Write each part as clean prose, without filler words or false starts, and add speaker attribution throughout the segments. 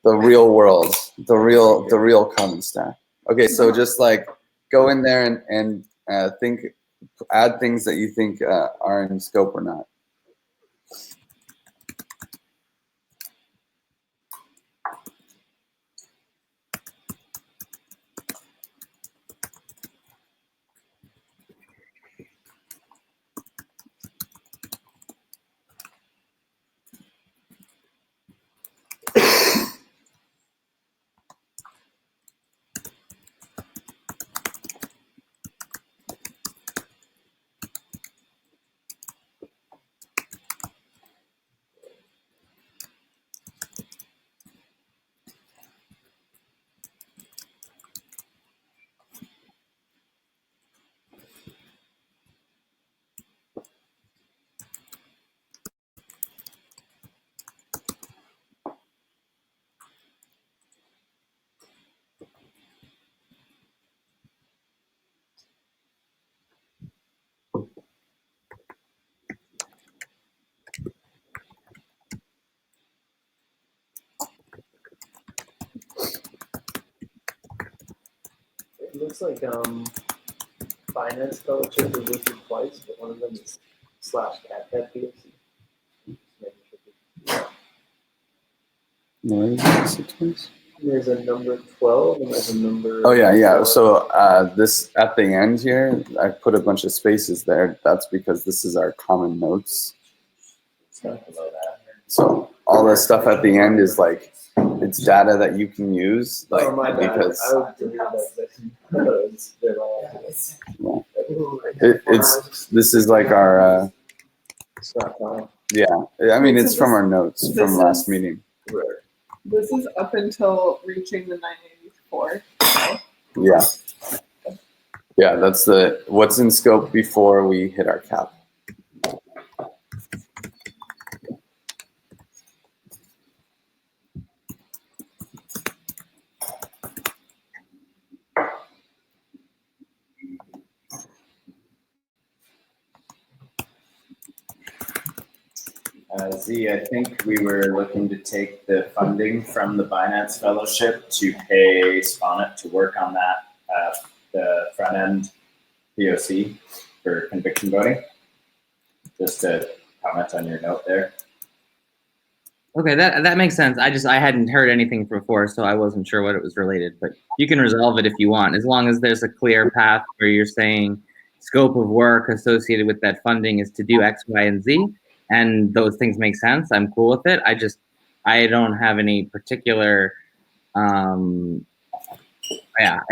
Speaker 1: the real world, the real common stack. Okay, so just like go in there and add things that you think are in scope or not.
Speaker 2: It looks like finance fellowship is listed twice, but one of them is /cat POC. There's a number 12 and there's a number.
Speaker 1: Oh yeah. So this at the end here, I put a bunch of spaces there. That's because this is our common notes. So all the stuff at the end is like it's data that you can use. Like,
Speaker 2: oh my bad.
Speaker 1: Because
Speaker 2: I would delete that. They're all.
Speaker 1: This is like our.
Speaker 2: Yeah.
Speaker 1: I mean, it's from our notes from last meeting.
Speaker 2: Right.
Speaker 3: This is up until reaching the 984.
Speaker 1: Yeah. Yeah, that's what's in scope before we hit our cap. Z, I think we were looking to take the funding from the Binance Fellowship to pay Sponnet to work on that, the front end POC for conviction voting. Just to comment on your note there.
Speaker 4: Okay, that makes sense. I hadn't heard anything before, so I wasn't sure what it was related. But you can resolve it if you want, as long as there's a clear path where you're saying scope of work associated with that funding is to do X, Y, and Z, and those things make sense. I'm cool with it. I don't have any particular. Yeah.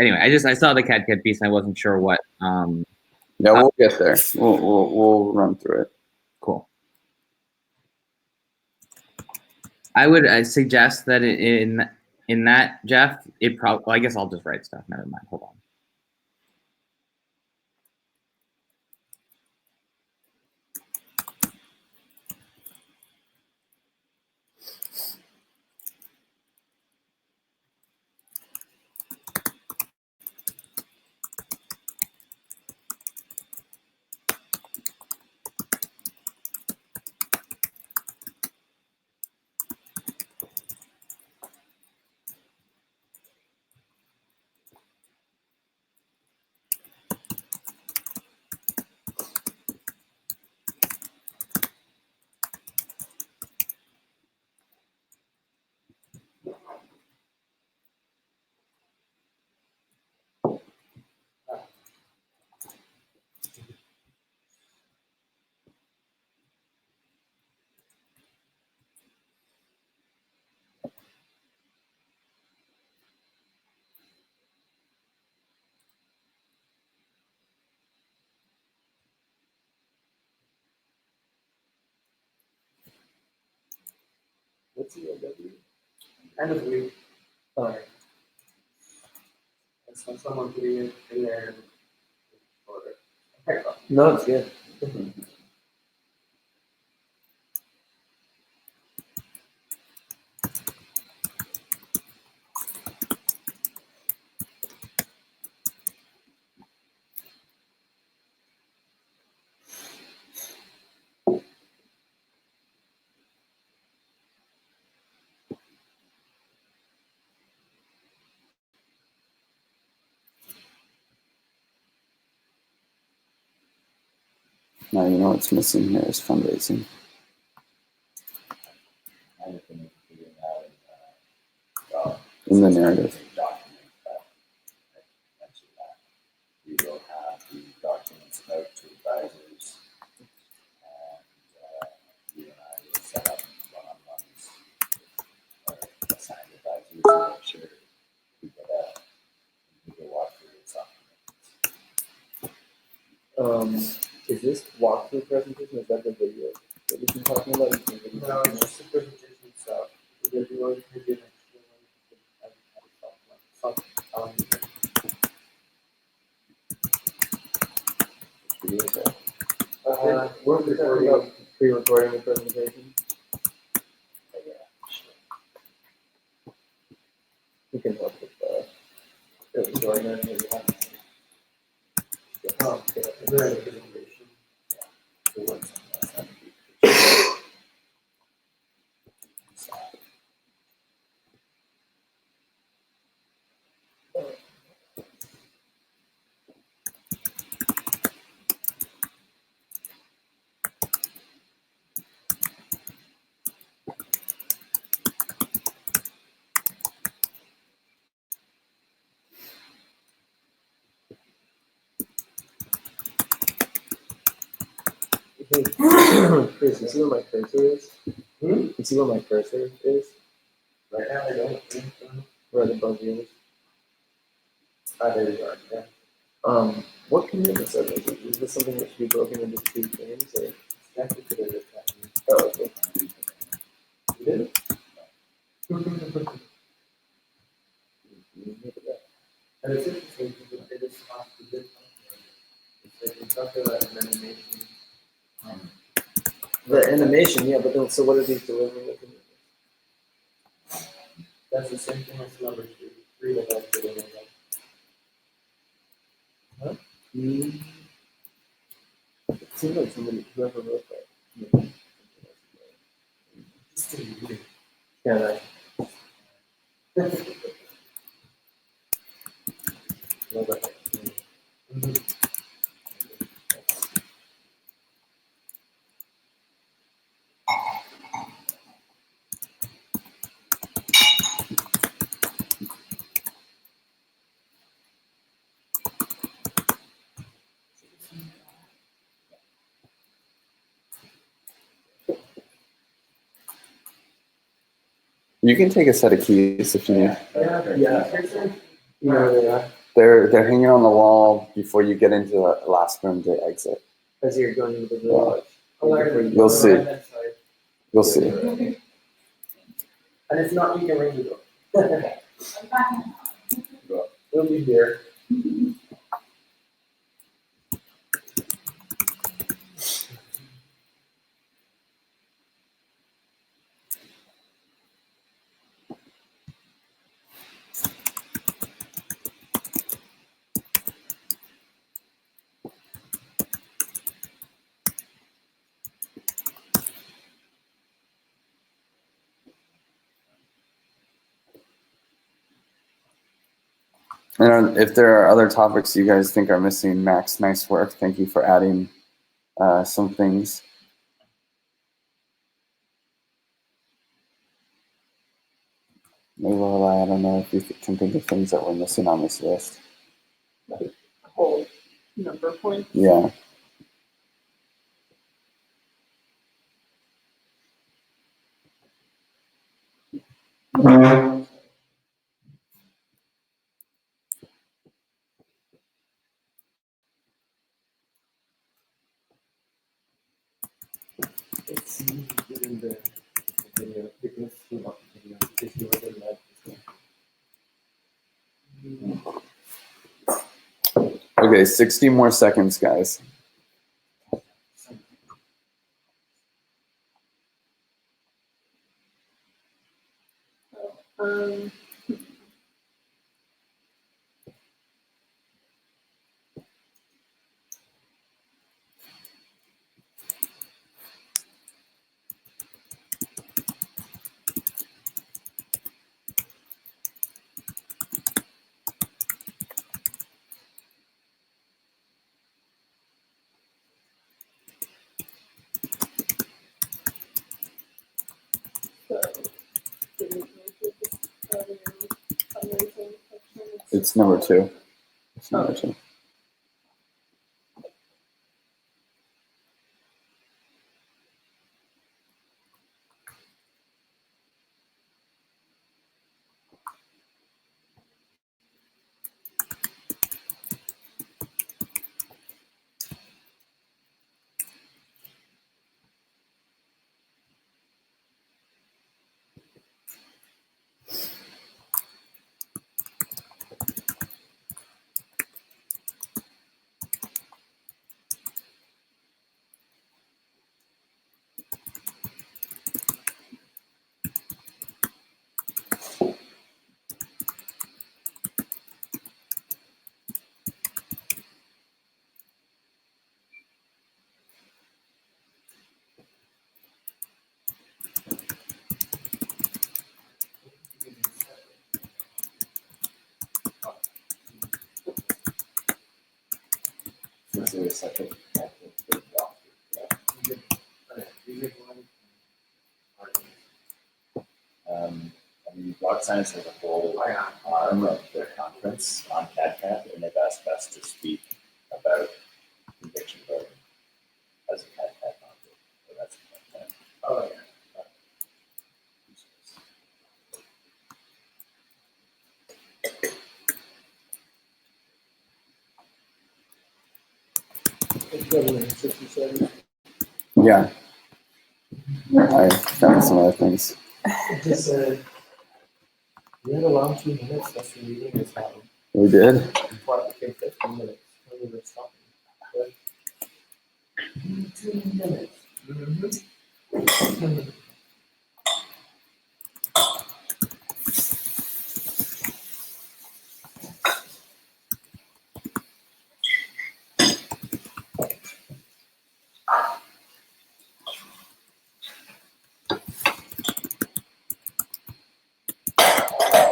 Speaker 4: Anyway, I saw the cat piece and I wasn't sure what.
Speaker 1: Yeah, we'll get there. We'll run through it.
Speaker 4: Cool. I would suggest that in that, Jeff, well, I guess I'll just write stuff. Never mind. Hold on.
Speaker 2: What's ELW? Kind of weird. Sorry. That's when someone putting it in there. No, it's good.
Speaker 5: Now you know what's missing here is fundraising.
Speaker 1: I think we need to figure that out
Speaker 5: In the narrative.
Speaker 1: document that I mentioned that we will have the documents out to advisors, and you and I will set up one-on-ones or assigned advisors to make sure we get a walk through something.
Speaker 2: Is this walkthrough presentation? Is that the video that we've been talking about?
Speaker 6: No, it's just the presentation itself. We're going to do
Speaker 2: We're talking about pre-recording the presentation. We can help with the joiner maybe. Hey, Chris, you see where my cursor is? You see where my cursor is?
Speaker 6: Right now, I don't.
Speaker 2: Right above yours.
Speaker 6: There you are. Yeah.
Speaker 2: What commitments are those? Is this something that should be broken into 2 things? Or?
Speaker 6: That's what it is.
Speaker 2: Oh, okay.
Speaker 6: You did it? And it's interesting because it is not the good function. It's like we talked about an animation.
Speaker 2: The animation, yeah, but then, so what are these delivering?
Speaker 6: That's the same thing as number 3 that I put in there. Huh?
Speaker 2: It seems like somebody, whoever wrote that.
Speaker 6: Just to read it.
Speaker 2: Yeah,
Speaker 5: You can take a set of keys if you need.
Speaker 2: yeah. You know where they are?
Speaker 5: They're hanging on the wall before you get into the last room to exit.
Speaker 2: As you're going into the village.
Speaker 5: You'll see. You'll see.
Speaker 6: And if not, you can ring the door. We'll be here.
Speaker 5: And if there are other topics you guys think are missing, Max, nice work. Thank you for adding some things. Maybe I don't know if you can think of things that were missing on this list.
Speaker 3: Whole number points.
Speaker 5: Yeah.
Speaker 6: It's in the video because you want the video because you were the live.
Speaker 5: Okay, 60 more seconds, guys.
Speaker 3: Um,
Speaker 5: It's number 2. It's number 2.
Speaker 1: Since it was such a big doc. I mean, Block Science has a whole arm of their conference on CAD, and they've asked us to speak about conviction voting as a CAD conference. So that's CAD.
Speaker 6: Oh, yeah. It's better than 67.
Speaker 5: Yeah. I found some other things.
Speaker 6: It just said, we had a long 2 minutes, that's the meeting is happening.
Speaker 5: We did.
Speaker 6: Before it became 15 minutes. When we were stopping. But 2 minutes.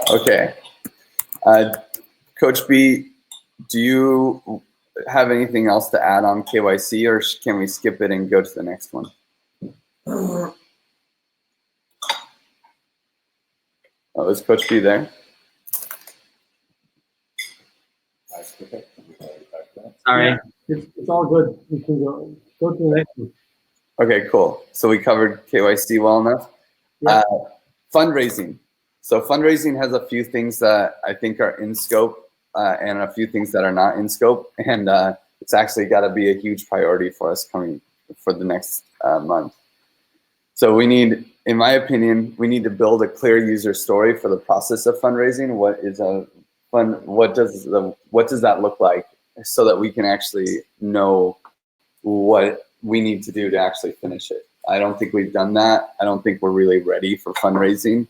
Speaker 5: Okay. Coach B, do you have anything else to add on KYC, or can we skip it and go to the next one? Oh, is Coach B there?
Speaker 1: I skip it. We already talked about it.
Speaker 4: Sorry.
Speaker 7: It's all good. We can go to the next one.
Speaker 5: Okay, cool. So we covered KYC well enough.
Speaker 7: Yeah.
Speaker 5: Fundraising. So fundraising has a few things that I think are in scope and a few things that are not in scope. And it's actually got to be a huge priority for us coming for the next month. So we need, in my opinion, we need to build a clear user story for the process of fundraising. What does that look like, so that we can actually know what we need to do to actually finish it. I don't think we've done that. I don't think we're really ready for fundraising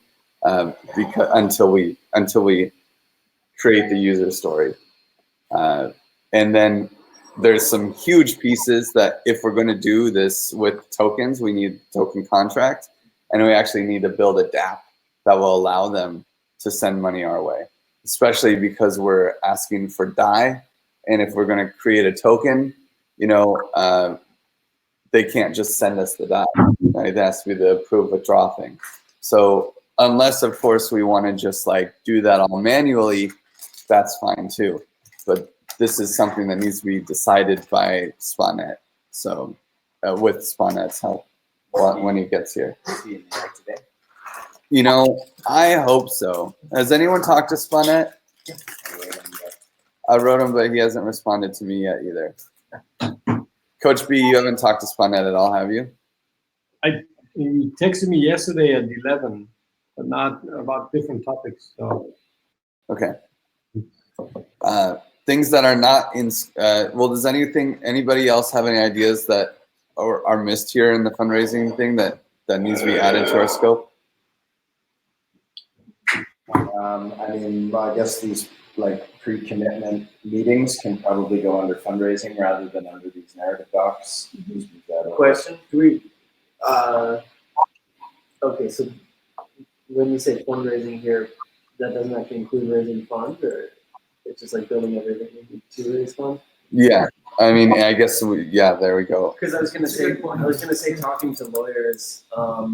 Speaker 5: because until we create the user story. And then there's some huge pieces that if we're going to do this with tokens, we need token contract, and we actually need to build a DApp that will allow them to send money our way, especially because we're asking for DAI. And if we're going to create a token, you know, they can't just send us the DAI, right? It has to be the approve withdraw thing. So unless, of course, we want to just like do that all manually, that's fine too. But this is something that needs to be decided by SpotNet. So with SpotNet's help when he gets here.
Speaker 1: Is he in there today?
Speaker 5: You know, I hope so. Has anyone talked to SpotNet? I wrote him, but he hasn't responded to me yet either. Coach B, you haven't talked to SpotNet at all, have you?
Speaker 7: He texted me yesterday at 11, but not about different topics. So
Speaker 5: Okay. Things that are not in, well, does anybody else have any ideas that are missed here in the fundraising thing that needs to be added to our scope?
Speaker 1: I mean, well, I guess these like pre-commitment meetings can probably go under fundraising rather than under these narrative docs.
Speaker 2: Question, do we, okay, so when you say fundraising here, that doesn't actually include raising funds, or it's just like building everything you need to raise funds?
Speaker 5: Yeah, I mean, I guess, yeah, there we go.
Speaker 2: Because I was gonna say talking to lawyers, are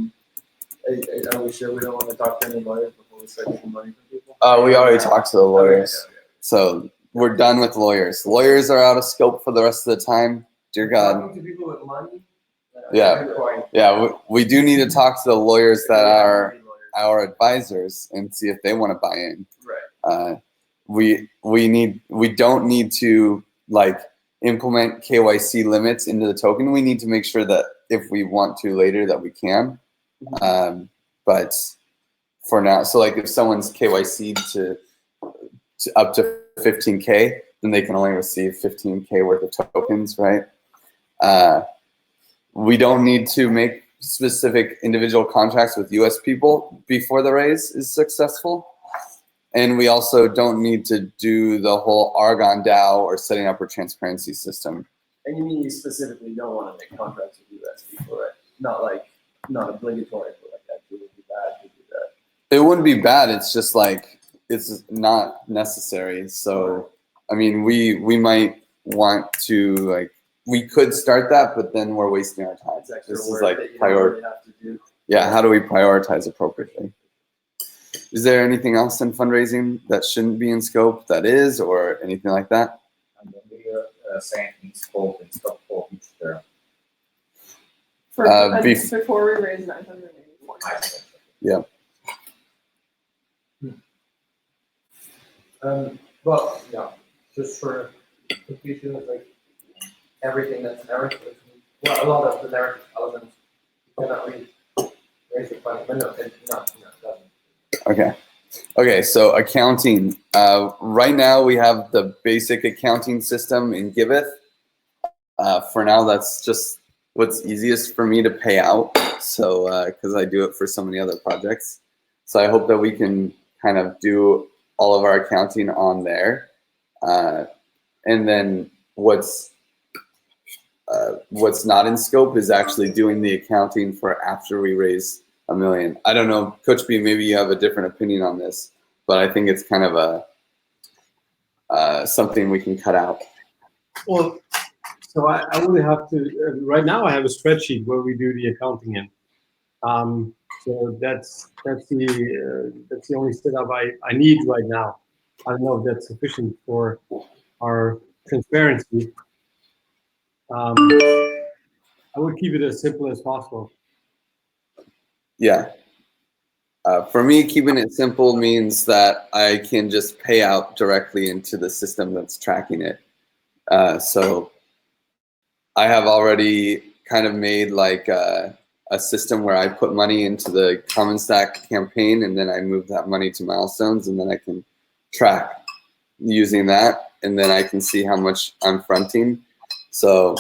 Speaker 2: we sure we don't want to talk to any lawyers before we start taking money from people?
Speaker 5: We already talked to the lawyers. So we're done with lawyers. Lawyers are out of scope for the rest of the time. Dear God.
Speaker 6: Talking to people with money.
Speaker 5: Yeah.
Speaker 6: good point.
Speaker 5: Yeah, we do need to talk to the lawyers that are our advisors and see if they want to buy in.
Speaker 6: Right.
Speaker 5: We don't need to like implement KYC limits into the token. We need to make sure that if we want to later that we can. But for now, so like if someone's KYC to up to 15K, then they can only receive 15K worth of tokens, right? We don't need to make specific individual contracts with US people before the raise is successful. And we also don't need to do the whole Argon DAO or setting up a transparency system.
Speaker 2: And you mean you specifically don't want to make contracts with US people, right? Not obligatory, but like that would be bad to do that.
Speaker 5: It wouldn't be bad. It's just like, it's not necessary. So, I mean, we might want to like, we could start that, but then we're wasting our time.
Speaker 2: It's extra
Speaker 5: This is
Speaker 2: work
Speaker 5: like
Speaker 2: that you don't really have to do.
Speaker 5: Yeah, how do we prioritize appropriately? Is there anything else in fundraising that shouldn't be in scope that is, or anything like that?
Speaker 1: And then we are saying in scope and scope for each term.
Speaker 3: Before we raise 984.
Speaker 5: Yeah.
Speaker 6: Well, yeah, just for completion, it's like everything that's narrative. Well, a lot of the narrative elements you cannot really raise the funding, but no, it doesn't.
Speaker 5: Okay, so accounting. Right now we have the basic accounting system in Giveth. For now, that's just what's easiest for me to pay out. So, because I do it for so many other projects. So I hope that we can kind of do all of our accounting on there. And then what's not in scope is actually doing the accounting for after we raise $1 million. I don't know, Coach B, maybe you have a different opinion on this, but I think it's kind of something we can cut out.
Speaker 7: Well, so I would have to, right now I have a spreadsheet where we do the accounting in. So that's the only setup I need right now. I don't know if that's sufficient for our transparency. I would keep it as simple as possible.
Speaker 5: Yeah. For me, keeping it simple means that I can just pay out directly into the system that's tracking it. So I have already kind of made like a system where I put money into the Common Stack campaign, and then I move that money to milestones, and then I can track using that, and then I can see how much I'm fronting. So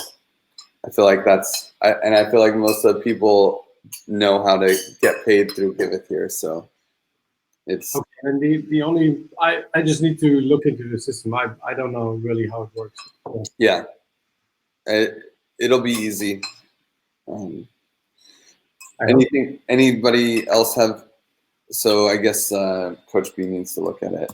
Speaker 5: I feel like I feel like most of the people know how to get paid through Giveth here. So it's
Speaker 7: okay. And the only I just need to look into the system. I don't know really how it works.
Speaker 5: yeah, it'll be easy. Anybody else have? So I guess Coach B needs to look at it.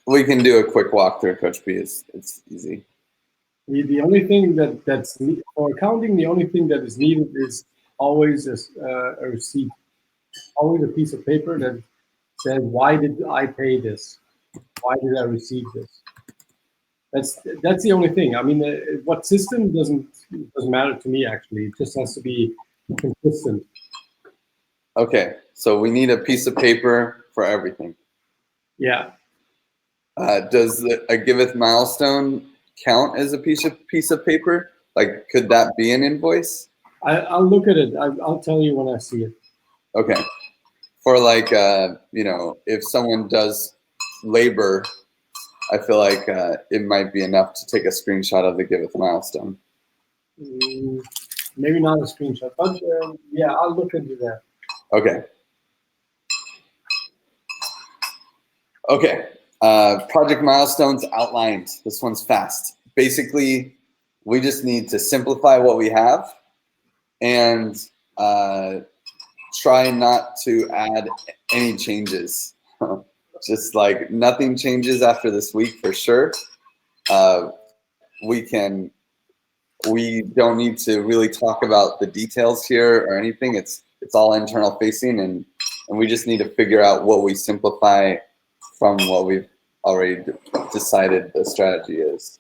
Speaker 5: We can do a quick walkthrough, Coach B. It's easy.
Speaker 7: The only thing that's for accounting, the only thing that is needed is always a receipt, always a piece of paper that says, why did I pay this? Why did I receive this? That's the only thing. I mean, what system doesn't matter to me actually. It just has to be consistent.
Speaker 5: Okay, so we need a piece of paper for everything.
Speaker 7: Yeah.
Speaker 5: Does a Giveth milestone count as a piece of paper? Like, could that be an invoice?
Speaker 7: I'll look at it. I'll tell you when I see it.
Speaker 5: Okay. For like, you know, if someone does labor, I feel like it might be enough to take a screenshot of the Giveth milestone.
Speaker 7: Maybe not a screenshot, but yeah, I'll look into that.
Speaker 5: Okay. Okay. Project milestones outlined. This one's fast. Basically, we just need to simplify what we have and try not to add any changes. Just like nothing changes after this week for sure. We don't need to really talk about the details here or anything. It's all internal facing, and And we just need to figure out what we simplify from what we've already decided the strategy is.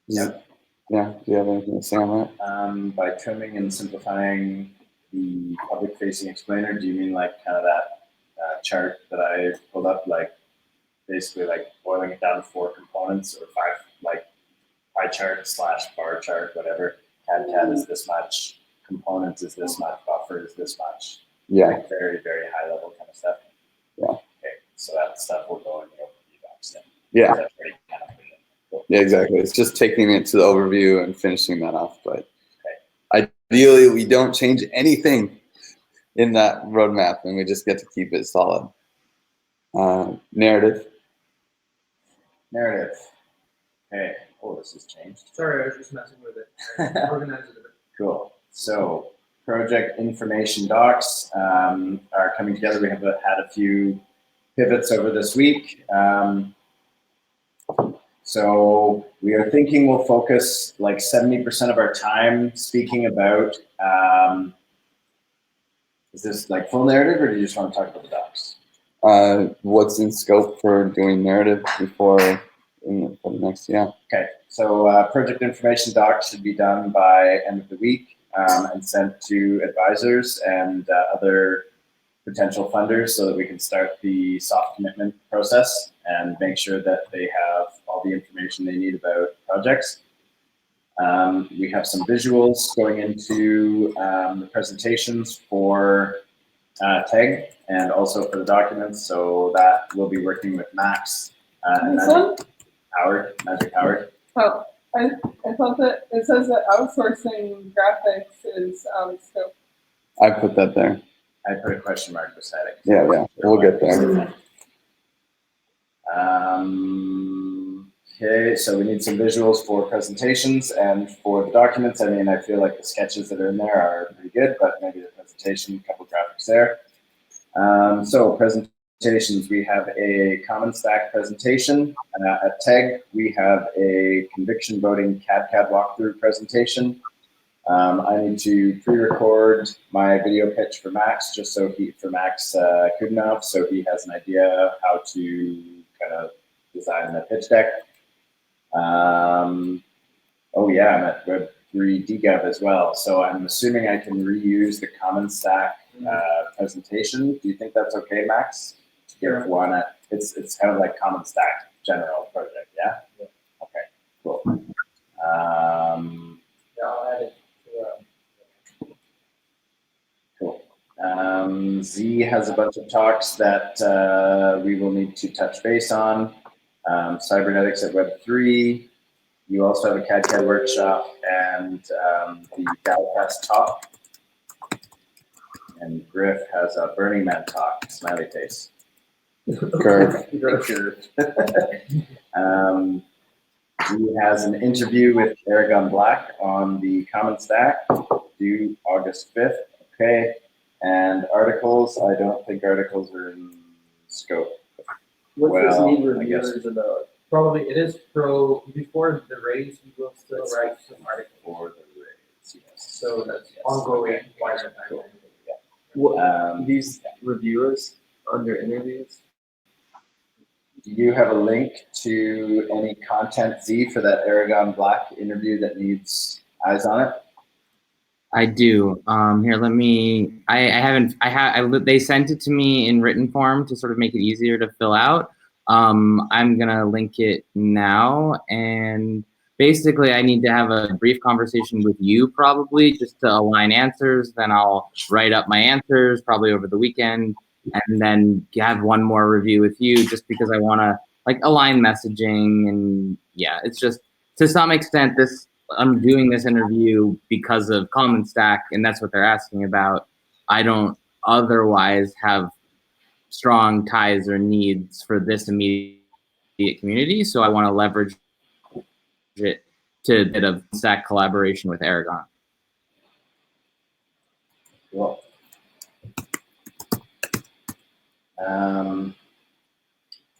Speaker 1: Yep.
Speaker 5: Yeah, do you have anything to say on that?
Speaker 1: By trimming and simplifying the public-facing explainer, do you mean like kind of that chart that I pulled up, like basically like boiling it down to 4 components or 5, like pie chart / bar chart, whatever. CAD is this much, components is this much, buffer is this much.
Speaker 5: Yeah.
Speaker 1: Like very, very high level kind of stuff.
Speaker 5: Yeah.
Speaker 1: Okay, so that stuff will go in the overview docs then.
Speaker 5: Yeah.
Speaker 1: That's pretty kind of clean. Cool.
Speaker 5: Yeah, exactly. It's just taking it to the overview and finishing that off. But ideally, we don't change anything in that roadmap, and we just get to keep it solid. Narrative.
Speaker 1: Okay. Oh, this has changed.
Speaker 6: Sorry, I was just messing with it. Organize it a bit.
Speaker 1: Cool. So project information docs are coming together. We have had a few pivots over this week. So we are thinking we'll focus like 70% of our time speaking about, is this like full narrative or do you just want to talk about the docs?
Speaker 5: What's in scope for doing narrative for the next, yeah.
Speaker 1: Okay, so project information docs should be done by end of the week and sent to advisors and other potential funders so that we can start the soft commitment process and make sure that they have all the information they need about projects. We have some visuals going into the presentations for TEG and also for the documents, so that we'll be working with Max and
Speaker 3: This one?
Speaker 1: Magic Howard.
Speaker 3: Oh, I thought that it says that outsourcing graphics is scope.
Speaker 5: I put that there.
Speaker 1: I put a question mark beside it.
Speaker 5: Yeah, we'll get there.
Speaker 1: Okay, so we need some visuals for presentations and for the documents. I mean, I feel like the sketches that are in there are pretty good, but maybe the presentation, a couple graphics there. So presentations, we have a common stack presentation. At TEG, we have a conviction voting CAD walkthrough presentation. I need to pre-record my video pitch for Max, just so for Max Kudinov, so he has an idea how to kind of design the pitch deck. Oh yeah, I'm at Web3 DGAV as well, so I'm assuming I can reuse the common stack presentation. Do you think that's okay, Max? To give one, it's kind of like common stack general project, yeah? Okay, cool.
Speaker 6: Yeah, I'll add it to
Speaker 1: Cool. Z has a bunch of talks that we will need to touch base on. Cybernetics at Web3. You also have a CAD workshop and the DAOcast talk. And Griff has a Burning Man talk, smiley face.
Speaker 5: Curve.
Speaker 1: He has an interview with Aragon Black on the Common Stack, due August 5th. Okay. And articles, I don't think articles are in scope.
Speaker 2: What's this need
Speaker 1: I guess.
Speaker 2: reviewers about?
Speaker 6: Probably it is before the raise, we will still write some articles.
Speaker 1: For the raise, yes.
Speaker 6: So that's ongoing.
Speaker 1: Cool.
Speaker 2: What, these reviewers under interviews?
Speaker 1: Do you have a link to any content, Z, for that Aragon Black interview that needs eyes on it?
Speaker 4: I do. Here, let me. They sent it to me in written form to sort of make it easier to fill out. I'm gonna link it now, and basically, I need to have a brief conversation with you, probably just to align answers. Then I'll write up my answers probably over the weekend, and then have one more review with you, just because I want to like align messaging. And yeah, it's just to some extent I'm doing this interview because of Common Stack, and that's what they're asking about. I don't otherwise have strong ties or needs for this immediate community, so I want to leverage it to a bit of Stack collaboration with Aragon.
Speaker 1: Cool.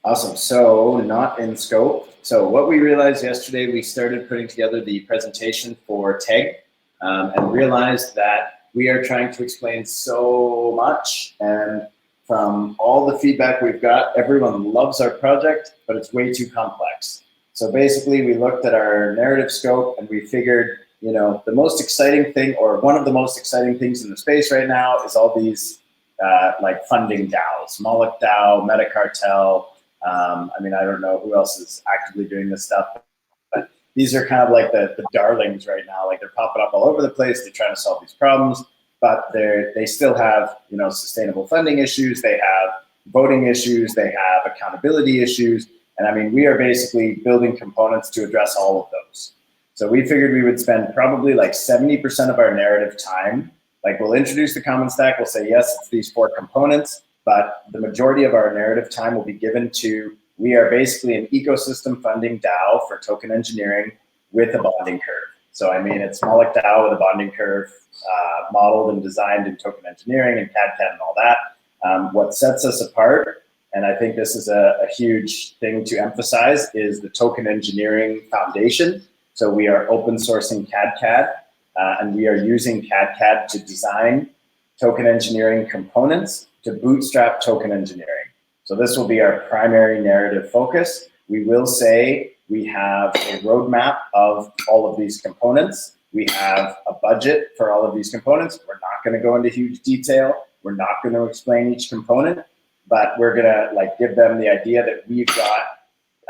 Speaker 1: Awesome. So not in scope. So what we realized yesterday, we started putting together the presentation for TEG and realized that we are trying to explain so much, and from all the feedback we've got, everyone loves our project, but it's way too complex. So basically, we looked at our narrative scope and we figured, you know, the most exciting thing, or one of the most exciting things in the space right now, is all these like funding DAOs, Moloch DAO, Metacartel. I mean, I don't know who else is actively doing this stuff, but these are kind of like the darlings right now. Like, they're popping up all over the place. They're trying to solve these problems, but they still have, you know, sustainable funding issues. They have voting issues. They have accountability issues. And I mean, we are basically building components to address all of those. So we figured we would spend probably like 70% of our narrative time. Like, we'll introduce the common stack. We'll say, yes, it's these 4 components, but the majority of our narrative time will be given to, we are basically an ecosystem funding DAO for token engineering with a bonding curve. So, I mean, it's Moloch DAO with a bonding curve modeled and designed in token engineering and CAD and all that. What sets us apart, and I think this is a huge thing to emphasize, is the token engineering foundation. So we are open sourcing CAD, and we are using CAD to design token engineering components to bootstrap token engineering. So this will be our primary narrative focus. We will say we have a roadmap of all of these components. We have a budget for all of these components. We're not going to go into huge detail. We're not going to explain each component, but we're going to like give them the idea that we've got.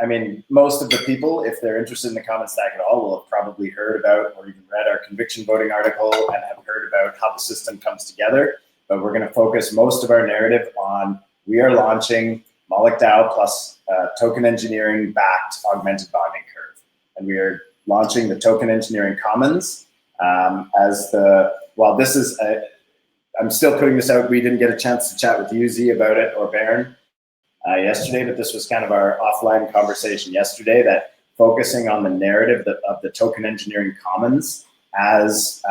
Speaker 1: I mean, most of the people, if they're interested in the common stack at all, will have probably heard about or even read our conviction voting article and have heard about how the system comes together. But we're going to focus most of our narrative on, we are launching Moloch DAO plus token engineering backed augmented bonding curve. And we are launching the token engineering commons as the, well, this is, I'm still putting this out. We didn't get a chance to chat with you, Z, about it, or Baron yesterday, but this was kind of our offline conversation yesterday, that focusing on the narrative of the token engineering commons as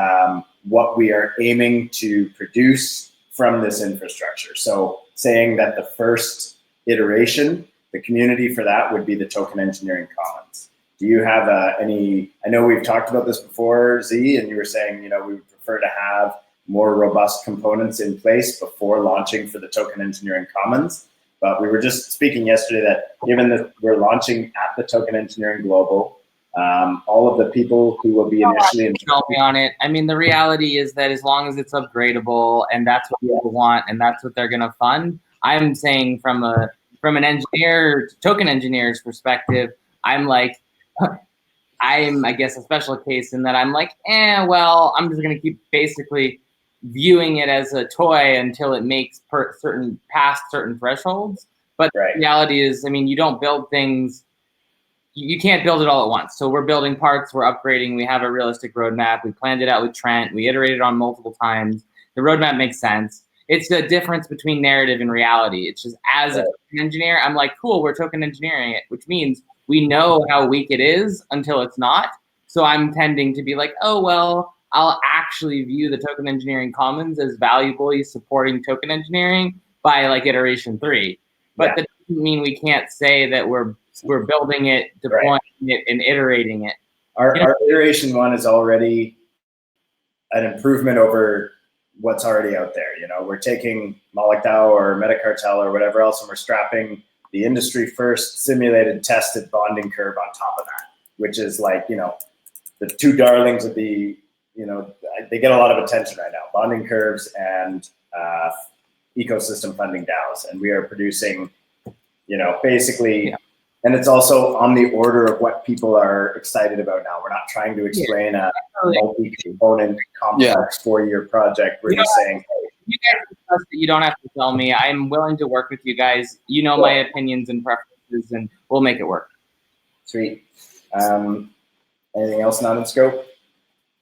Speaker 1: what we are aiming to produce from this infrastructure. So saying that the first iteration, the community for that would be the token engineering commons. Do you have any, I know we've talked about this before, Z, and you were saying, you know, we would prefer to have more robust components in place before launching for the token engineering commons. But we were just speaking yesterday that given that we're launching at the Token Engineering Global, all of the people who will be initially
Speaker 4: on it. I mean, the reality is that as long as it's upgradable and that's what people want and that's what they're going to fund, I'm saying from an engineer, token engineer's perspective, I'm like, I'm, I guess, a special case in that I'm like, well, I'm just going to keep basically viewing it as a toy until it makes past certain thresholds. But the reality is, I mean, you don't build things, you can't build it all at once. So we're building parts, we're upgrading, we have a realistic roadmap, we planned it out with Trent, we iterated on multiple times. The roadmap makes sense. It's the difference between narrative and reality. It's just, as a token engineer, I'm like, cool, we're token engineering it, which means we know how weak it is until it's not. So I'm tending to be like, oh, well, I'll actually view the token engineering commons as valuably supporting token engineering by like iteration 3. But that doesn't mean we can't say that we're building it, deploying it, and iterating it.
Speaker 1: Our iteration 1 is already an improvement over what's already out there. You know, we're taking Moloch DAO or Metacartel or whatever else, and we're strapping the industry first simulated tested bonding curve on top of that, which is like, you know, the 2 darlings of the, you know, they get a lot of attention right now, bonding curves and ecosystem funding DAOs. And we are producing, you know, basically, and it's also on the order of what people are excited about now. We're not trying to explain a multi-component complex 4-year project. We're just saying,
Speaker 4: you guys, you don't have to tell me. I'm willing to work with you guys. You know my opinions and preferences, and we'll make it work.
Speaker 1: Sweet. Anything else not in scope?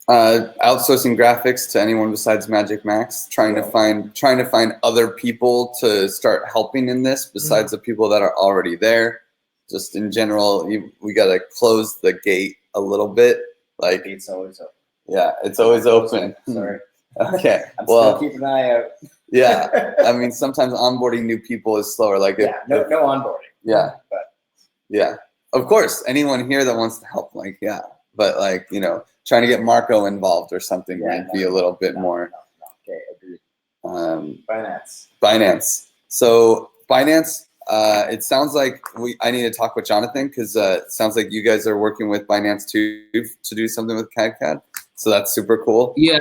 Speaker 5: Outsourcing graphics to anyone besides Magic Max, trying to find other people to start helping in this besides the people that are already there. Just in general, we got to close the gate a little bit. Like,
Speaker 1: It's always open.
Speaker 5: Yeah, it's always open.
Speaker 1: Sorry.
Speaker 5: Okay.
Speaker 1: I'm still keeping an eye out.
Speaker 5: Yeah. I mean, sometimes onboarding new people is slower. Like,
Speaker 1: no onboarding.
Speaker 5: Yeah.
Speaker 1: But
Speaker 5: yeah, of course, anyone here that wants to help, but like, you know, trying to get Marco involved or something might be a little bit more. Binance. So Binance, it sounds like I need to talk with Jonathan because it sounds like you guys are working with Binance to do something with CAD. So that's super cool.
Speaker 4: Yeah,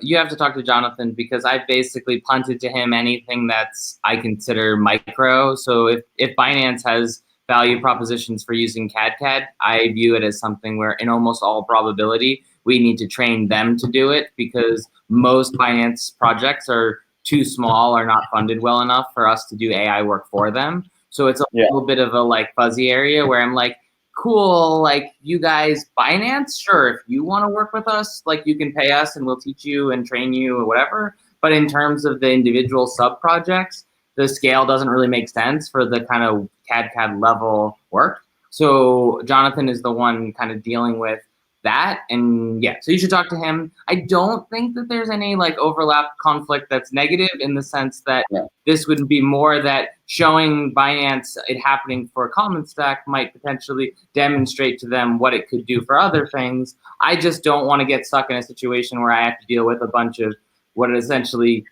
Speaker 4: you have to talk to Jonathan because I basically punted to him anything that's I consider micro. So if Binance has value propositions for using CAD, I view it as something where in almost all probability, we need to train them to do it because most Binance projects are too small or not funded well enough for us to do AI work for them. So it's a little bit of a like fuzzy area where I'm like, cool, like you guys, Binance, sure, if you want to work with us, like you can pay us and we'll teach you and train you or whatever. But in terms of the individual sub projects, the scale doesn't really make sense for the kind of CAD level work. So Jonathan is the one kind of dealing with that. And yeah, so you should talk to him. I don't think that there's any like overlap conflict that's negative in the sense that this would be more that showing Binance it happening for a common stack might potentially demonstrate to them what it could do for other things. I just don't want to get stuck in a situation where I have to deal with a bunch of what is essentially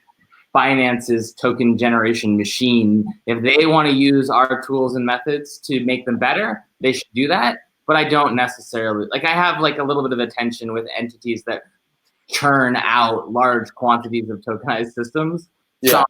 Speaker 4: Binance's token generation machine. If they want to use our tools and methods to make them better, they should do that. But I don't necessarily, like I have like a little bit of a tension with entities that churn out large quantities of tokenized systems.
Speaker 5: Yeah.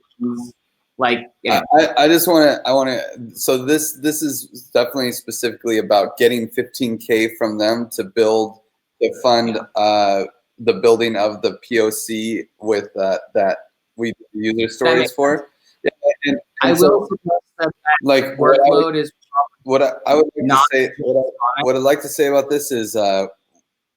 Speaker 4: Like,
Speaker 5: I just want to, so this is definitely specifically about getting 15K from them to build the fund, the building of the POC with that we do user stories for. Yeah, and
Speaker 4: I
Speaker 5: so,
Speaker 4: will suggest that
Speaker 5: like
Speaker 4: workload is
Speaker 5: what I would like
Speaker 4: not
Speaker 5: to say. What I'd like to say about this is,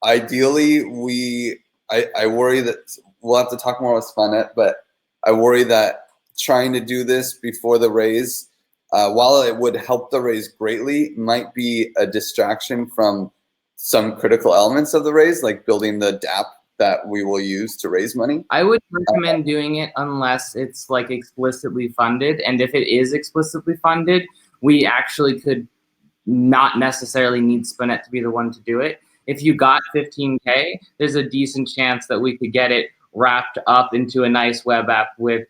Speaker 5: ideally, I worry that we'll have to talk more with Spunnet, but I worry that trying to do this before the raise, while it would help the raise greatly, might be a distraction from some critical elements of the raise, like building the DApp that we will use to raise money.
Speaker 4: I would recommend doing it unless it's like explicitly funded. And if it is explicitly funded, we actually could not necessarily need Spunnet to be the one to do it. If you got 15K, there's a decent chance that we could get it wrapped up into a nice web app with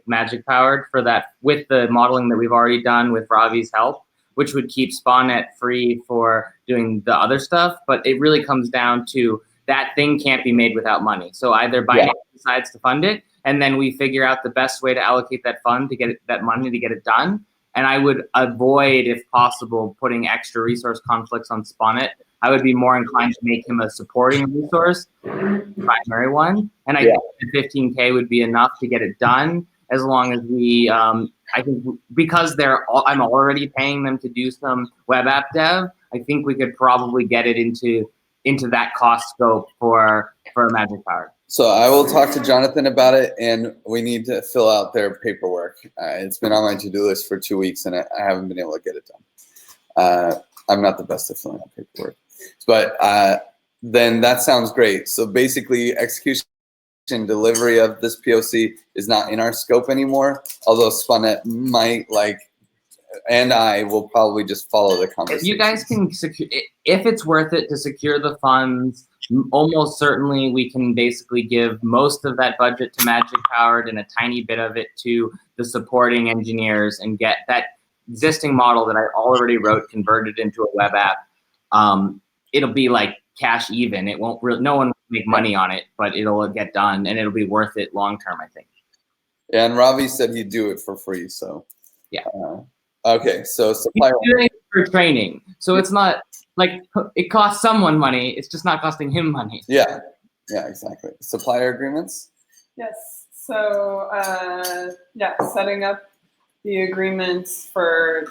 Speaker 4: Magic Powered for that, with the modeling that we've already done with Ravi's help, which would keep Spunnet free for doing the other stuff. But it really comes down to that thing can't be made without money. So either Binance decides to fund it, and then we figure out the best way to allocate that fund to get it, that money to get it done. And I would avoid, if possible, putting extra resource conflicts on Spunnet. I would be more inclined to make him a supporting resource, primary one. And I think the 15K would be enough to get it done, as long as we, I think because I'm already paying them to do some web app dev, I think we could probably get it into that cost scope for Magic Powered.
Speaker 5: So I will talk to Jonathan about it, and we need to fill out their paperwork. It's been on my to-do list for 2 weeks, and I haven't been able to get it done. I'm not the best at filling out paperwork. But then that sounds great. So basically, execution and delivery of this POC is not in our scope anymore, although Spunnet might and I will probably just follow the conversation.
Speaker 4: You guys can secure, if it's worth it to secure the funds, almost certainly we can basically give most of that budget to Magic Powered and a tiny bit of it to the supporting engineers and get that existing model that I already wrote converted into a web app. It'll be like cash even. It won't really, no one will make money on it, but it'll get done and it'll be worth it long term, I think.
Speaker 5: Yeah, and Ravi said he'd do it for free, so.
Speaker 4: Yeah.
Speaker 5: Okay, so supplier.
Speaker 4: He's doing it for training, so it's not like it costs someone money. It's just not costing him money.
Speaker 5: Yeah, exactly. Supplier agreements.
Speaker 3: Yes. So setting up the agreements for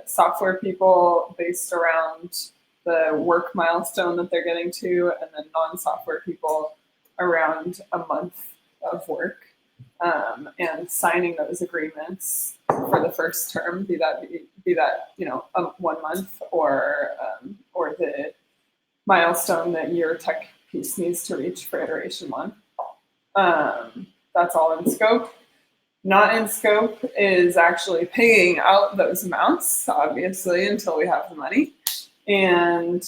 Speaker 3: software people based around the work milestone that they're getting to, and then non-software people around a month of work, and signing those agreements for the first term, be that 1 month or the milestone that your tech piece needs to reach for iteration 1. That's all in scope. Not in scope is actually paying out those amounts, obviously, until we have the money, and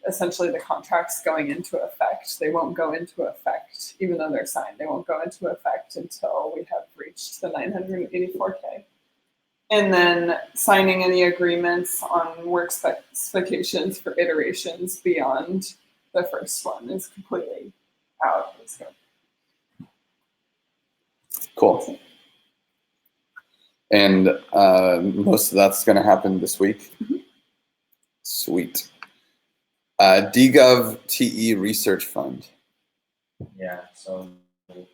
Speaker 3: essentially the contracts going into effect. They won't go into effect, even though they're signed, they won't go into effect until we have reached the 984K. And then signing any agreements on work specifications for iterations beyond the first one is completely out of scope.
Speaker 5: Cool. And most of that's going to happen this week. Sweet. DGov TE Research Fund.
Speaker 8: Yeah, so we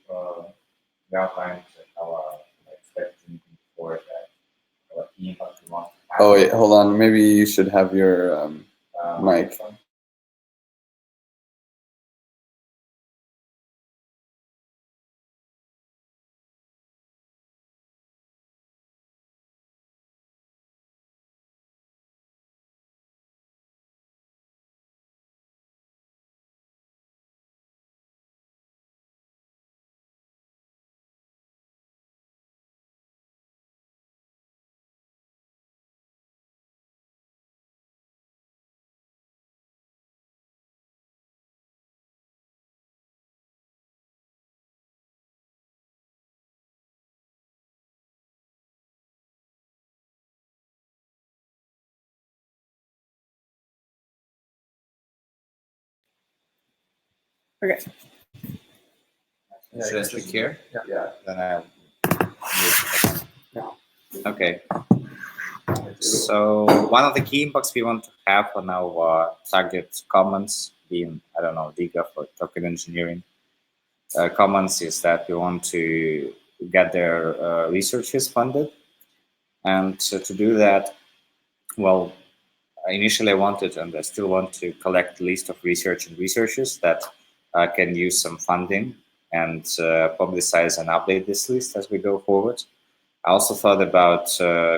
Speaker 8: outlined our expectation for that, our team, what we want to have.
Speaker 5: Oh wait, hold on. Maybe you should have your mic.
Speaker 3: Okay.
Speaker 8: Should I speak here?
Speaker 5: Yeah.
Speaker 8: Then I'll. Okay. So one of the key impacts we want to have on our target commons, being I don't know DGov or token engineering commons, is that we want to get their researches funded, and so to do that, well, initially I wanted and I still want to collect a list of research and researchers that can use some funding and publicize and update this list as we go forward. I also thought about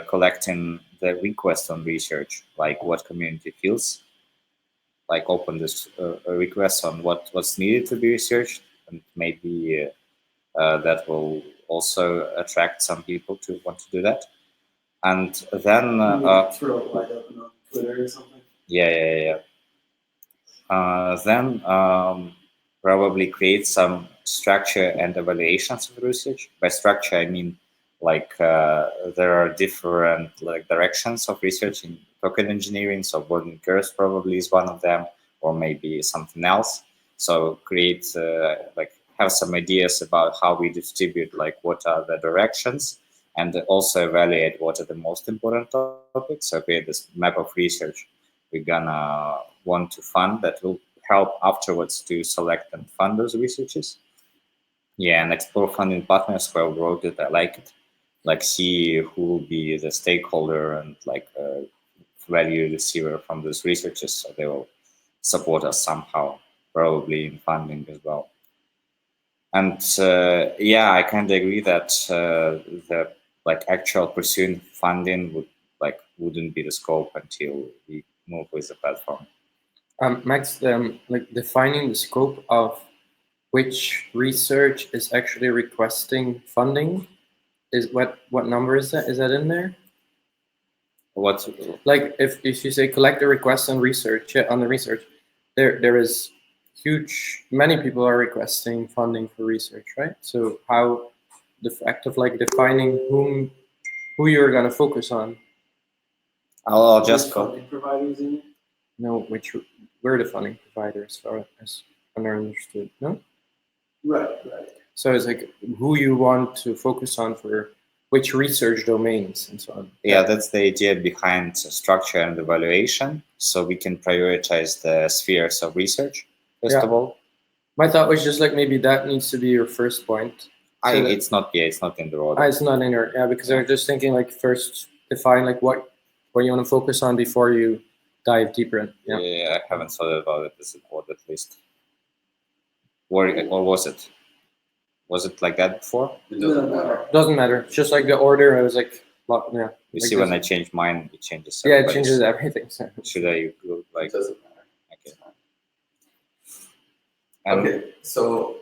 Speaker 8: collecting the request on research, like what community feels, like open this request on what's needed to be researched, and maybe that will also attract some people to want to do that. And then
Speaker 2: throw it wide open on Twitter or something.
Speaker 8: yeah. Then probably create some structure and evaluations of research. By structure, I mean like there are different like directions of research in token engineering. So Gordon curves probably is one of them, or maybe something else. So create like have some ideas about how we distribute, like what are the directions, and also evaluate what are the most important topics. So create this map of research we're gonna want to fund that will help afterwards to select and fund those researches. Yeah, and explore funding partners where we wrote it. I like it. Like see who will be the stakeholder and like value receiver from those researchers, so they will support us somehow, probably in funding as well. And yeah, I kind of agree that the like actual pursuing funding wouldn't be the scope until we move with the platform.
Speaker 9: Max, like defining the scope of which research is actually requesting funding is what number is that? Is that in there?
Speaker 8: What?
Speaker 9: Like if you say collect a request on research, on the research, there is many people are requesting funding for research, right? So how the fact of like defining who you're gonna focus on.
Speaker 8: I'll just go.
Speaker 2: Funding providers in it?
Speaker 9: No, we're the funding provider as far as I understood, no?
Speaker 2: Right.
Speaker 9: So it's like who you want to focus on for which research domains and so on.
Speaker 8: Yeah, that's the idea behind structure and evaluation. So we can prioritize the spheres of research, first of all.
Speaker 9: My thought was just like maybe that needs to be your first point.
Speaker 8: It's not in the order.
Speaker 9: It's not in there, yeah, because I was just thinking like first define like what you want to focus on before you dive deeper in. Yeah,
Speaker 8: I haven't thought about it as an order at least. Or was it? Was it like that before?
Speaker 5: It doesn't matter.
Speaker 9: Doesn't matter. It's just like the order. I was like, yeah.
Speaker 8: You
Speaker 9: like
Speaker 8: see, when I change mine, it changes.
Speaker 9: Yeah, it
Speaker 8: everybody's.
Speaker 9: changes everything. So.
Speaker 8: Should I go like?
Speaker 5: It doesn't matter.
Speaker 8: Okay.
Speaker 5: Okay, so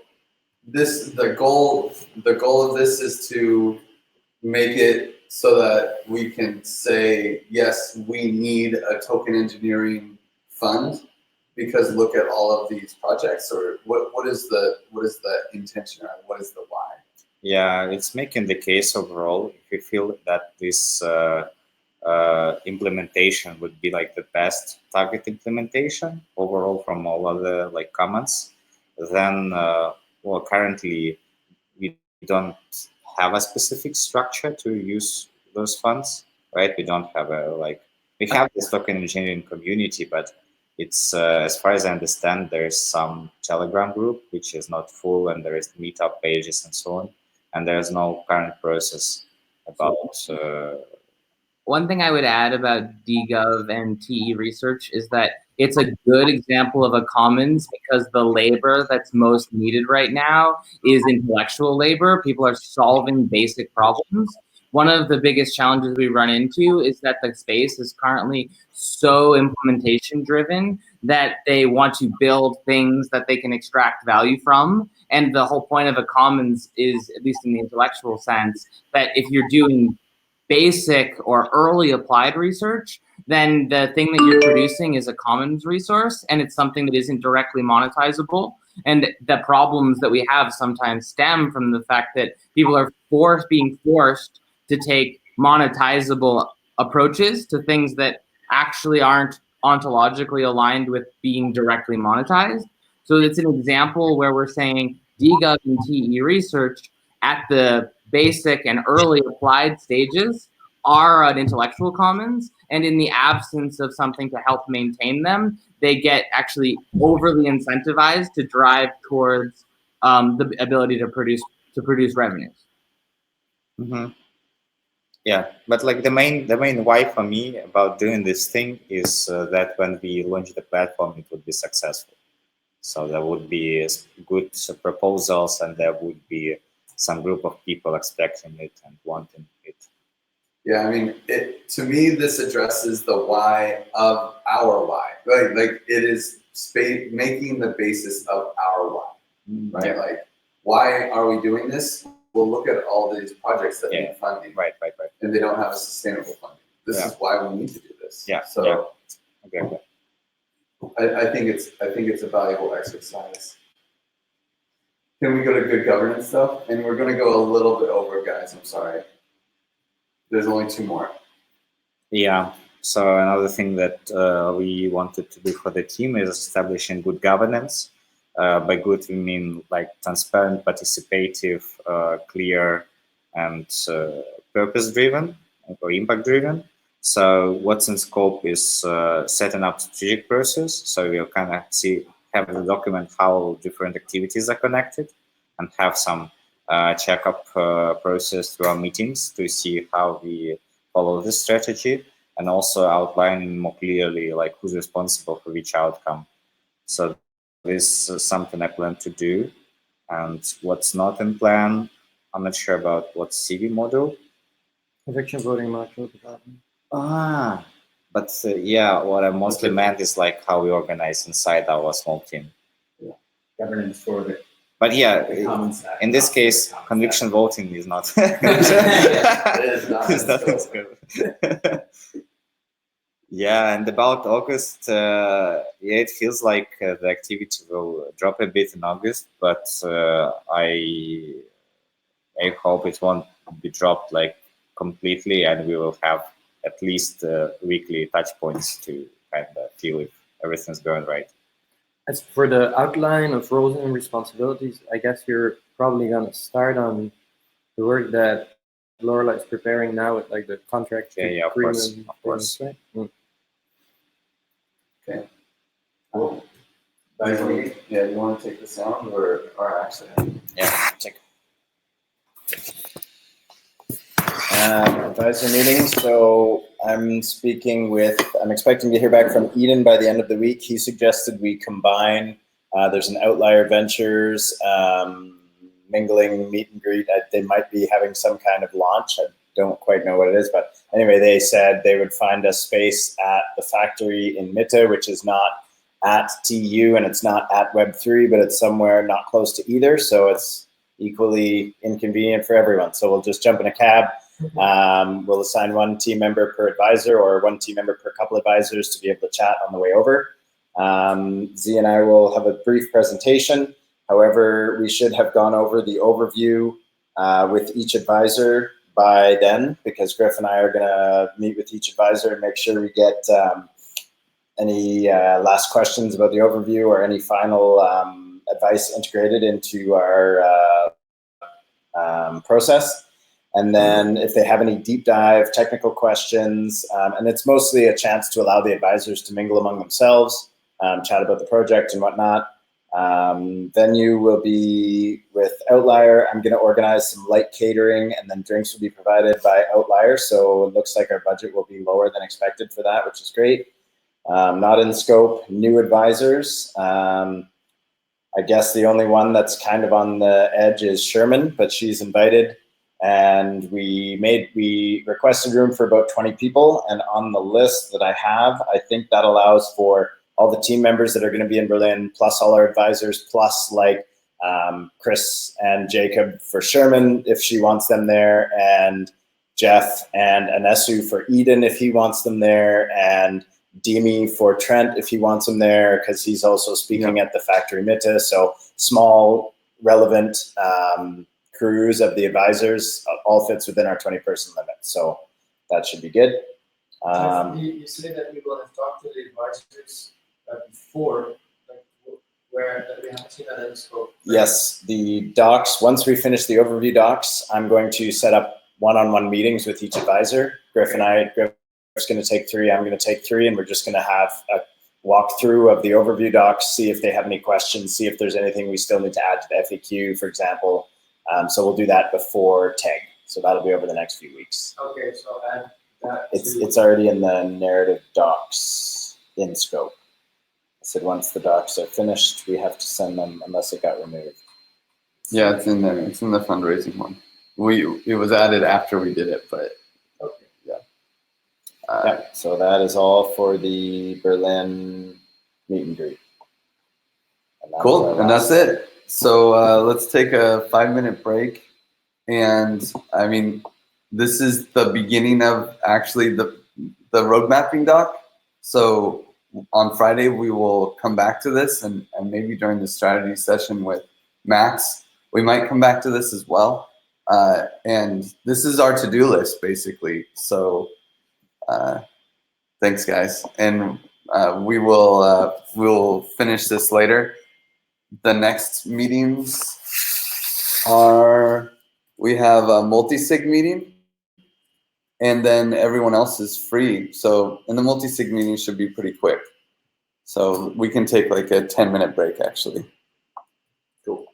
Speaker 5: the goal of this is to make it so that we can say, yes, we need a token engineering fund, because look at all of these projects, or what is the intention, or what is the why?
Speaker 8: Yeah, it's making the case overall. If we feel that this implementation would be like the best target implementation overall from all other like comments, then well, currently we don't have a specific structure to use those funds, right? We don't have a like, we have this token engineering community, but it's as far as I understand, there's some Telegram group which is not full, and there is meetup pages and so on, and there's no current process about.
Speaker 4: One thing I would add about DGov and TE research is that it's a good example of a commons because the labor that's most needed right now is intellectual labor. People are solving basic problems. One of the biggest challenges we run into is that the space is currently so implementation driven that they want to build things that they can extract value from. And the whole point of a commons is, at least in the intellectual sense, that if you're doing basic or early applied research, then the thing that you're producing is a commons resource, and it's something that isn't directly monetizable. And the problems that we have sometimes stem from the fact that people are being forced to take monetizable approaches to things that actually aren't ontologically aligned with being directly monetized. So it's an example where we're saying DGov and TE research at the basic and early applied stages are an intellectual commons, and in the absence of something to help maintain them, they get actually overly incentivized to drive towards the ability to produce revenues.
Speaker 8: Mm-hmm. Yeah, but like the main why for me about doing this thing is that when we launch the platform, it would be successful. So there would be good proposals, and there would be some group of people expecting it and wanting it.
Speaker 5: Yeah, I mean, to me, this addresses the why of our why. Like it is making the basis of our why, right?
Speaker 8: Yeah.
Speaker 5: Like, why are we doing this? We'll look at all these projects that need funding,
Speaker 8: right,
Speaker 5: and they don't have a sustainable funding. This is why we need to do this.
Speaker 8: Yeah.
Speaker 5: So,
Speaker 8: Okay.
Speaker 5: I think it's a valuable exercise. Can we go to good governance stuff? And we're going to go a little bit over, guys. I'm sorry. There's only 2 more.
Speaker 8: Yeah. So another thing that we wanted to do for the team is establishing good governance. By good, we mean like transparent, participative, clear, and purpose-driven or impact-driven. So what's in scope is setting up strategic process. So you'll kind of have the document how different activities are connected, and have some checkup process through our meetings to see how we follow this strategy, and also outlining more clearly like who's responsible for which outcome. So this is something I plan to do. And what's not in plan, I'm not sure about what's CV module.
Speaker 9: Conviction voting module development.
Speaker 8: But yeah, what I mostly meant is like how we organize inside our small team.
Speaker 1: Yeah. Governance for the.
Speaker 8: But yeah,
Speaker 1: common stack,
Speaker 8: in this case, conviction voting is not. Yeah, and about August, it feels like the activity will drop a bit in August, but I hope it won't be dropped like completely, and we will have at least weekly touch points to kind of feel if everything's going right.
Speaker 9: As for the outline of roles and responsibilities, I guess you're probably going to start on the work that Lorela is preparing now with like the contract.
Speaker 8: Yeah, of course.
Speaker 9: Right?
Speaker 5: Okay. Cool. Yeah, you want to take the sound or actually?
Speaker 8: Yeah, check.
Speaker 10: Advisor meeting. So I'm expecting to hear back from Eden by the end of the week. He suggested we combine. There's an Outlier Ventures mingling meet and greet. They might be having some kind of launch. I don't quite know what it is, but anyway, they said they would find a space at the factory in Mitte, which is not at TU and it's not at Web3, but it's somewhere not close to either. So it's equally inconvenient for everyone. So we'll just jump in a cab. We'll assign 1 team member per advisor or 1 team member per couple advisors to be able to chat on the way over. Z and I will have a brief presentation. However, we should have gone over the overview with each advisor by then, because Griff and I are going to meet with each advisor and make sure we get any last questions about the overview or any final advice integrated into our process. And then if they have any deep dive technical questions, and it's mostly a chance to allow the advisors to mingle among themselves, chat about the project and whatnot. Venue will be with Outlier. I'm going to organize some light catering, and then drinks will be provided by Outlier. So it looks like our budget will be lower than expected for that, which is great. Not in scope, new advisors. I guess the only one that's kind of on the edge is Sherman, but she's invited. And we requested room for about 20 people. And on the list that I have, I think that allows for all the team members that are going to be in Berlin, plus all our advisors, plus like Chris and Jacob for Sherman, if she wants them there, and Jeff and Anesu for Eden, if he wants them there, and Demi for Trent, if he wants him there, because he's also speaking at the Factory Mitte. So small, relevant crews of the advisors all fits within our 20-person limit. So that should be good.
Speaker 6: You say that you will have talked to the advisors before, like where we haven't seen that in scope.
Speaker 10: Yes, the docs, once we finish the overview docs, I'm going to set up one-on-one meetings with each advisor. Griff's going to take 3, I'm going to take 3, and we're just going to have a walkthrough of the overview docs, see if they have any questions, see if there's anything we still need to add to the FAQ, for example. So we'll do that before TAG. So that'll be over the next few weeks.
Speaker 6: Okay, so add that.
Speaker 10: It's already in the narrative docs in scope. I said once the docs are finished, we have to send them unless it got removed.
Speaker 5: Yeah, it's in there. It's in the fundraising one. It was added after we did it, but
Speaker 6: Okay.
Speaker 10: Yeah, so that is all for the Berlin meet and greet. And that's our
Speaker 5: cool, and
Speaker 10: last
Speaker 5: that's it. So let's take a 5-minute break. And I mean, this is the beginning of actually the road mapping doc. So on Friday, we will come back to this, and maybe during the strategy session with Max, we might come back to this as well. And this is our to-do list, basically. So thanks, guys. And we'll finish this later. The next meetings are, we have a multi-sig meeting, and then everyone else is free. So, and the multi-sig meeting should be pretty quick. So we can take like a 10-minute break, actually. Cool.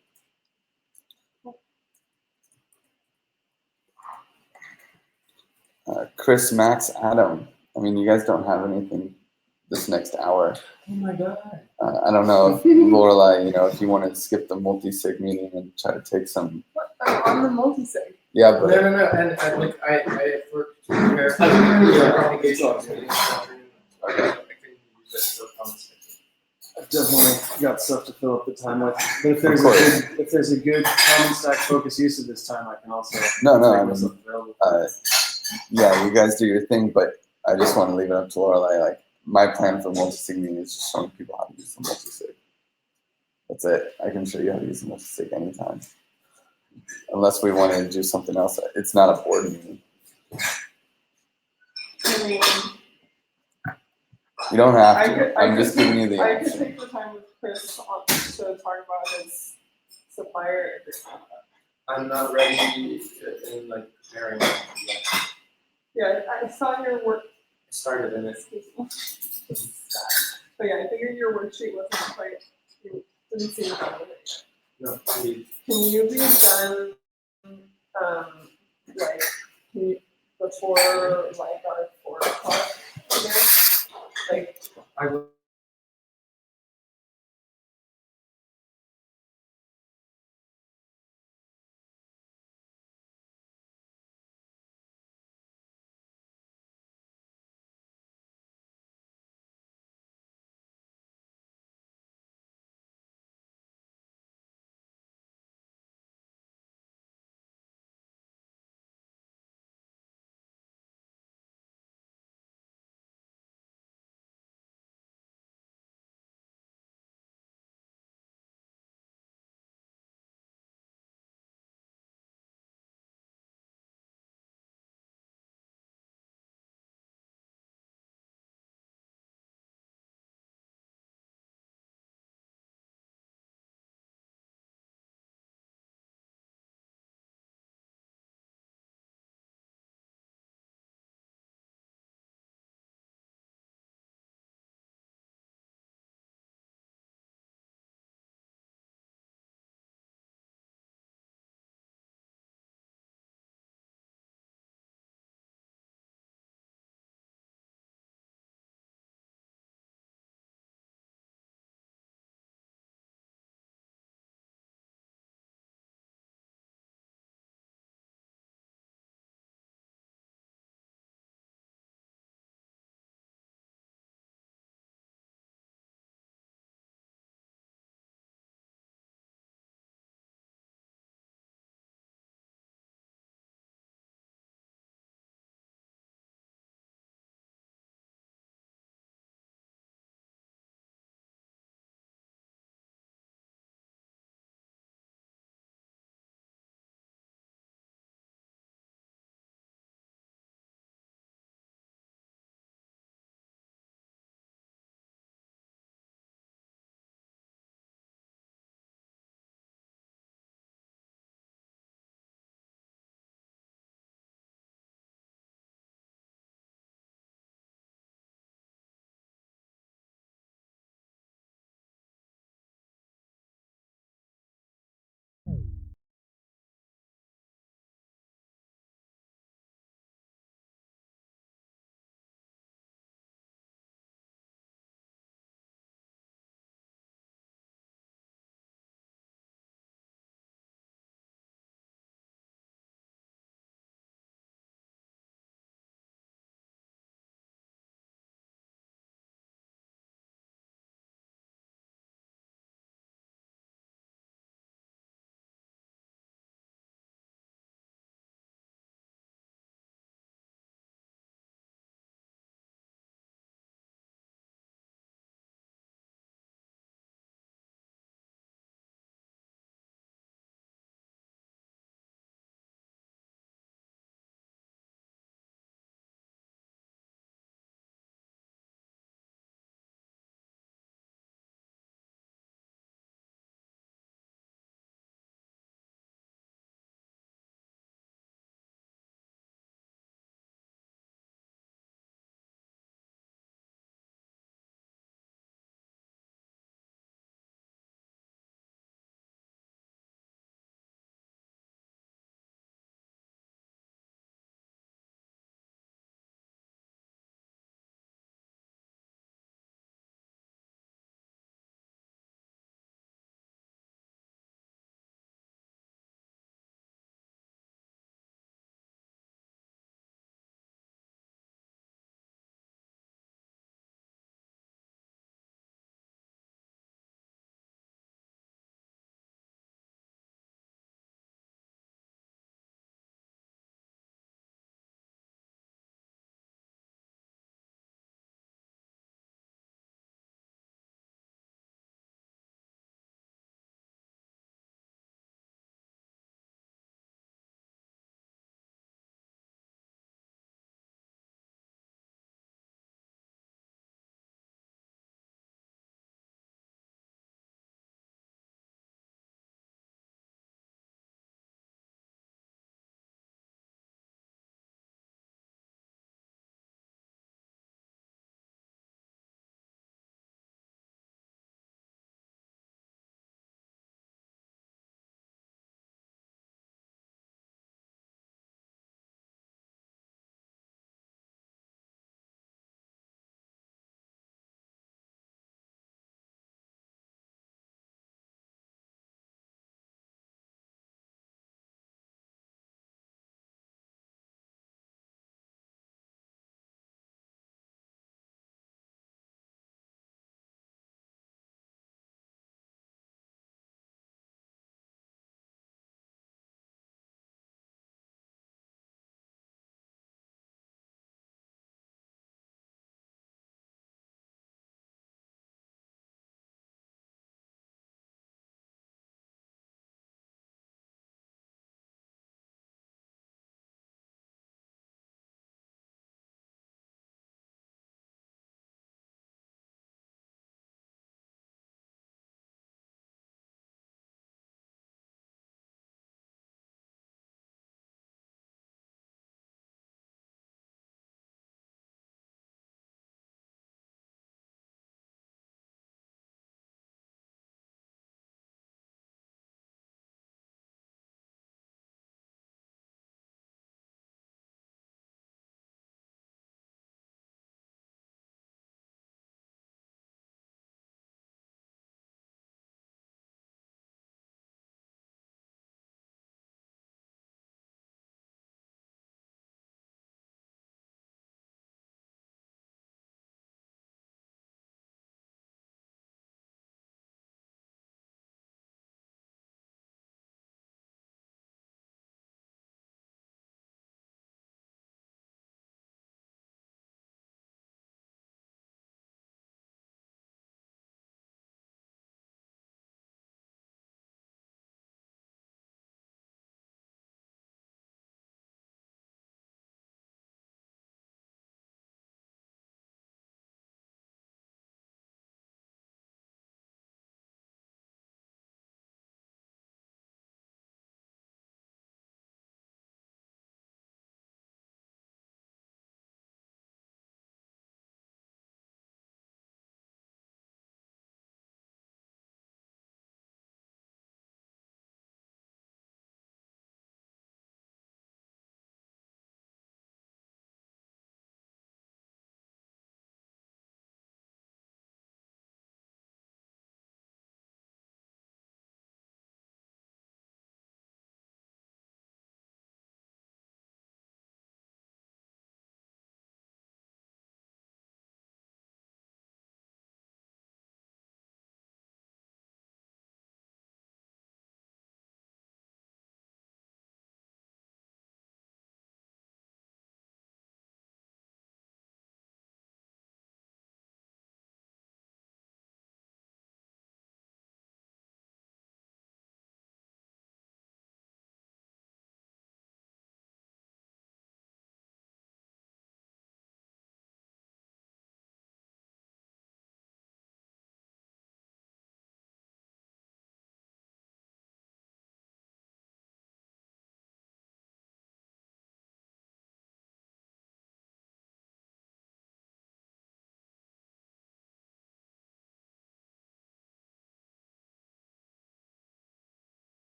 Speaker 5: Chris, Max, Adam. I mean, you guys don't have anything this next hour.
Speaker 6: Oh my god.
Speaker 5: I don't know if Lorelai, if you want to skip the multi-sig meeting and try to take some.
Speaker 3: I'm on the multi-sig.
Speaker 5: Yeah,
Speaker 6: No,
Speaker 5: but
Speaker 6: and like I for to prepare obligations.
Speaker 5: okay.
Speaker 2: I've definitely got stuff to fill up the time with. But if there's a good common stack focus use of this time, I can also
Speaker 5: No,
Speaker 2: make
Speaker 5: I
Speaker 2: myself
Speaker 5: mean,
Speaker 2: available.
Speaker 5: yeah, you guys do your thing, but I just want to leave it up to Lorelai. Like, my plan for multi-sig meeting is just showing people how to use the multi-sig. That's it. I can show you how to use the multi-sig anytime. Unless we want to do something else. It's not a board meeting.
Speaker 3: I mean,
Speaker 5: You don't have
Speaker 3: I
Speaker 5: to.
Speaker 3: could,
Speaker 5: I'm just giving you the
Speaker 3: I could
Speaker 5: option.
Speaker 3: take the time with Chris to talk about his supplier agreement.
Speaker 6: I'm not ready in like preparing.
Speaker 3: Yeah, I saw your work.
Speaker 6: Started in it.
Speaker 3: But yeah, I figured your worksheet wasn't quite. You didn't seem done with it yet.
Speaker 6: No, indeed.
Speaker 3: Can you be done, like, before like our 4 o'clock again? Like,
Speaker 6: I will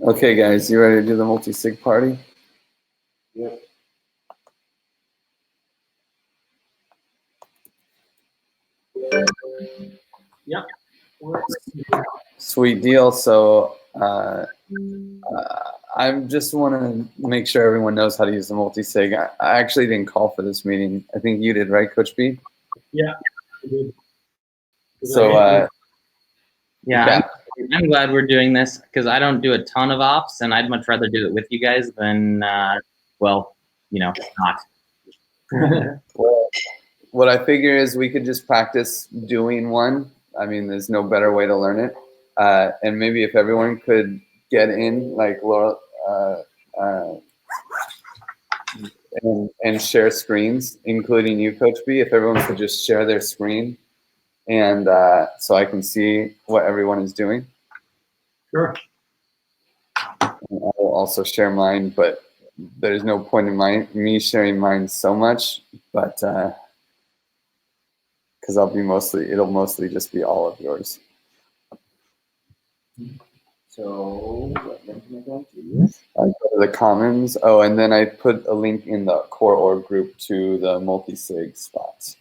Speaker 5: Okay, guys, you ready to do the multi-sig party?
Speaker 10: Yep.
Speaker 5: Sweet deal. So I just want to make sure everyone knows how to use the multi-sig. I actually didn't call for this meeting. I think you did, right, Coach B?
Speaker 7: Yeah. I did.
Speaker 5: So
Speaker 4: Yeah, I'm glad we're doing this because I don't do a ton of ops, and I'd much rather do it with you guys than, well, you know, not.
Speaker 5: well, what I figure is we could just practice doing one. I mean, there's no better way to learn it. And maybe if everyone could get in, like Laura, and share screens, including you, Coach B. If everyone could just share their screen, and so I can see what everyone is doing.
Speaker 7: Sure.
Speaker 5: And I will also share mine, but there's no point in me sharing mine so much, but because it'll mostly just be all of yours.
Speaker 10: So what link am I going to use?
Speaker 5: I go to the commons. Oh, and then I put a link in the core org group to the multi-sig spots.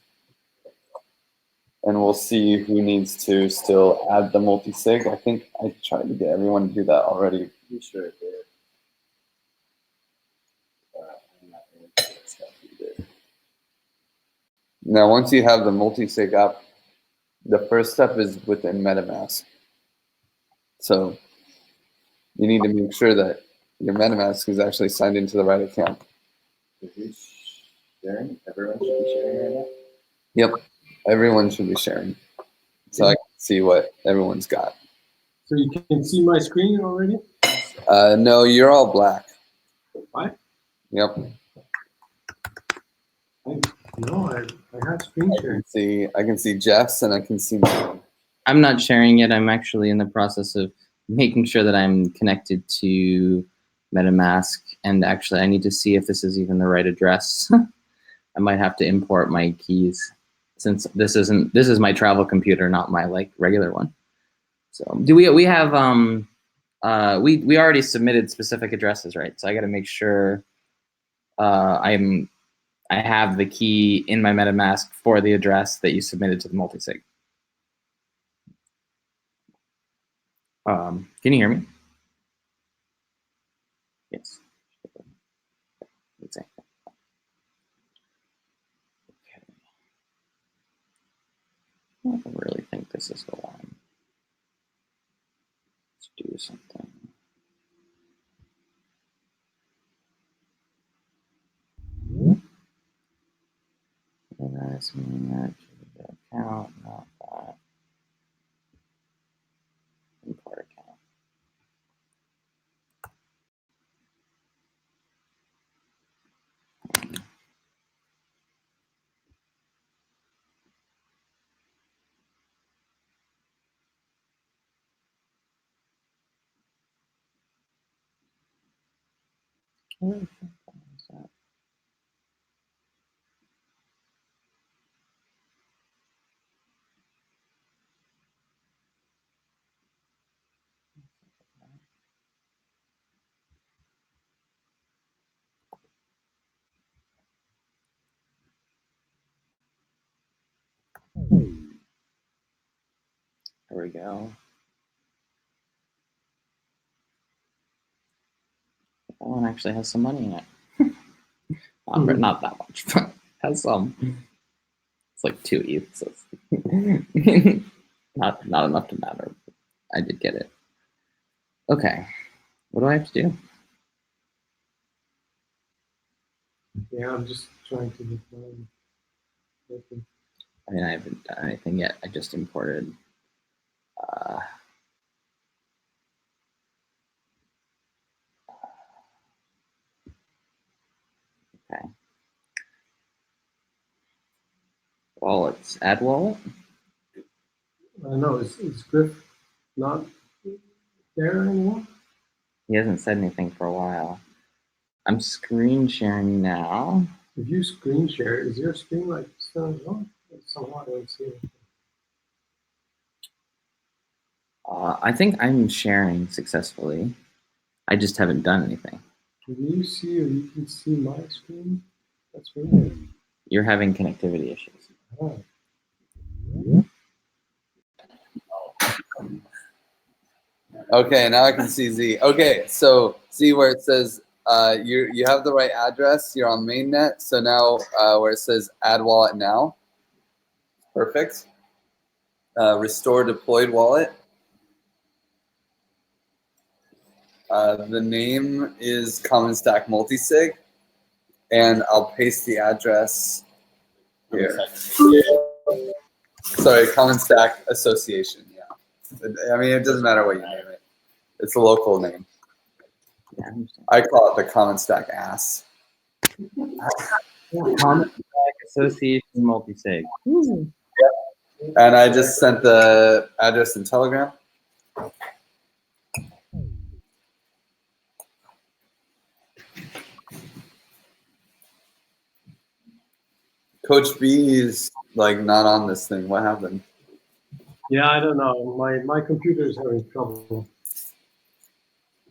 Speaker 5: And we'll see who needs to still add the multi-sig. I think I tried to get everyone to do that already.
Speaker 10: You sure did. I'm not going to do stuff you did.
Speaker 5: Now, once you have the multi-sig up, the first step is within MetaMask. So you need to make sure that your MetaMask is actually signed into the right account.
Speaker 10: Is this sharing? Everyone should be sharing right now?
Speaker 5: Yep, everyone should be sharing. So I can see what everyone's got.
Speaker 7: So you can see my screen already?
Speaker 5: No, you're all black.
Speaker 7: What?
Speaker 5: Yep.
Speaker 7: No, I have screen sharing.
Speaker 5: I can see Jeff's and I can see mine.
Speaker 4: I'm not sharing yet. I'm actually in the process of making sure that I'm connected to MetaMask, and actually I need to see if this is even the right address. I might have to import my keys since this is my travel computer, not my like regular one. So we have we already submitted specific addresses, right? So I got to make sure I have the key in my MetaMask for the address that you submitted to the multisig. Can you hear me? Yes. Exactly. Okay. I don't really think this is the one. Let's do something. That's that account, not that. Import account. Where the fuck is that? There we go. That one actually has some money in it. Not that much, but has some. It's like 2 ETH, so it's not enough to matter. I did get it. Okay, what do I have to do?
Speaker 7: Yeah, I'm just trying to define.
Speaker 4: I mean, I haven't done anything yet. I just imported. Okay. Wallets. Add wallet.
Speaker 7: I know, is Griff not there anymore?
Speaker 4: He hasn't said anything for a while. I'm screen sharing now.
Speaker 7: If you screen share, is your screen like still on? Somehow I don't see it.
Speaker 4: I think I'm sharing successfully. I just haven't done anything.
Speaker 7: Can you see or you can see my screen? That's weird.
Speaker 4: You're having connectivity issues.
Speaker 7: Oh.
Speaker 5: Okay, now I can see Z. Okay, so see where it says you have the right address. You're on mainnet. So now where it says add wallet now. Perfect. Restore deployed wallet. The name is Common Stack Multisig, and I'll paste the address here. Sorry, Common Stack Association. Yeah, I mean it doesn't matter what you name it. It's a local name.
Speaker 4: Yeah, I understand.
Speaker 5: I call it the Common Stack ass.
Speaker 4: Common Stack Association Multisig.
Speaker 5: And I just sent the address in Telegram. Coach B is like not on this thing. What happened?
Speaker 7: Yeah, I don't know. My computer is having trouble.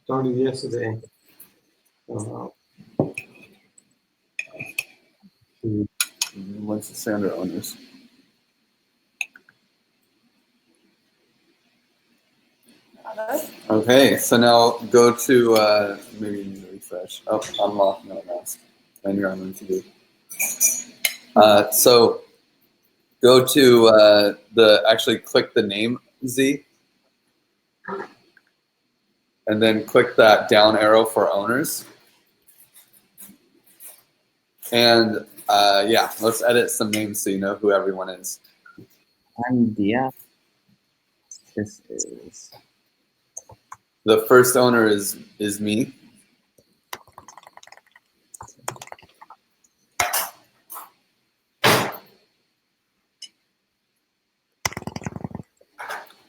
Speaker 7: Started yesterday.
Speaker 5: What's it say under owners? Okay, so now go to maybe you need to refresh. Oh, unlock no mask. And you're on interview. So go to actually click the name Z. And then click that down arrow for owners. And yeah, let's edit some names so you know who everyone is.
Speaker 4: I'm Dia. This is
Speaker 5: The first owner is me.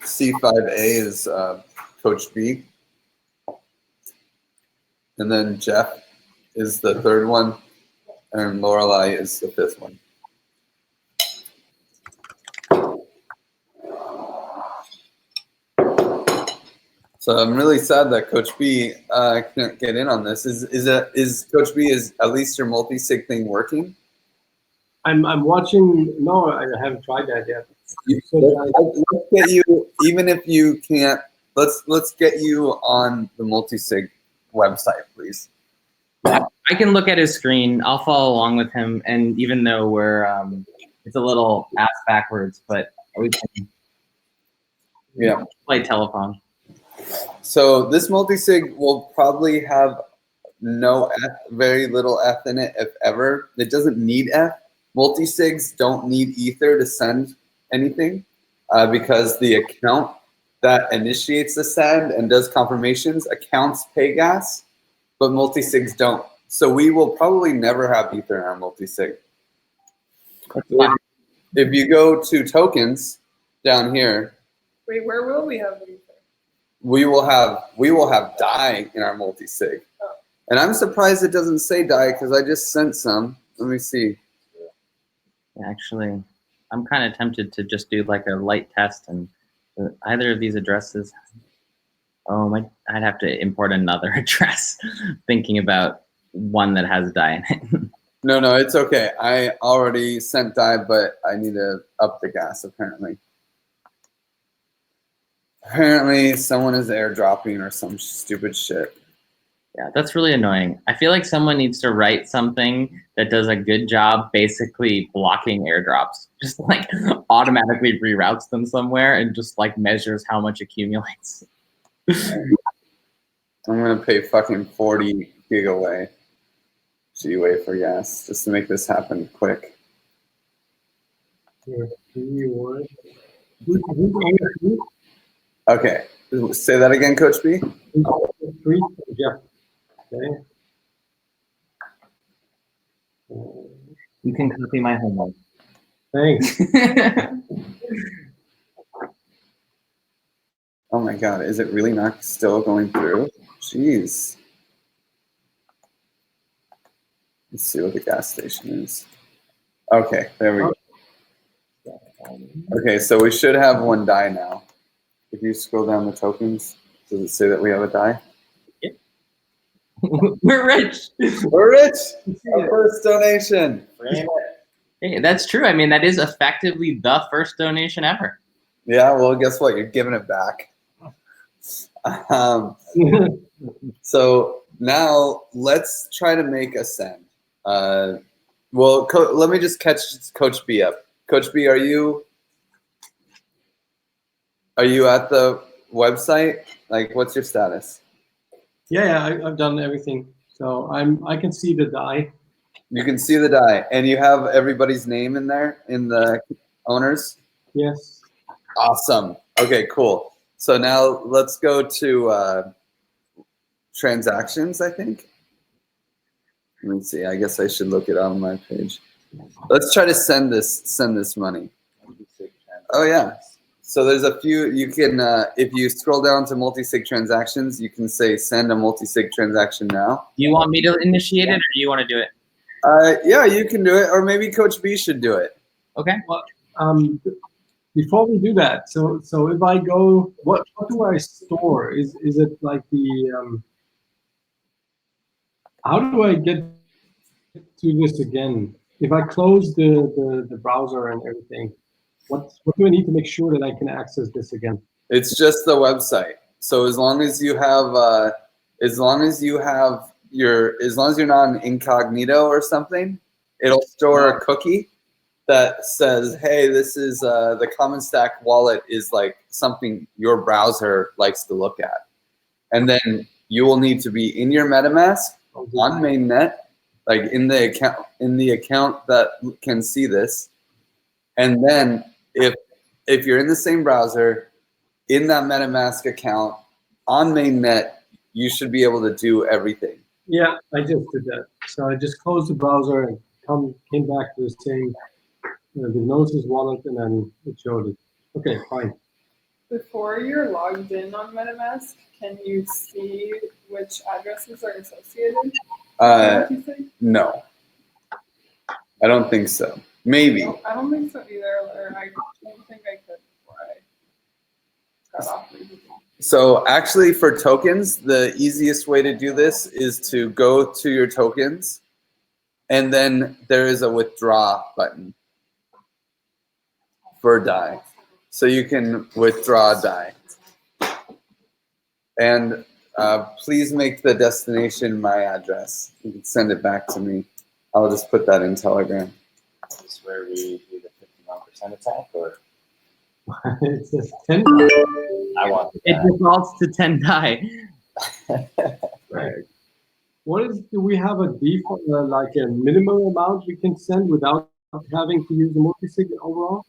Speaker 5: C5A is Coach B. And then Jeff is the third one. And Lorelei is the fifth one. So I'm really sad that Coach B can't get in on this. Is Coach B, is at least your multi-sig thing working?
Speaker 7: I'm watching. No, I haven't tried that yet.
Speaker 5: Let's get you, even if you can't. Let's get you on the multi-sig website, please.
Speaker 4: I can look at his screen. I'll follow along with him, and even though we're it's a little ass backwards, but we can play telephone.
Speaker 5: So this multi-sig will probably have no F, very little F in it, if ever. It doesn't need F. Multi-sigs don't need Ether to send anything because the account that initiates the send and does confirmations accounts pay gas, but multi-sigs don't. So we will probably never have Ether in our multi-sig. If you go to tokens down here,
Speaker 3: Wait, where will we have Ether?
Speaker 5: we will have DAI in our multi-sig.
Speaker 3: Oh.
Speaker 5: And I'm surprised it doesn't say DAI because I just sent some. Let me see.
Speaker 4: Actually, I'm kind of tempted to just do like a light test, and either of these addresses. Oh my! I'd have to import another address. Thinking about one that has DAI in it.
Speaker 5: No, it's okay. I already sent DAI, but I need to up the gas apparently. Apparently, someone is airdropping or some stupid shit.
Speaker 4: Yeah, that's really annoying. I feel like someone needs to write something that does a good job basically blocking airdrops. Just like automatically reroutes them somewhere and just like measures how much accumulates.
Speaker 5: I'm gonna pay fucking 40 gig away G-Way for gas just to make this happen quick. Okay, say that again, Coach B.
Speaker 7: Yeah. Okay.
Speaker 4: You can copy my homework.
Speaker 7: Thanks.
Speaker 5: Oh my God, is it really not still going through? Jeez. Let's see what the gas station is. Okay, there we go. Okay, so we should have one DAI now. If you scroll down the tokens, does it say that we have a DAI?
Speaker 4: Yep. We're rich.
Speaker 5: We're rich. Our first donation.
Speaker 10: Frame it.
Speaker 4: Hey, that's true. I mean, that is effectively the first donation ever.
Speaker 5: Yeah, well, guess what? You're giving it back. So now let's try to make a send. Well, let me just catch Coach B up. Coach B, are you at the website? Like, what's your status?
Speaker 7: Yeah, I've done everything. So I can see the die.
Speaker 5: You can see the die, and you have everybody's name in there, in the owners?
Speaker 7: Yes.
Speaker 5: Awesome. Okay, cool. So now let's go to transactions, I think. Let me see. I guess I should look it on my page. Let's try to send this money. Oh yeah. So there's a few. You can, if you scroll down to multi-sig transactions, you can say send a multi-sig transaction now.
Speaker 4: Do you want me to initiate it, or do you want to do it?
Speaker 5: Yeah, you can do it, or maybe Coach B should do it.
Speaker 4: Okay.
Speaker 7: Well, before we do that, so if I go, what do I store? Is it like the how do I get to this again? If I close the browser and everything, what do I need to make sure that I can access this again?
Speaker 5: It's just the website. So as long as you have, as long as you're not an incognito or something, it'll store a cookie that says, hey, this is the Common Stack wallet is like something your browser likes to look at. And then you will need to be in your MetaMask on mainnet, like in the account that can see this. And then if you're in the same browser, in that MetaMask account, on mainnet, you should be able to do everything.
Speaker 7: Yeah, I just did that. So I just closed the browser and came back to the same the Gnosis wallet, and then it showed it. Okay, fine.
Speaker 3: Before you're logged in on MetaMask, can you see which addresses are associated?
Speaker 5: No, I don't think so. Maybe.
Speaker 3: No, I don't think so either, or I don't think I could before I got off.
Speaker 5: So actually for tokens, the easiest way to do this is to go to your tokens, and then there is a withdraw button for DAI. So you can withdraw DAI. And please make the destination my address. You can send it back to me. I'll just put that in Telegram.
Speaker 10: Is this where we do the 51% attack, or
Speaker 7: It says 10.
Speaker 10: I want
Speaker 4: It
Speaker 10: that.
Speaker 4: defaults to 10 die.
Speaker 7: Right. Do we have a default, like a minimum amount we can send without having to use the multi-sig overall?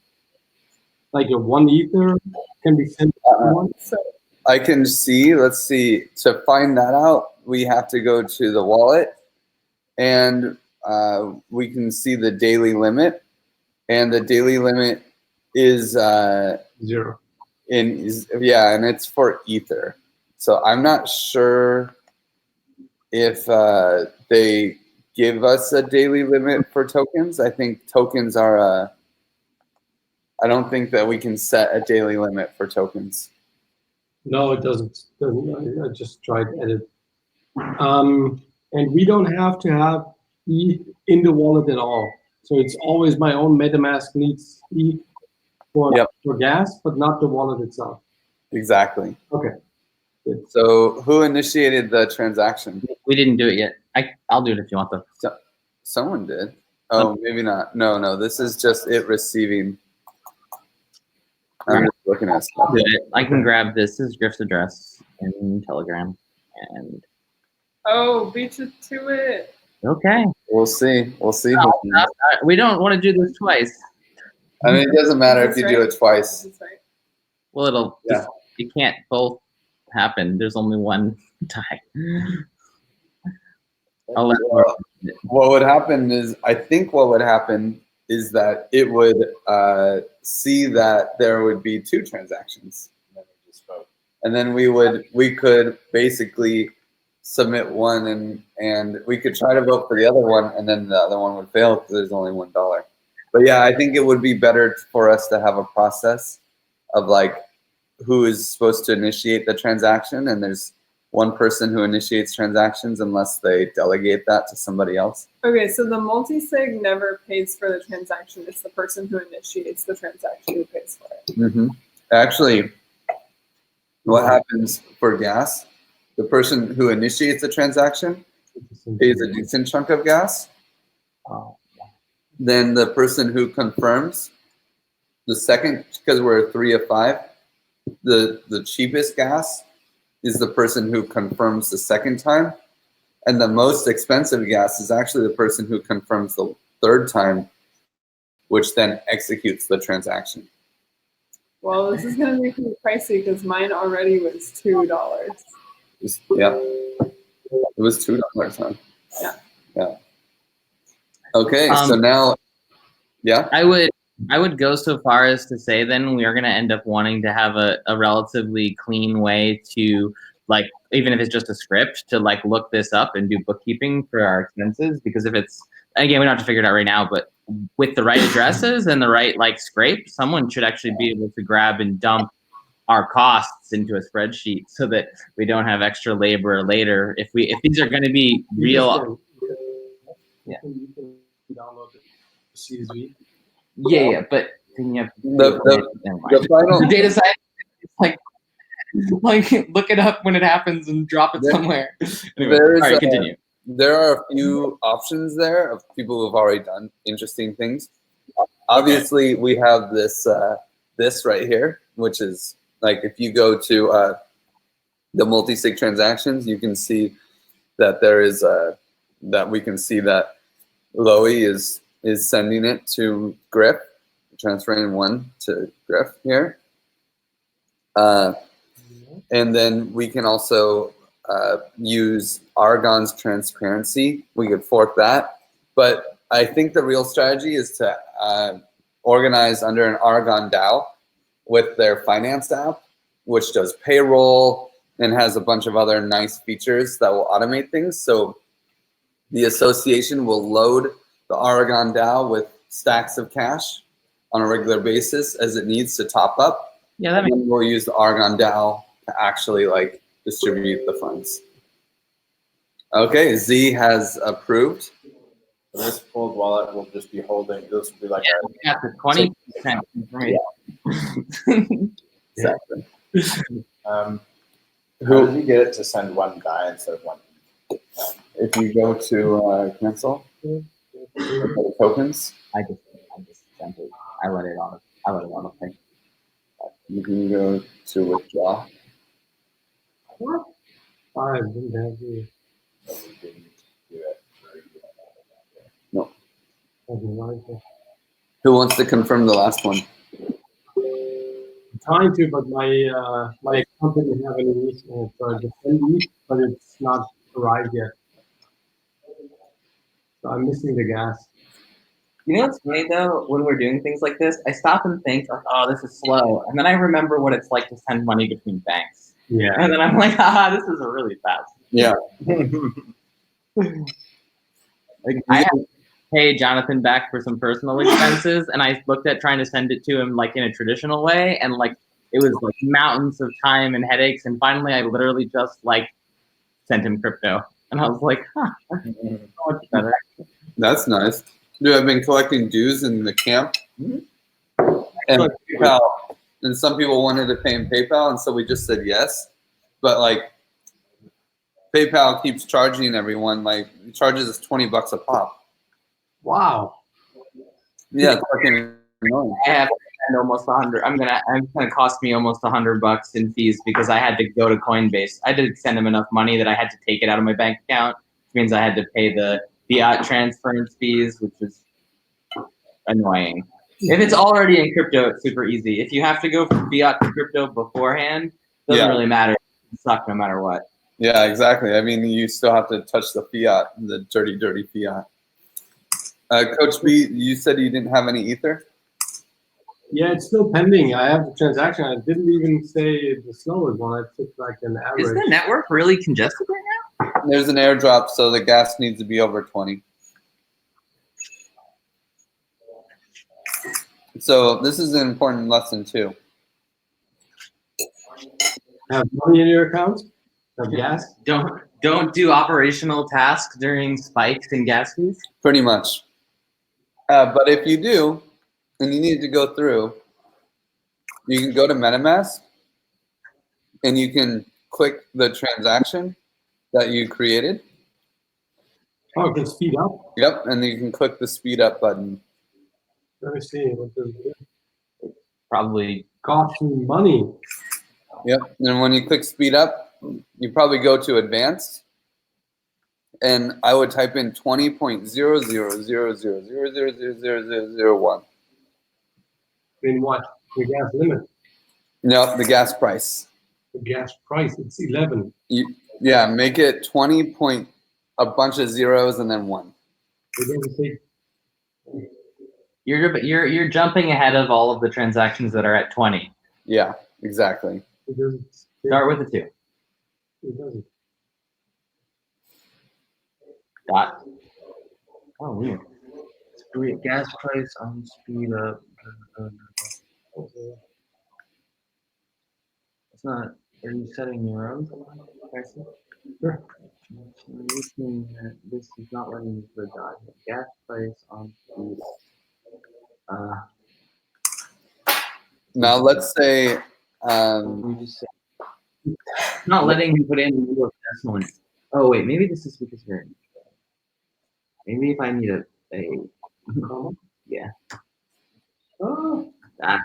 Speaker 7: Like a 1 ether can be sent to one?
Speaker 5: I can see, let's see, to find that out, we have to go to the wallet, and we can see the daily limit, and the daily limit is
Speaker 7: 0.
Speaker 5: And it's for ether. So I'm not sure if they give us a daily limit for tokens. I think tokens are I don't think that we can set a daily limit for tokens.
Speaker 7: No, it doesn't. I just tried edit. And we don't have to have ETH in the wallet at all. So it's always my own MetaMask needs ETH for gas, but not the wallet itself.
Speaker 5: Exactly.
Speaker 7: Okay. Good.
Speaker 5: So who initiated the transaction?
Speaker 4: We didn't do it yet. I'll do it if you want, though.
Speaker 5: Someone did. Oh, maybe not. No. This is just it receiving. I'm just looking at stuff.
Speaker 4: I can grab this. This is Griff's address in Telegram. And
Speaker 3: Oh, beat it to it.
Speaker 4: okay.
Speaker 5: We'll see.
Speaker 4: We don't want to do this twice.
Speaker 5: I mean, it doesn't matter if you do it twice.
Speaker 3: That's right.
Speaker 4: Well, it can't both happen. There's only one die. I'll let
Speaker 5: What would happen is, I think what would happen is that it would see that there would be 2 transactions. And then we could basically submit one and we could try to vote for the other one, and then the other one would fail because there's only $1. But yeah, I think it would be better for us to have a process of like who is supposed to initiate the transaction, and there's one person who initiates transactions unless they delegate that to somebody else.
Speaker 3: Okay, so the multi-sig never pays for the transaction. It's the person who initiates the transaction who pays for it.
Speaker 5: Actually, what happens for gas? The person who initiates the transaction pays a decent chunk of gas. Then the person who confirms the second, because we're 3 of 5, the cheapest gas is the person who confirms the second time. And the most expensive gas is actually the person who confirms the third time, which then executes the transaction.
Speaker 3: Well, this is going to make me pricey because mine already was $2.
Speaker 5: Yeah. It was $2, huh? Yeah. Okay, so now, yeah.
Speaker 4: I would go so far as to say then we are going to end up wanting to have a relatively clean way to, like, even if it's just a script, to like look this up and do bookkeeping for our expenses. Because if it's, again, we don't have to figure it out right now, but with the right addresses and the right like scrape, someone should actually be able to grab and dump our costs into a spreadsheet so that we don't have extra labor later. If these are going to be real,
Speaker 7: You can download the CSV.
Speaker 4: yeah, but then you have to
Speaker 5: the final
Speaker 4: the data science is like look it up when it happens and drop it somewhere. Anyway, all right, continue.
Speaker 5: There are a few options there of people who've already done interesting things. Obviously, we have this this right here, which is like if you go to the multi-sig transactions, you can see that there is that we can see that Loey is sending it to Griff, transferring one to Griff here. And then we can also use Argon's transparency. We could fork that. But I think the real strategy is to organize under an Argon DAO with their finance app, which does payroll and has a bunch of other nice features that will automate things. So the association will load the Argon DAO with stacks of cash on a regular basis as it needs to top up.
Speaker 4: Yeah, that
Speaker 5: and then we'll use the Argon DAO to actually like distribute the funds. Okay, Z has approved.
Speaker 1: This pooled wallet will just be holding. This will be like
Speaker 4: yeah, the 20% information.
Speaker 5: Exactly.
Speaker 1: how did you get it to send one guy instead of one?
Speaker 5: If you go to cancel tokens,
Speaker 4: I just sent it. I let it on. Okay.
Speaker 5: you can go to withdraw.
Speaker 7: What? I didn't have the.
Speaker 5: No.
Speaker 7: I didn't like it.
Speaker 5: Who wants to confirm the last one?
Speaker 7: I'm trying to, but my my account didn't have any needs on it, so I just sent it, but it's not arrived yet. So I'm missing the gas.
Speaker 4: You know what's funny though? When we're doing things like this, I stop and think, like, oh, this is slow. And then I remember what it's like to send money between banks.
Speaker 7: Yeah.
Speaker 4: And then I'm like, haha, this is really fast.
Speaker 5: Yeah.
Speaker 4: Like, I had to pay Jonathan back for some personal expenses, and I looked at trying to send it to him like in a traditional way, and like it was like mountains of time and headaches. And finally, I literally just like sent him crypto, and I was like, huh, that's so much better.
Speaker 5: That's nice. Dude, I've been collecting dues in the camp. And PayPal, and some people wanted to pay in PayPal, and so we just said yes. But like PayPal keeps charging everyone, like it charges us $20 a pop.
Speaker 7: Wow.
Speaker 5: Yeah, it's fucking annoying.
Speaker 4: I have to spend almost 100. It's gonna cost me almost $100 in fees because I had to go to Coinbase. I did send him enough money that I had to take it out of my bank account, which means I had to pay the fiat transference fees, which is annoying. If it's already in crypto, it's super easy. If you have to go from fiat to crypto beforehand, it doesn't really matter. It sucks no matter what.
Speaker 5: Yeah, exactly. I mean, you still have to touch the fiat, the dirty, dirty fiat. Coach B, you said you didn't have any Ether?
Speaker 7: Yeah, it's still pending. I have the transaction. I didn't even say the slowest one. I took like an average.
Speaker 4: Is the network really congested right now?
Speaker 5: There's an airdrop, so the gas needs to be over 20. So this is an important lesson too.
Speaker 7: Have money in your account? of gas.
Speaker 4: Don't do operational tasks during spikes in gas fees.
Speaker 5: Pretty much. But if you do, and you need to go through, you can go to MetaMask, and you can click the transaction that you created.
Speaker 7: Oh, it can speed up.
Speaker 5: Yep, and you can click the speed up button.
Speaker 7: Let me see. What does it do?
Speaker 4: Probably.
Speaker 7: Cost me money.
Speaker 5: Yep, and when you click speed up, you probably go to advanced, and I would type in 20.0000000001.
Speaker 7: In what? The gas limit.
Speaker 5: No, the gas price.
Speaker 7: The gas price. It's 11.
Speaker 5: Yeah, make it 20 point, a bunch of zeros and then 1.
Speaker 7: It doesn't say.
Speaker 4: You're jumping ahead of all of the transactions that are at 20.
Speaker 5: Yeah, exactly.
Speaker 7: It doesn't.
Speaker 4: Start with a 2.
Speaker 7: It doesn't.
Speaker 4: Dot. Oh, weird. Gas price on speed up. It's not. Are you setting your own pricing?
Speaker 7: Sure.
Speaker 4: This is not letting you put a dot here. Gas price on speed up.
Speaker 5: Now let's say,
Speaker 4: We just say, not letting me put in the middle of decimal. Oh wait, maybe this is because we're. Maybe if I need a yeah.
Speaker 7: Oh.
Speaker 4: That's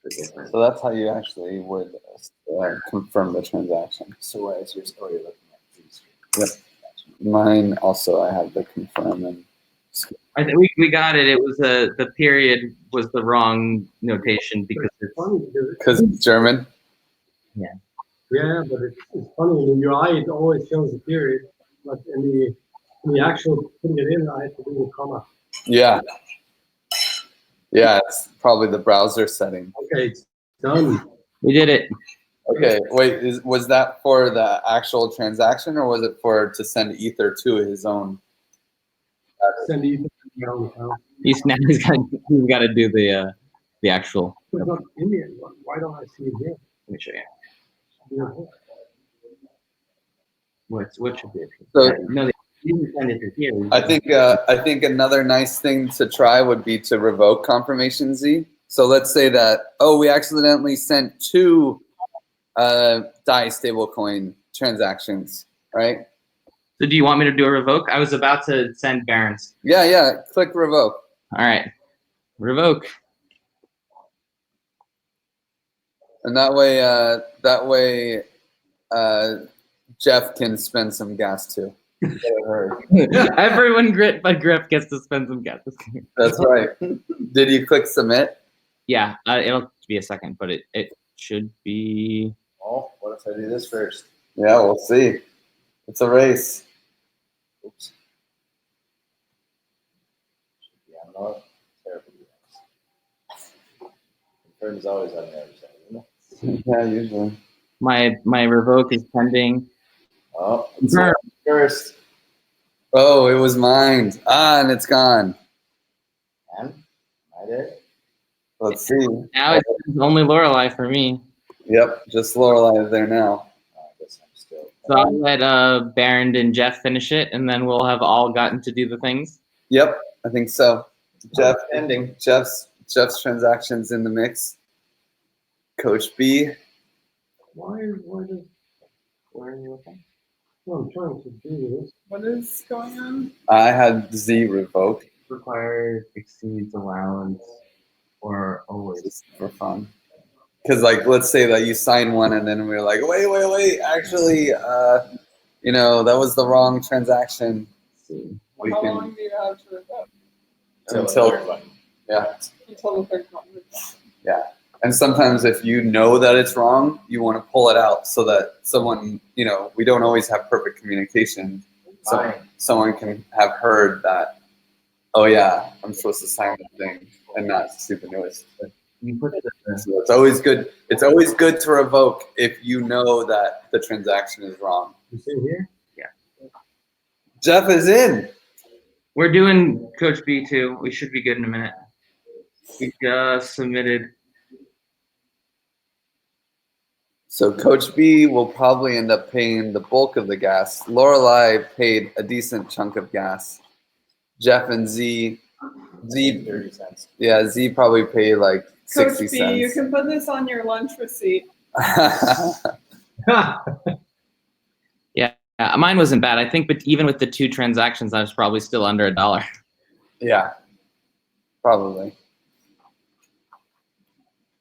Speaker 4: the difference.
Speaker 5: so that's how you actually would confirm the transaction.
Speaker 10: So as you're looking at these.
Speaker 5: Yep. Mine also, I have the confirm and.
Speaker 4: I think we got it. It was the period was the wrong notation because it's
Speaker 7: Funny
Speaker 5: Because it's German.
Speaker 7: yeah, but it's funny. In your eye, it always shows the period, but in the actual putting it in, I have to do a comma.
Speaker 5: Yeah. Yeah, it's probably the browser setting.
Speaker 7: Okay, it's done.
Speaker 4: we did it.
Speaker 5: Okay, wait, was that for the actual transaction or was it for to send Ether to his own?
Speaker 7: Send it to your own account.
Speaker 4: He's got to do the actual.
Speaker 7: It's not in the end. Why don't I see it here?
Speaker 4: Let me show you.
Speaker 7: Yeah.
Speaker 4: What should be?
Speaker 5: So
Speaker 4: No, you didn't send it to here.
Speaker 5: I think another nice thing to try would be to revoke confirmation Z. So let's say that we accidentally sent 2 DAI stablecoin transactions, right?
Speaker 4: So do you want me to do a revoke? I was about to send Barron's.
Speaker 5: Yeah. Click revoke.
Speaker 4: All right, revoke.
Speaker 5: And that way, Jeff can spend some gas too.
Speaker 4: Everyone but Griff gets to spend some gas.
Speaker 5: That's right. Did you click submit?
Speaker 4: Yeah, it'll be a second, but it should be.
Speaker 10: Oh, what if I do this first?
Speaker 5: Yeah, we'll see. It's a race.
Speaker 10: Oops. Yeah, I'm not terrible. Confirm is always on the other side, isn't it?
Speaker 5: Yeah, usually.
Speaker 4: My revoke is pending.
Speaker 10: Oh, it's
Speaker 4: Confirm.
Speaker 10: first.
Speaker 5: Oh, it was mined. And it's gone.
Speaker 10: And I did.
Speaker 5: Let's see.
Speaker 4: Now it's only Lorelei for me.
Speaker 5: Yep, just Lorelei is there now.
Speaker 10: I guess I'm still.
Speaker 4: So I'll let Baron and Jeff finish it, and then we'll have all gotten to do the things.
Speaker 5: Yep, I think so. Jeff
Speaker 10: Ending.
Speaker 5: Jeff's transactions in the mix. Coach B.
Speaker 7: Why are you looking? Well, I'm trying to do this.
Speaker 3: What is going on?
Speaker 5: I had Z revoke
Speaker 4: Required exceeds allowance or always.
Speaker 5: just for fun. Because let's say that you sign one and then we're like, wait, actually, that was the wrong transaction. We
Speaker 3: How
Speaker 5: can
Speaker 3: long do you have to revoke?
Speaker 5: until yeah.
Speaker 3: Until the 3rd one.
Speaker 5: Yeah. And sometimes if you know that it's wrong, you want to pull it out so that someone, we don't always have perfect communication. So
Speaker 10: Fine.
Speaker 5: someone can have heard that, oh yeah, I'm supposed to sign that thing and not see the newest.
Speaker 4: You put
Speaker 5: So it's always good. It's always good to revoke if you know that the transaction is wrong.
Speaker 7: You see here?
Speaker 5: Jeff is in.
Speaker 4: We're doing Coach B too. We should be good in a minute. We just submitted.
Speaker 5: So Coach B will probably end up paying the bulk of the gas. Lorelei paid a decent chunk of gas. Jeff and Z
Speaker 1: 30 cents.
Speaker 5: Yeah, Z probably paid like
Speaker 3: Coach
Speaker 5: 60
Speaker 3: B, you
Speaker 5: cents.
Speaker 3: can put this on your lunch receipt.
Speaker 4: Yeah, mine wasn't bad. I think, but even with the 2 transactions, I was probably still under $1.
Speaker 5: Yeah, probably.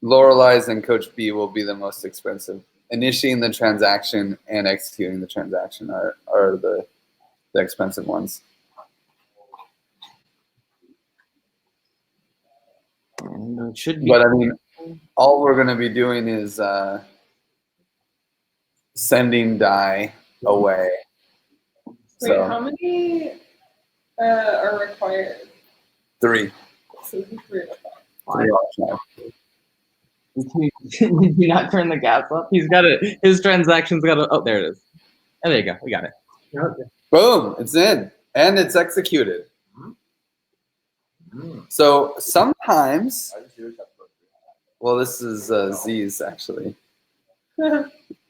Speaker 5: Lorelei's and Coach B will be the most expensive. Initiating the transaction and executing the transaction are the expensive ones.
Speaker 4: And it should be.
Speaker 5: But I mean, all we're going to be doing is sending DAI away.
Speaker 3: Wait,
Speaker 5: So
Speaker 3: how many are required?
Speaker 5: 3.
Speaker 3: So the 3 of them.
Speaker 5: 3 optional.
Speaker 4: Did you not turn the gas up? He's got it. His transaction's got it. Oh, there it is. Oh, there you go. We got it.
Speaker 7: Okay.
Speaker 5: Boom, it's in and it's executed. So sometimes, well, this is Z's actually.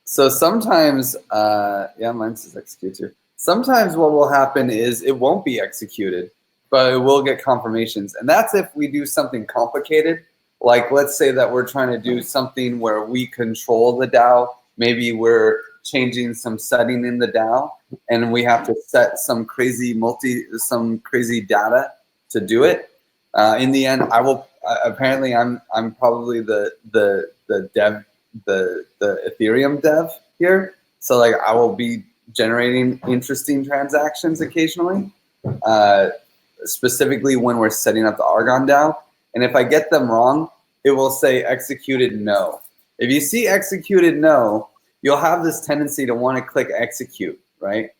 Speaker 5: So sometimes, yeah, mine says execute too. Sometimes what will happen is it won't be executed, but it will get confirmations. And that's if we do something complicated. Like let's say that we're trying to do something where we control the DAO. Maybe we're changing some setting in the DAO and we have to set some crazy data to do it. In the end, I will, apparently I'm probably the dev, the Ethereum dev here. So like I will be generating interesting transactions occasionally, specifically when we're setting up the Argon DAO. And if I get them wrong, it will say executed no. If you see executed no, you'll have this tendency to want to click execute, right?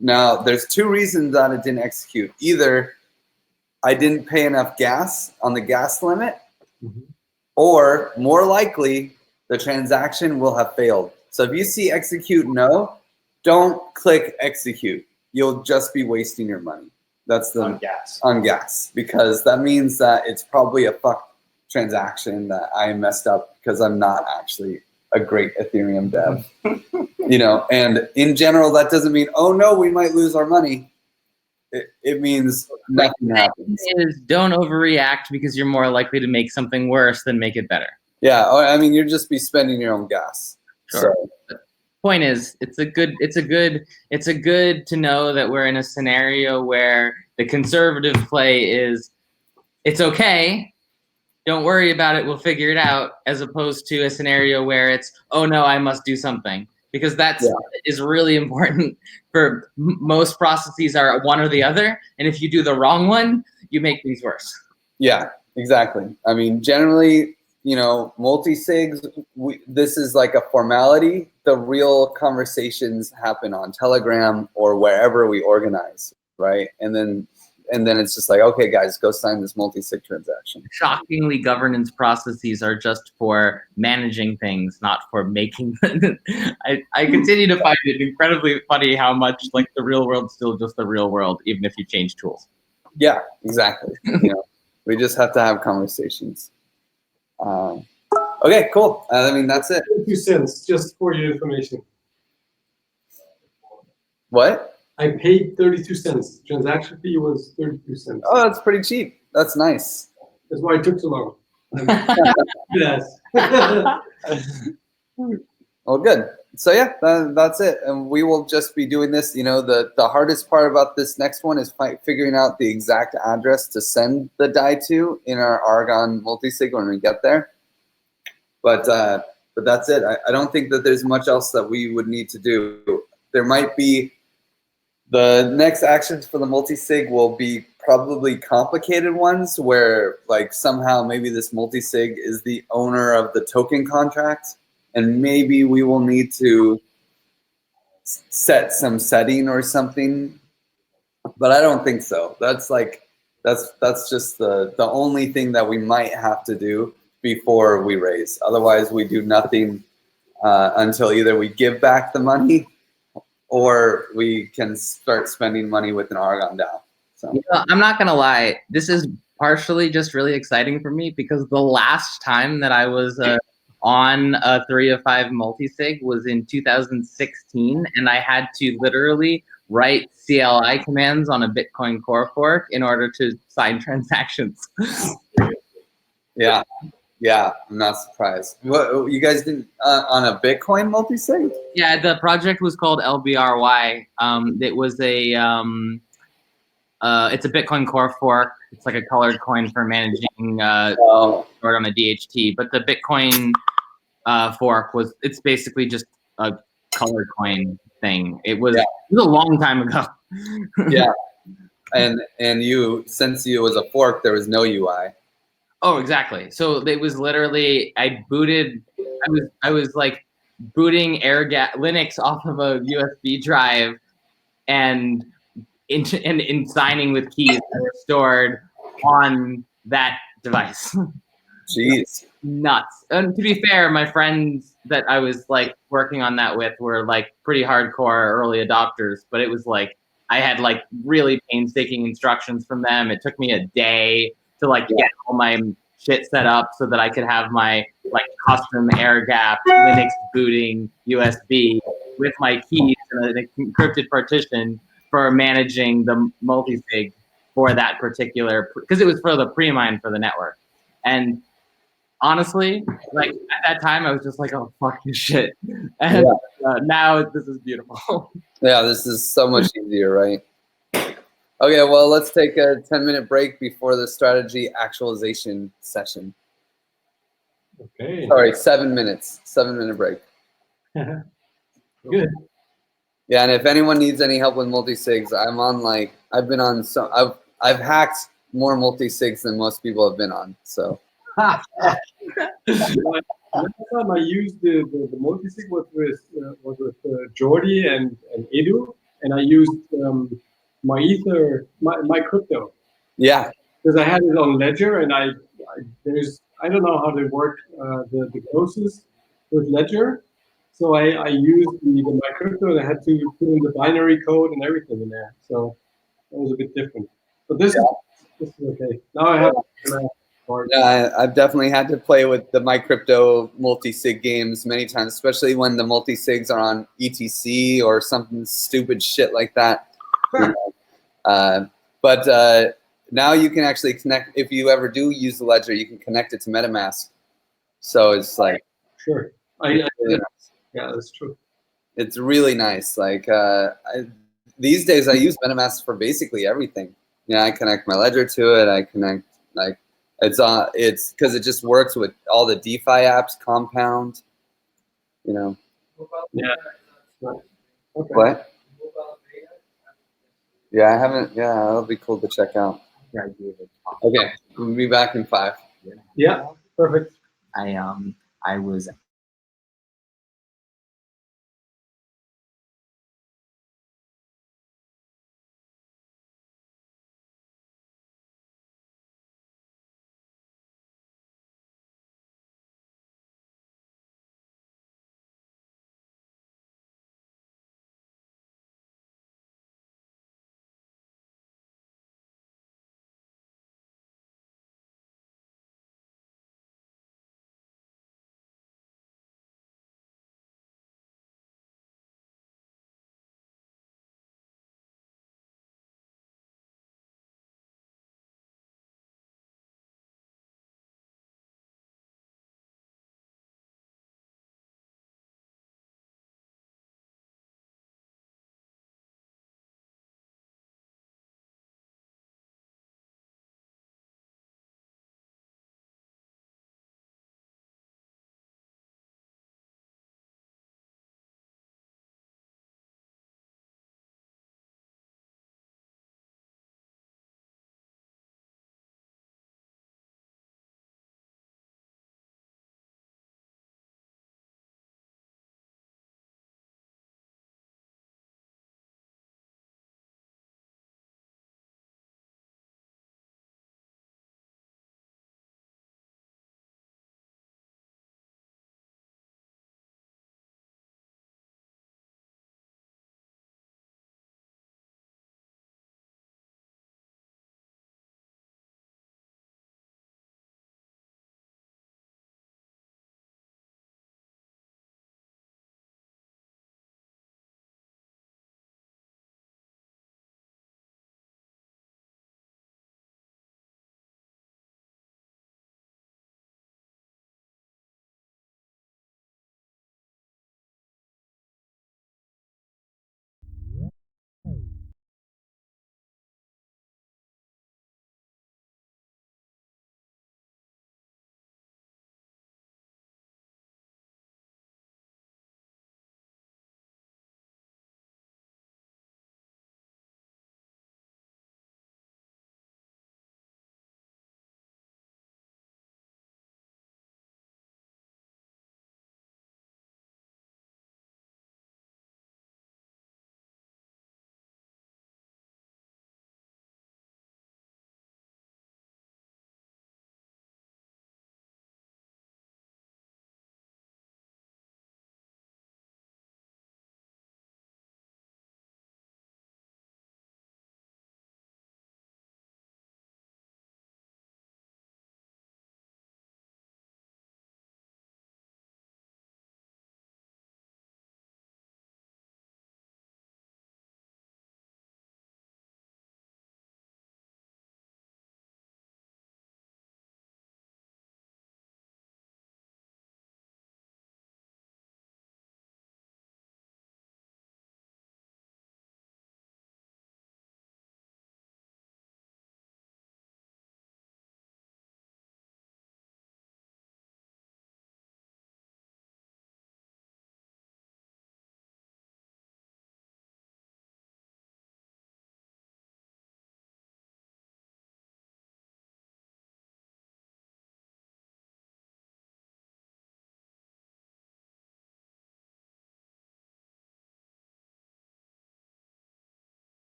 Speaker 5: Now, there's 2 reasons that it didn't execute. Either I didn't pay enough gas on the gas limit, or more likely, the transaction will have failed. So if you see execute no, don't click execute. You'll just be wasting your money. That's the on gas, because that means that it's probably a fucked transaction that I messed up because I'm not actually a great Ethereum dev. You know, and in general, that doesn't mean, oh no, we might lose our money. It means nothing happens.
Speaker 4: Is don't overreact because you're more likely to make something worse than make it better.
Speaker 5: Yeah, I mean, you'll just be spending your own gas.
Speaker 4: Sure.
Speaker 5: So.
Speaker 4: Point is, it's a good to know that we're in a scenario where the conservative play is, it's okay, don't worry about it, we'll figure it out, as opposed to a scenario where it's, oh no, I must do something, because that's is really important. For most processes are one or the other, and if you do the wrong one, you make things worse.
Speaker 5: Yeah, exactly. I mean, generally, you know, multi-sigs, this is like a formality. The real conversations happen on Telegram or wherever we organize, right? And then it's just like, okay, guys, go sign this multi-sig transaction.
Speaker 4: Shockingly, governance processes are just for managing things, not for making them. I continue to find it incredibly funny how much like the real world's still just the real world, even if you change tools.
Speaker 5: Yeah, exactly. You know, we just have to have conversations. Okay, cool. I mean, that's it.
Speaker 7: 32 cents, just for your information.
Speaker 5: What?
Speaker 7: I paid 32 cents. Transaction fee was 32 cents.
Speaker 5: Oh, that's pretty cheap. That's nice.
Speaker 7: That's why it took so long. Yes.
Speaker 5: Well, good. So yeah, that's it. And we will just be doing this. You know, the hardest part about this next one is figuring out the exact address to send the DAI to in our Argon multisig when we get there. But that's it. I don't think that there's much else that we would need to do. There might be, the next actions for the multisig will be probably complicated ones where like somehow maybe this multisig is the owner of the token contract, and maybe we will need to set some setting or something. But I don't think so. That's like, that's just the only thing that we might have to do before we raise. Otherwise, we do nothing until either we give back the money or we can start spending money with an Argon DAO. So.
Speaker 4: I'm not gonna lie, this is partially just really exciting for me because the last time that I was on a 3 of 5 multisig was in 2016, and I had to literally write CLI commands on a Bitcoin core fork in order to sign transactions.
Speaker 5: Yeah, yeah, I'm not surprised. What you guys did on a Bitcoin multisig?
Speaker 4: Yeah, the project was called LBRY. It was it's a Bitcoin core fork. It's like a colored coin for managing
Speaker 5: Oh,
Speaker 4: stored on a DHT. But the Bitcoin fork it's basically just a colored coin thing. It was a long time ago.
Speaker 5: yeah. And you, since it was a fork, there was no UI.
Speaker 4: Oh, exactly. So it was literally I was like booting Linux off of a USB drive and in signing with keys that were stored on that device.
Speaker 5: Jeez.
Speaker 4: Nuts. And to be fair, my friends that I was like working on that with were like pretty hardcore early adopters, but it was like I had like really painstaking instructions from them. It took me a day to like get all my shit set up so that I could have my like custom air gap Linux booting USB with my keys and an encrypted partition for managing the multisig for that particular, because it was for the pre-mine for the network. And honestly, like at that time, I was just like, "Oh fuck this shit," and now this is beautiful.
Speaker 5: Yeah, this is so much easier, right? Okay, well, let's take a 10-minute break before the strategy actualization session.
Speaker 7: Okay.
Speaker 5: Sorry, 7 minutes. 7-minute break.
Speaker 7: Good.
Speaker 5: Yeah, and if anyone needs any help with multi-sigs, I'm on like I've been on some. I've hacked more multi-sigs than most people have been on. So.
Speaker 7: Last time I used the multisig was with Jordi and Edu, and I used my Ether, my crypto.
Speaker 5: Yeah.
Speaker 7: Because I had it on Ledger, and I don't know how to work the closest with Ledger, so I used my crypto, and I had to put in the binary code and everything in there. So that was a bit different. But this is okay. Now I have.
Speaker 5: Yeah, I've definitely had to play with the my crypto multi-sig games many times, especially when the multi-sigs are on ETC or something stupid shit like that. You know? But now you can actually connect, if you ever do use the ledger, you can connect it to MetaMask. So it's like,
Speaker 7: sure. Yeah, that's true.
Speaker 5: It's really nice. Like these days, I use MetaMask for basically everything. You know, I connect my ledger to it. I connect like it's because it just works with all the DeFi apps, Compound. You know.
Speaker 7: Yeah. Okay.
Speaker 5: What? Yeah, I haven't. Yeah, that'll be cool to check out. Okay, we'll be back in 5.
Speaker 7: Yeah, perfect.
Speaker 4: I was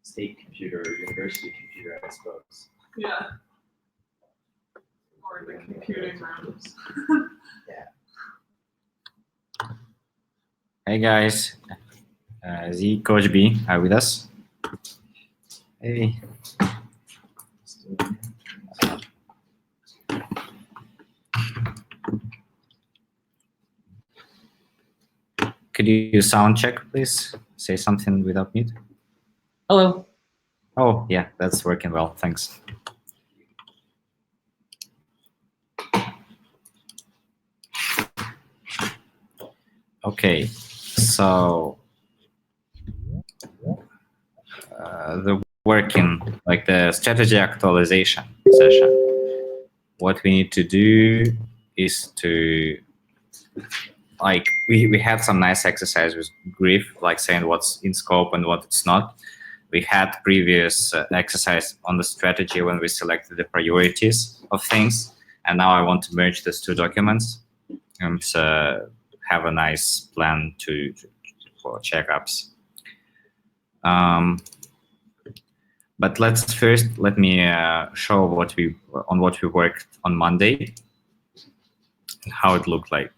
Speaker 1: state computer or university computer, I suppose.
Speaker 3: Yeah. Or the computing rooms.
Speaker 8: Hey guys, Z, Coach B are with us. Hey. Could you sound check, please? Say something without mute.
Speaker 4: Hello.
Speaker 8: Oh, yeah, that's working well. Thanks. Okay, so the working, like the strategy actualization session, what we need to do is to, like, we had some nice exercise with Griff, like saying what's in scope and what it's not. We had previous exercise on the strategy when we selected the priorities of things, and now I want to merge these two documents and have a nice plan for checkups. But let me show what we worked on Monday and how it looked like.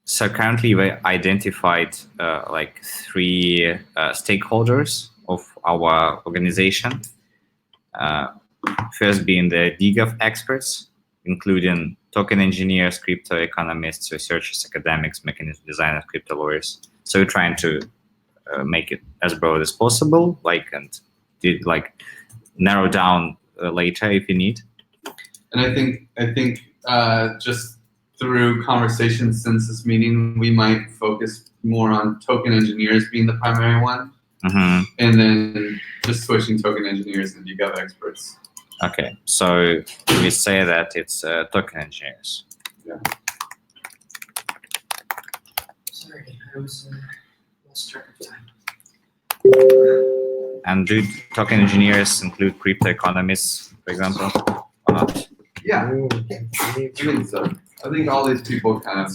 Speaker 8: So currently we identified like 3 stakeholders of our organization. First being the Giveth experts, including token engineers, crypto economists, researchers, academics, mechanism designers, crypto lawyers. So we're trying to make it as broad as possible, and narrow down later if you need.
Speaker 11: And I think just through conversations since this meeting, we might focus more on token engineers being the primary one, and then just switching token engineers and Giveth experts.
Speaker 8: Okay, so we say that it's token engineers.
Speaker 11: Yeah.
Speaker 2: Sorry, I was lost track of time.
Speaker 8: And do token engineers include crypto economists, for example, or not?
Speaker 11: Yeah, I think so. I think all these people kind of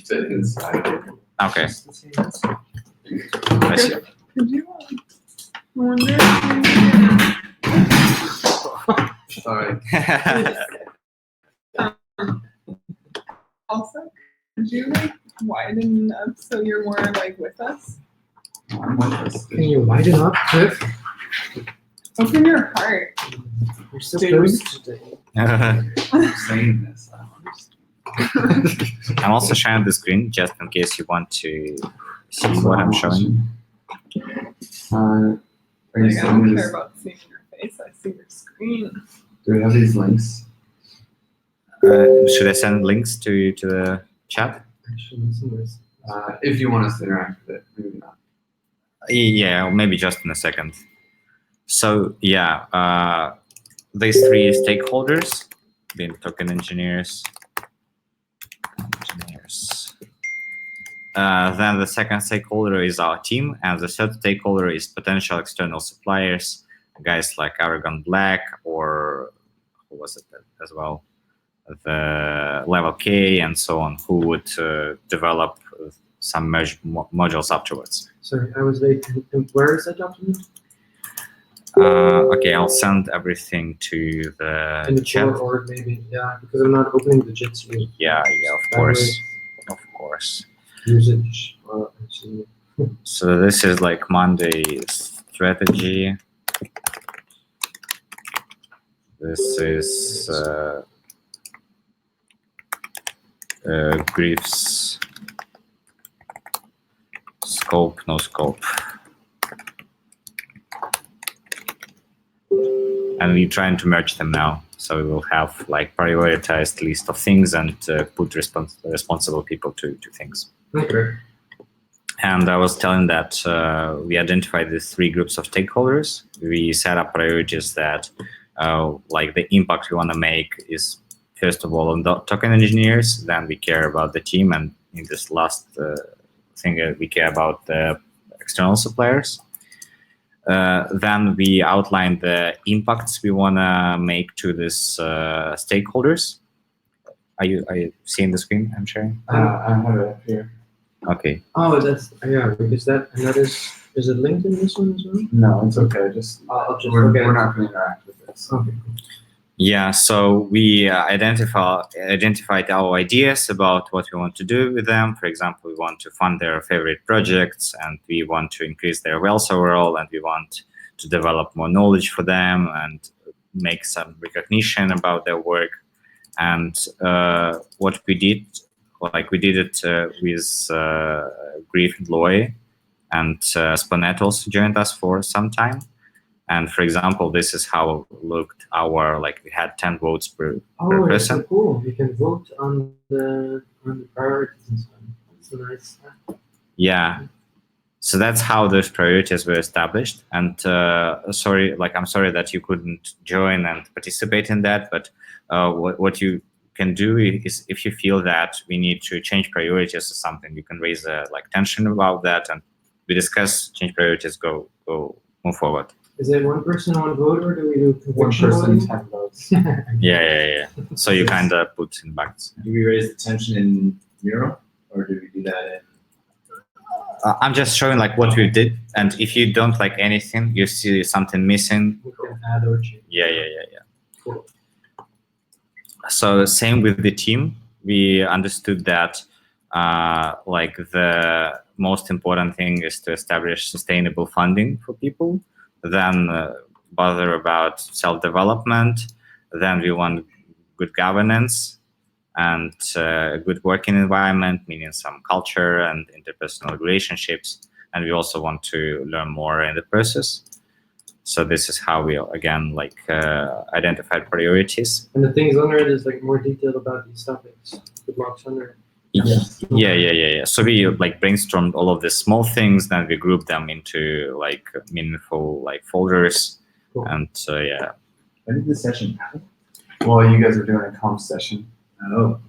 Speaker 11: fit inside of it.
Speaker 8: Okay. I see.
Speaker 3: Could you I wonder if
Speaker 11: Sorry.
Speaker 3: also, could you widen up so you're more with us?
Speaker 11: I'm with us.
Speaker 2: Can you widen up, Cliff?
Speaker 3: Open your heart.
Speaker 2: You're so
Speaker 3: Dude.
Speaker 2: close today.
Speaker 11: I'm saying this.
Speaker 8: I'm also sharing the screen just in case you want to see what I'm showing.
Speaker 11: Are you
Speaker 3: I
Speaker 11: sending
Speaker 3: don't
Speaker 11: this?
Speaker 3: care about seeing your face. I see your screen.
Speaker 11: Do we have these links?
Speaker 8: Should I send links to the chat?
Speaker 11: If you want us to interact with it, maybe not.
Speaker 8: Yeah, maybe just in a second. So yeah, these 3 stakeholders, being token engineers. Then the second stakeholder is our team, and the third stakeholder is potential external suppliers, guys like Aragon Black, or who was it as well, the Level K, and so on, who would develop some modules afterwards.
Speaker 2: Sorry, I was late. Where is that document?
Speaker 8: Okay, I'll send everything to
Speaker 2: In the
Speaker 8: chat.
Speaker 2: or maybe, yeah, because I'm not opening the Jitsi.
Speaker 8: Yeah, of course, of course.
Speaker 2: Usage.
Speaker 8: So this is like Monday strategy. This is Griff's scope, no scope. And we're trying to merge them now. So we will have like prioritized list of things and put responsible people to things.
Speaker 2: Okay.
Speaker 8: And I was telling that we identified these 3 groups of stakeholders. We set up priorities that like the impact we want to make is first of all on the token engineers, then we care about the team, and in this last thing we care about the external suppliers. Then we outline the impacts we want to make to these stakeholders. Are you seeing the screen I'm sharing?
Speaker 11: I have it up here.
Speaker 8: Okay.
Speaker 9: Oh, that's yeah. Because that is it linked in this one as well?
Speaker 11: No, it's okay. Just
Speaker 9: I'll just
Speaker 11: we're,
Speaker 9: look at
Speaker 11: we're
Speaker 9: it.
Speaker 11: not going to interact with this.
Speaker 9: Okay.
Speaker 8: Yeah, so we identified our ideas about what we want to do with them. For example, we want to fund their favorite projects, and we want to increase their wealth overall, and we want to develop more knowledge for them and make some recognition about their work. And what we did, we did it with Grief and Loy, and Sponet also joined us for some time. And for example, this is how looked our, we had 10 votes per
Speaker 9: That's
Speaker 8: person.
Speaker 9: so cool. You can vote on the priorities and stuff. That's a nice.
Speaker 8: Yeah. So that's how those priorities were established. And I'm sorry that you couldn't join and participate in that. But what you can do is, if you feel that we need to change priorities or something, you can raise tension about that, and we discuss, change priorities, go move forward.
Speaker 9: Is it one person, one vote, or do we do
Speaker 11: One
Speaker 9: conviction
Speaker 11: person,
Speaker 9: voting?
Speaker 11: 10 votes.
Speaker 8: Yeah. So you kind of put in buckets.
Speaker 1: Do we raise the tension in Miro, or do we do that in?
Speaker 8: I'm just showing what we did, and if you don't like anything, you see something missing.
Speaker 9: We can add or change.
Speaker 8: Yeah.
Speaker 9: Cool.
Speaker 8: So same with the team. We understood that the most important thing is to establish sustainable funding for people, then bother about self-development, then we want good governance and good working environment, meaning some culture and interpersonal relationships, and we also want to learn more in the process. So this is how we again identified priorities.
Speaker 9: And the things under it is more detailed about these topics. The blocks under it.
Speaker 8: Yeah. So we brainstormed all of the small things, then we grouped them into meaningful folders.
Speaker 9: Cool.
Speaker 8: And yeah.
Speaker 1: When did the session happen?
Speaker 11: Well, you guys are doing a comp session.
Speaker 1: Oh,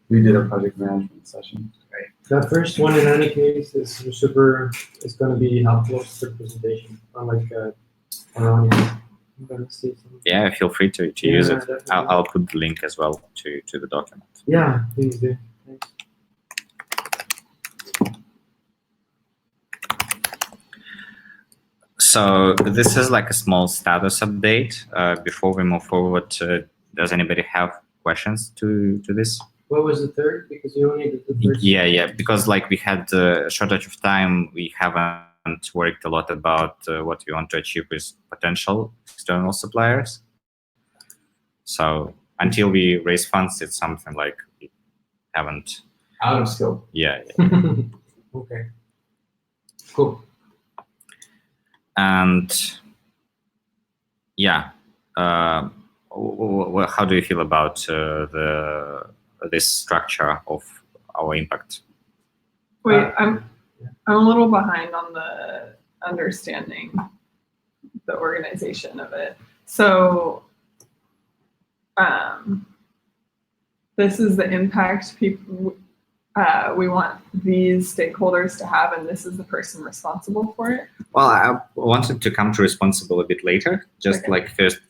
Speaker 11: We did a project management session.
Speaker 9: That first one, in any case, is going to be helpful for the presentation. Unlike I'm going to see some.
Speaker 8: Yeah, feel free to use it.
Speaker 9: Definitely.
Speaker 8: I'll put the link as well to the document.
Speaker 9: Yeah, please do. Thanks.
Speaker 8: So this is a small status update. Before we move forward, does anybody have questions to this?
Speaker 9: What was the third? Because you only did the first.
Speaker 8: Yeah. Because we had a shortage of time, we haven't worked a lot about what we want to achieve with potential external suppliers. So until we raise funds, it's something we haven't.
Speaker 11: Out of scope.
Speaker 8: Yeah.
Speaker 9: Okay. Cool.
Speaker 8: And yeah, how do you feel about this structure of our impact?
Speaker 3: Wait, I'm a little behind on the understanding the organization of it. So this is the impact people we want these stakeholders to have, and this is the person responsible for it.
Speaker 8: Well, I wanted to come to responsible a bit later, just first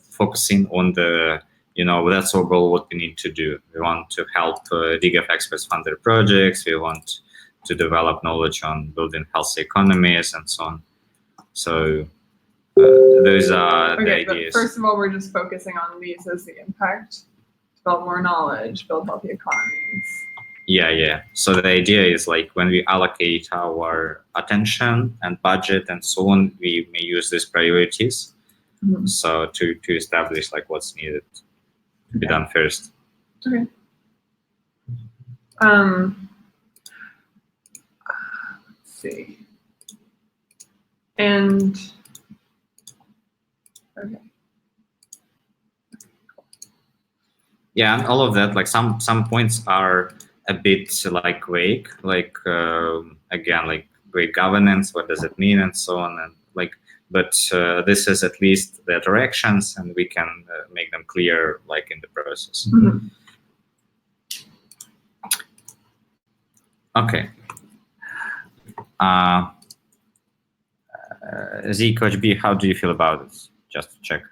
Speaker 8: focusing on the, that's our goal, what we need to do. We want to help Giveth experts fund their projects. We want to develop knowledge on building healthy economies and so on. So those are the ideas.
Speaker 3: But first of all, we're just focusing on these as the impact, develop more knowledge, build healthy economies.
Speaker 8: Yeah. So the idea is when we allocate our attention and budget and so on, we may use these priorities. Mm-hmm. So to establish what's needed to be done first.
Speaker 3: Okay. Let's see. And okay.
Speaker 8: Yeah, and all of that, some points are a bit vague, again, great governance, what does it mean, and so on, and but this is at least the directions, and we can make them clear in the process.
Speaker 3: Mm-hmm.
Speaker 8: Okay. Z Coach B, how do you feel about this? Just to check.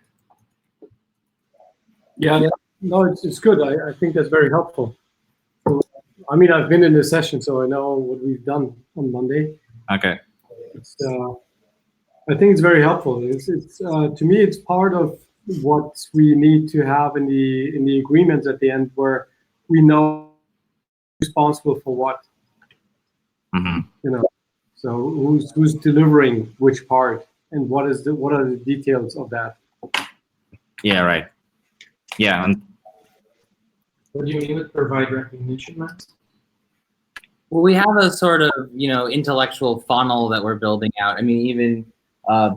Speaker 7: Yeah. No, it's good. I think that's very helpful. So I mean, I've been in this session, so I know what we've done on Monday.
Speaker 8: Okay.
Speaker 7: It's, I think it's very helpful. It's to me, it's part of what we need to have in the agreements at the end, where we know who's responsible for what.
Speaker 8: Mm-hmm.
Speaker 7: You know, so who's delivering which part, and what are the details of that?
Speaker 8: Yeah, right. Yeah, and
Speaker 9: What do you mean with provide recognition, Max?
Speaker 4: Well, we have a sort of, intellectual funnel that we're building out. I mean, even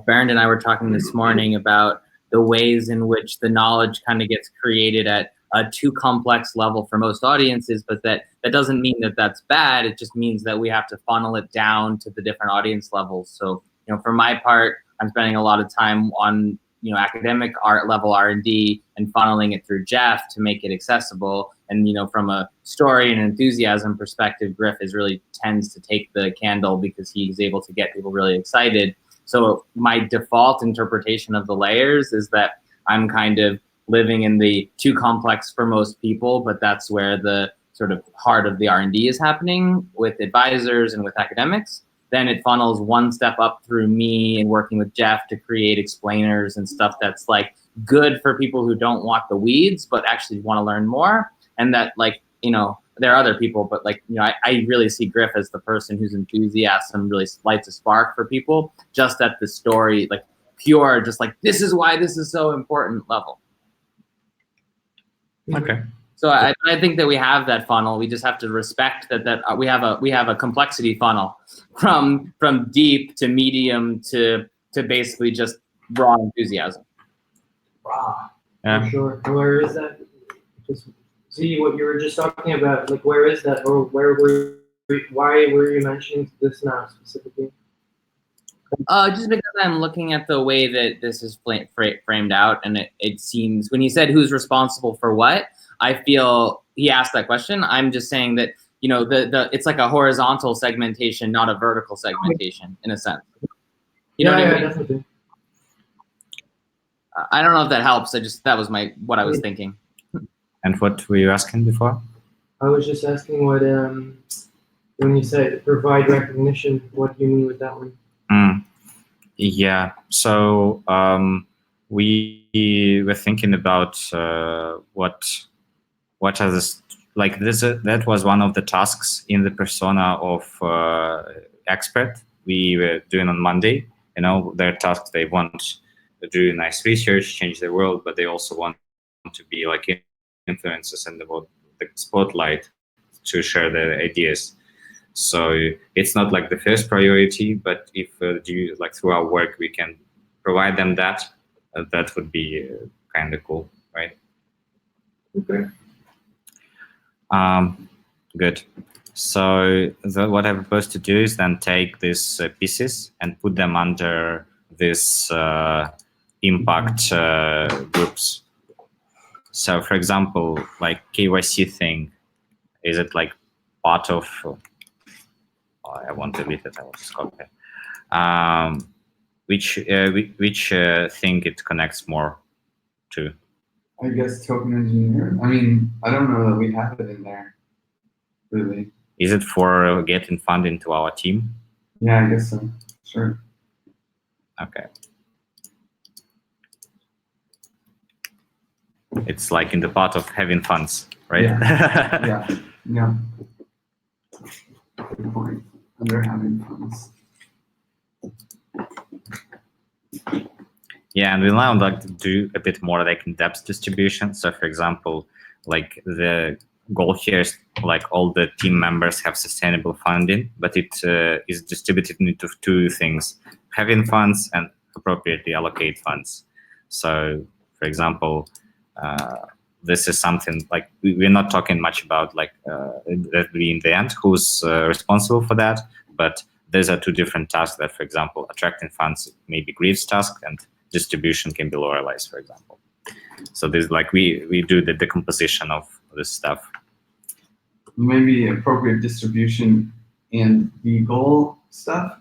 Speaker 4: Bernd and I were talking this morning about the ways in which the knowledge kind of gets created at a too complex level for most audiences, but that doesn't mean that that's bad. It just means that we have to funnel it down to the different audience levels. So, for my part, I'm spending a lot of time on, academic art level R&D and funneling it through Jeff to make it accessible. And, from a story and enthusiasm perspective, Griff really tends to take the candle because he's able to get people really excited. So my default interpretation of the layers is that I'm kind of living in the too complex for most people, but that's where the sort of heart of the R&D is happening with advisors and with academics. Then it funnels one step up through me and working with Jeff to create explainers and stuff that's like good for people who don't want the weeds, but actually want to learn more. And that there are other people, but I really see Griff as the person whose enthusiasm really lights a spark for people, just at the story, pure, just this is why this is so important level.
Speaker 8: okay.
Speaker 4: So I think that we have that funnel. We just have to respect that we have a complexity funnel from deep to medium to basically just raw enthusiasm.
Speaker 9: Wow.
Speaker 8: Yeah.
Speaker 9: For sure. Where is that? Just see what you were just talking about. Where is that, or why were you mentioning this now specifically?
Speaker 4: Just because I'm looking at the way that this is framed out, and it seems when he said who's responsible for what, I feel he asked that question. I'm just saying that it's like a horizontal segmentation, not a vertical segmentation in a sense. You know what I mean?
Speaker 9: Definitely.
Speaker 4: I don't know if that helps. That was what I was thinking.
Speaker 8: And what were you asking before?
Speaker 9: I was just asking what when you said provide recognition, what do you mean with that one?
Speaker 8: Yeah. So we were thinking about what are this that was one of the tasks in the persona of expert we were doing on Monday. Their tasks, they want to do nice research, change the world, but they also want to be influencers and the spotlight to share their ideas. So it's not the first priority, but if through our work we can provide them that would be kind of cool, right?
Speaker 9: Okay.
Speaker 8: Good. So what I'm supposed to do is then take these pieces and put them under this impact groups. So, for example, KYC thing, is it part of? I want to delete it. I will just copy. Which thing it connects more to?
Speaker 11: I guess token engineer. I mean, I don't know that we have it in there, really.
Speaker 8: Is it for getting funding to our team?
Speaker 11: Yeah, I guess so. Sure.
Speaker 8: Okay. It's in the part of having funds, right?
Speaker 11: Yeah. Good point. Under having funds.
Speaker 8: Yeah, and we now like to do a bit more in-depth distribution. So, for example, the goal here is all the team members have sustainable funding, but it is distributed into two things: having funds and appropriately allocate funds. So, for example, this is something we're not talking much about that we in the end who's responsible for that, but these are two different tasks that, for example, attracting funds may be Griff's task and distribution can be Lorelai's, for example. So this we do the decomposition of this stuff.
Speaker 11: Maybe appropriate distribution and the goal stuff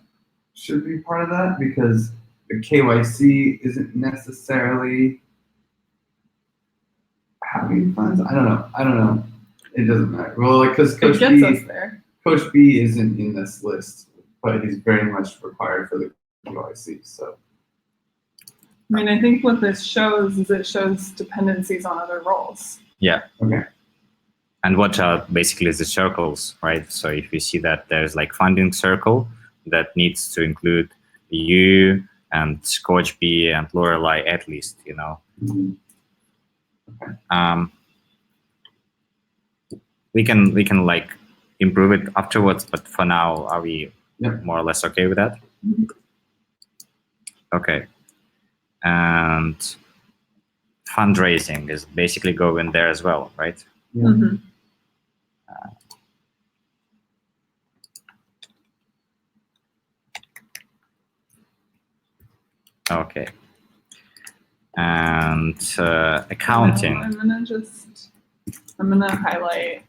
Speaker 11: should be part of that, because the KYC isn't necessarily having funds. I don't know. It doesn't matter. Well, like, because
Speaker 3: It
Speaker 11: Coach
Speaker 3: gets us there.
Speaker 11: Coach B isn't in this list, but he's very much required for the QIC. So
Speaker 3: I mean, I think what this shows is it shows dependencies on other roles.
Speaker 8: Yeah.
Speaker 11: okay.
Speaker 8: And what are basically the circles, right? So if you see that there's like funding circle that needs to include you and Coach B and Lorelei at least, you know.
Speaker 11: Mhm.
Speaker 8: We can like improve it afterwards, but for now, are we
Speaker 11: Yep.
Speaker 8: more or less okay with that?
Speaker 3: Mhm.
Speaker 8: Okay. And fundraising is basically going there as well, right?
Speaker 11: Yeah.
Speaker 3: Mhm.
Speaker 8: Okay. And accounting.
Speaker 3: I'm gonna highlight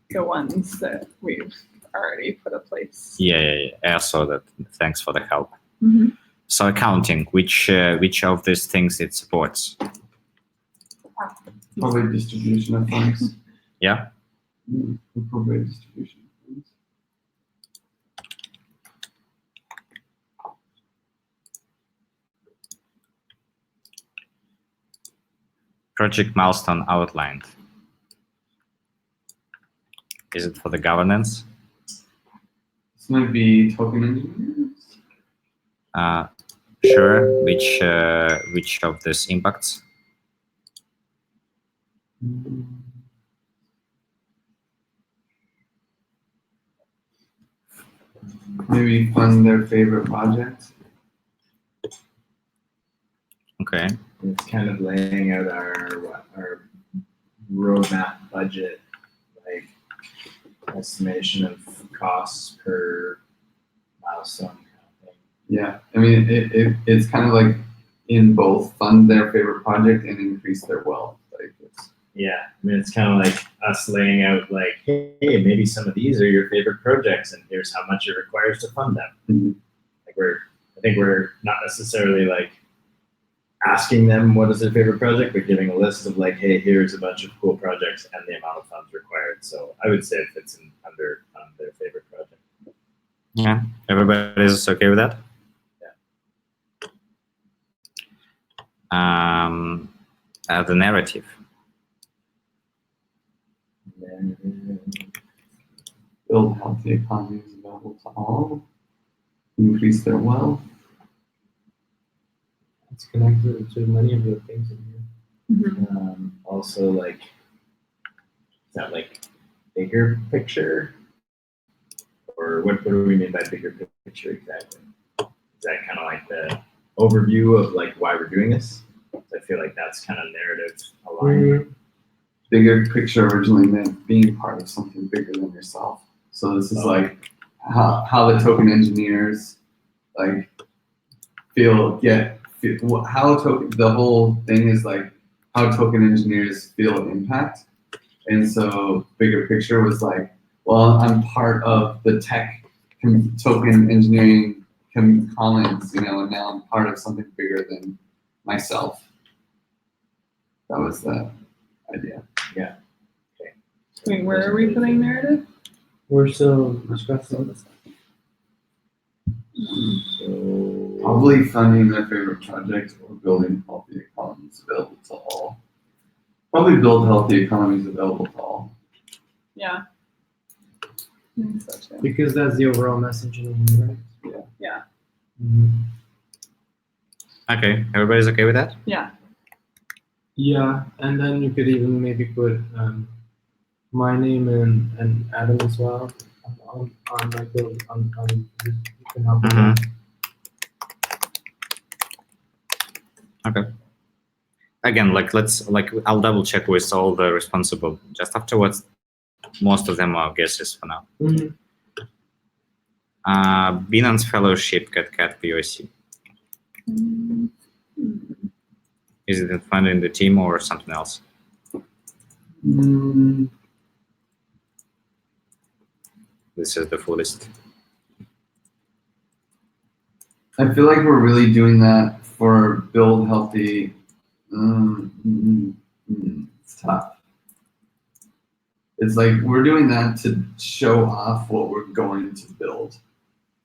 Speaker 3: the ones that we've already put a place.
Speaker 8: Yeah. I saw that. Thanks for the help.
Speaker 3: Mhm.
Speaker 8: So accounting, which of these things it supports?
Speaker 11: Appropriate distribution of funds.
Speaker 8: Yeah.
Speaker 11: Appropriate distribution of funds.
Speaker 8: Project milestone outlined. Is it for the governance?
Speaker 11: This might be token engineers.
Speaker 8: Sure. Which of these impacts?
Speaker 11: Maybe fund their favorite project.
Speaker 8: Okay.
Speaker 1: It's kind of laying out our roadmap budget, like estimation of costs per milestone kind of thing.
Speaker 11: Yeah, I mean, it's kind of like in both fund their favorite project and increase their wealth. Like it's,
Speaker 1: Yeah, I mean, it's kind of like us laying out like, hey, maybe some of these are your favorite projects, and here's how much it requires to fund them.
Speaker 11: Mhm.
Speaker 1: Like I think we're not necessarily like asking them what is their favorite project, but giving a list of like, hey, here's a bunch of cool projects and the amount of funds required. So I would say it fits in under their favorite project.
Speaker 8: Yeah. Everybody is okay with that?
Speaker 1: Yeah.
Speaker 8: The narrative.
Speaker 1: And then,
Speaker 11: build healthy economies available to all, increase their wealth.
Speaker 2: It's connected to many of the things in here.
Speaker 3: Mhm.
Speaker 1: also like, is that like bigger picture? Or what do we mean by bigger picture exactly? Is that kind of like the overview of like why we're doing this? I feel like that's kind of narrative aligned.
Speaker 11: Bigger picture originally meant being part of something bigger than yourself. So this is like how the token engineers like the whole thing is like how token engineers feel impact. And so bigger picture was like, well, I'm part of the tech token engineering commons, you know, and now I'm part of something bigger than myself. That was the idea.
Speaker 3: Wait, where are we putting narrative?
Speaker 2: We're still discussing this.
Speaker 1: So
Speaker 11: Probably funding their favorite project or building healthy economies available to all. Probably build healthy economies available to all.
Speaker 3: Yeah. I think so too.
Speaker 2: Because that's the overall message in the right?
Speaker 3: Yeah.
Speaker 2: Mm-hmm.
Speaker 8: Okay. Everybody's okay with that?
Speaker 3: Yeah.
Speaker 2: Yeah, and then you could even maybe put my name and Adam as well on like the on you can help with that.
Speaker 8: Okay. Again, I'll double check with all the responsible just afterwards. Most of them are guesses for now.
Speaker 2: Mhm.
Speaker 8: Binance Fellowship CatCat POC.
Speaker 3: Mhm.
Speaker 8: Is it funding the team or something else? This is the full list.
Speaker 11: I feel like we're really doing that for build healthy. It's tough. It's like we're doing that to show off what we're going to build.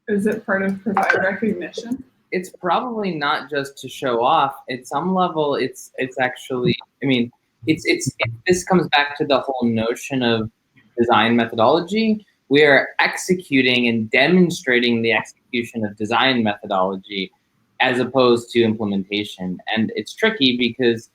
Speaker 3: Is it part of provide recognition?
Speaker 4: It's probably not just to show off. At some level, it's actually. I mean, this comes back to the whole notion of design methodology. We are executing and demonstrating the execution of design methodology as opposed to implementation, and it's tricky because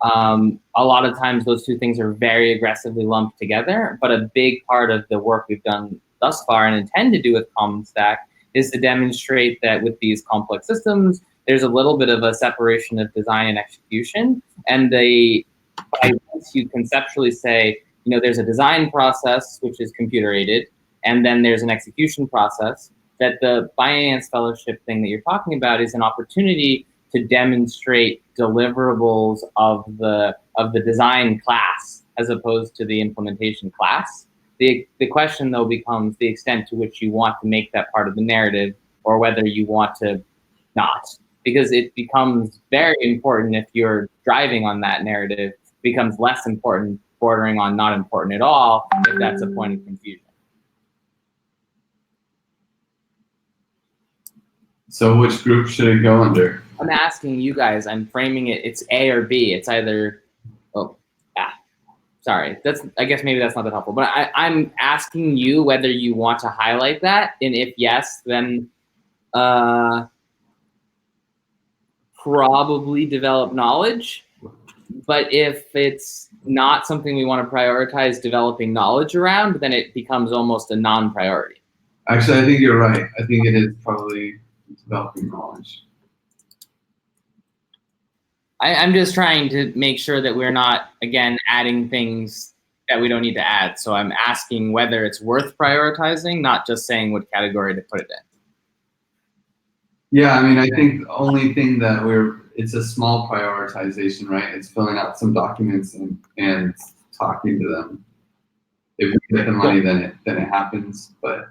Speaker 4: a lot of times those two things are very aggressively lumped together. But a big part of the work we've done thus far and intend to do with Common Stack is to demonstrate that with these complex systems, there's a little bit of a separation of design and execution. And once you conceptually say, there's a design process, which is computer aided, and then there's an execution process, that the Binance Fellowship thing that you're talking about is an opportunity to demonstrate deliverables of the design class as opposed to the implementation class. The question, though, becomes the extent to which you want to make that part of the narrative or whether you want to not. Because it becomes very important if you're driving on that narrative, becomes less important, bordering on not important at all, if that's a point of confusion.
Speaker 11: So which group should it go under?
Speaker 4: I'm asking you guys, I'm framing it, it's A or B. It's either, sorry, I guess maybe that's not that helpful, but I'm asking you whether you want to highlight that, and if yes, then probably develop knowledge. But if it's not something we want to prioritize developing knowledge around, then it becomes almost a non-priority.
Speaker 11: Actually, I think you're right. I think it is probably developing knowledge.
Speaker 4: I'm just trying to make sure that we're not, again, adding things that we don't need to add. So I'm asking whether it's worth prioritizing, not just saying what category to put it in.
Speaker 11: Yeah, I mean, I think the only thing that it's a small prioritization, right? It's filling out some documents and talking to them. If we get the money, then it happens, but.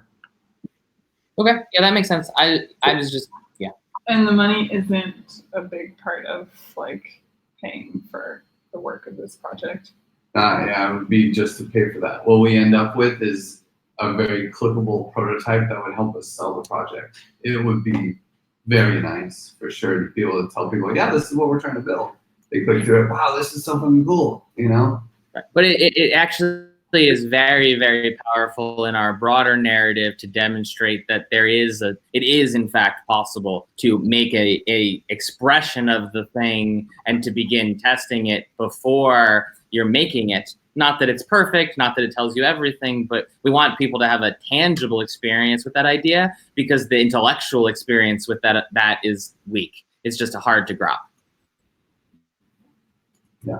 Speaker 4: Okay, yeah, that makes sense. I was just, yeah.
Speaker 3: And the money isn't a big part of paying for the work of this project.
Speaker 11: Yeah, it would be just to pay for that. What we end up with is a very clickable prototype that would help us sell the project. It would be very nice for sure to be able to tell people, yeah, this is what we're trying to build. They click through it, wow, this is something cool,
Speaker 4: Right. But it actually is very, very powerful in our broader narrative to demonstrate that it is in fact possible to make a expression of the thing and to begin testing it before you're making it. Not that it's perfect, not that it tells you everything, but we want people to have a tangible experience with that idea because the intellectual experience with that is weak. It's just hard to grasp.
Speaker 11: Yeah.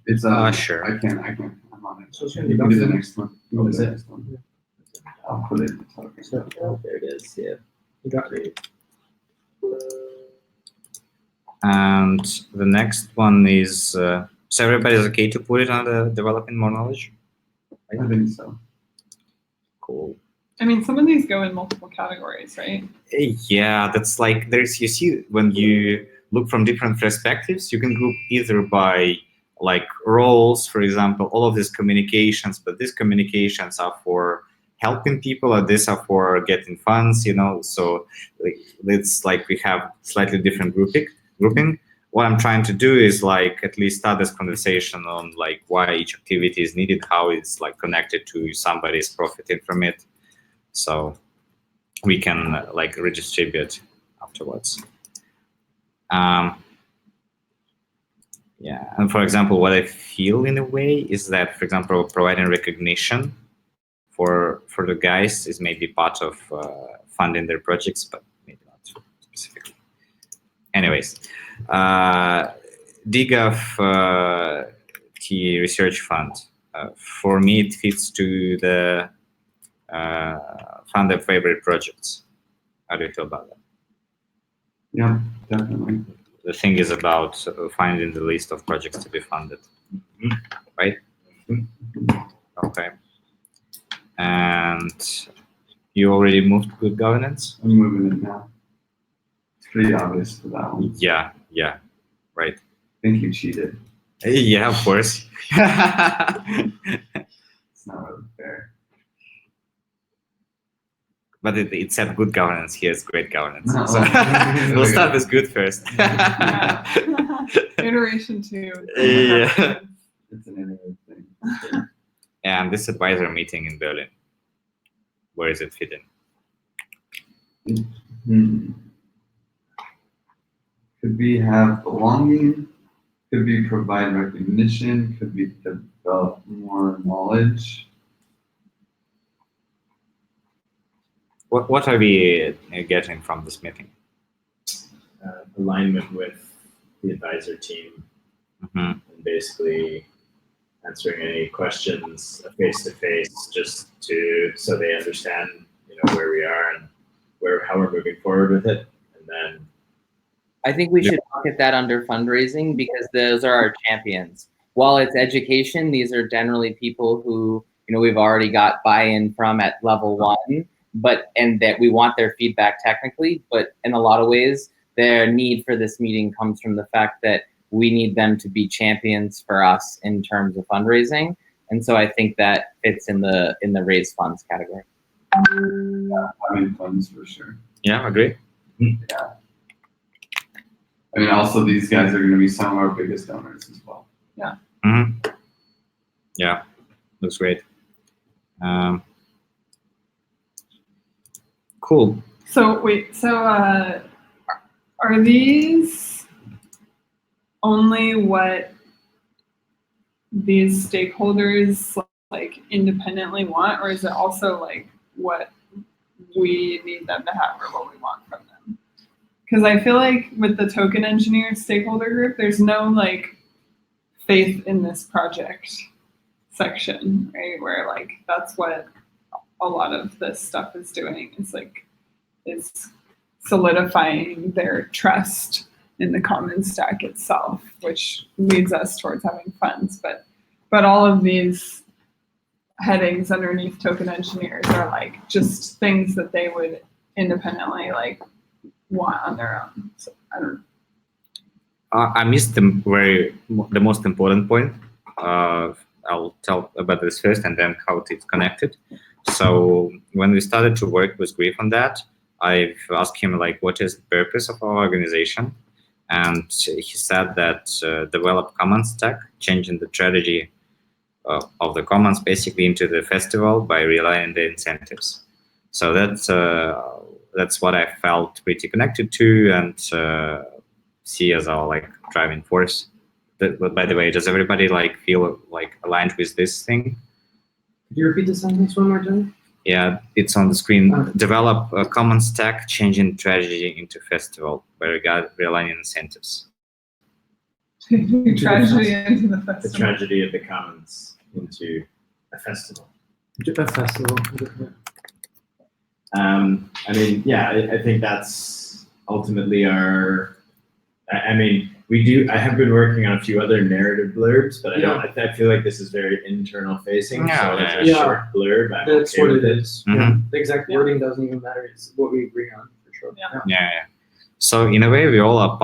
Speaker 11: It's
Speaker 8: sure.
Speaker 11: I can. I'm on it.
Speaker 7: So it's
Speaker 11: You
Speaker 7: gonna be
Speaker 11: can do the
Speaker 7: done.
Speaker 11: next one.
Speaker 7: Oh, is
Speaker 11: The
Speaker 7: it?
Speaker 11: next one. I'll put it in the token.
Speaker 7: So,
Speaker 4: There it is, yeah.
Speaker 7: you got it.
Speaker 8: And the next one is, so everybody's okay to put it on the developing more knowledge?
Speaker 11: I think so.
Speaker 8: Cool.
Speaker 3: I mean, some of these go in multiple categories, right?
Speaker 8: Yeah, that's like, you see, when you look from different perspectives, you can group either by roles, for example, all of these communications, but these communications are for helping people, or these are for getting funds, so it's we have slightly different grouping. What I'm trying to do is at least start this conversation on why each activity is needed, how it's connected to somebody's profiting from it, so we can redistribute afterwards. Yeah, and for example, what I feel in a way is that, for example, providing recognition for the guys is maybe part of funding their projects, but maybe not specifically. Anyways, DGAF T Research Fund. For me, it fits to the fund their favorite projects. How do you feel about that?
Speaker 11: Yeah, definitely.
Speaker 8: The thing is about finding the list of projects to be funded, right? Okay. And you already moved good governance?
Speaker 11: I'm moving it now. It's pretty obvious for that one.
Speaker 8: Yeah, right.
Speaker 11: I think you cheated.
Speaker 8: Yeah, of course.
Speaker 11: It's not really fair.
Speaker 8: But it said good governance. Here's great governance.
Speaker 11: No.
Speaker 8: So we'll start with good first.
Speaker 3: Yeah. Iteration 2.
Speaker 8: Yeah.
Speaker 11: It's an innovative thing.
Speaker 8: And this advisor meeting in Berlin, where is it fitting?
Speaker 11: Could we have belonging? Could we provide recognition? Could we develop more knowledge?
Speaker 8: What are we getting from this meeting?
Speaker 1: Alignment with the advisor team, and basically answering any questions face to face, just so they understand, where we are and how we're moving forward with it, and then.
Speaker 4: I think we should look at that under fundraising because those are our champions. While it's education, these are generally people who we've already got buy-in from at level 1, and that we want their feedback technically, but in a lot of ways, their need for this meeting comes from the fact that we need them to be champions for us in terms of fundraising. And so I think that fits in the raise funds category.
Speaker 11: Having funds for sure.
Speaker 8: Yeah, agree.
Speaker 11: Yeah. I mean, also these guys are going to be some of our biggest donors as well.
Speaker 3: Yeah.
Speaker 8: Yeah, looks great. Cool.
Speaker 3: So wait, are these only what these stakeholders independently want, or is it also what we need them to have or what we want from them? Because I feel like with the token engineer stakeholder group, there's no faith in this project section, right? Where that's what a lot of this stuff is doing. It's solidifying their trust in the common stack itself, which leads us towards having funds. But all of these headings underneath token engineers are just things that they would independently want on their own. So I don't know.
Speaker 8: I missed the most important point. I'll tell about this first and then how it's connected. So when we started to work with Griff on that, I've asked him what is the purpose of our organization, and he said that develop commons stack, changing the strategy of the commons basically into the festival by realigning the incentives. So that's what I felt pretty connected to and see as our driving force. But by the way, does everybody feel aligned with this thing?
Speaker 2: Could you repeat the sentence one more time?
Speaker 8: Yeah, it's on the screen. Develop a common stack, changing strategy into festival by realigning incentives.
Speaker 3: Tragedy into the festival.
Speaker 1: The tragedy of the commons into a festival.
Speaker 2: A festival.
Speaker 1: I think that's ultimately our. I have been working on a few other narrative blurbs, but I feel like this is very internal facing. So it's a short blurb.
Speaker 2: That's
Speaker 1: okay
Speaker 2: what
Speaker 1: with
Speaker 2: it is.
Speaker 8: Mm-hmm.
Speaker 2: Yeah. The exact wording doesn't even matter. It's what we agree on for sure.
Speaker 8: Yeah. So in a way, we all are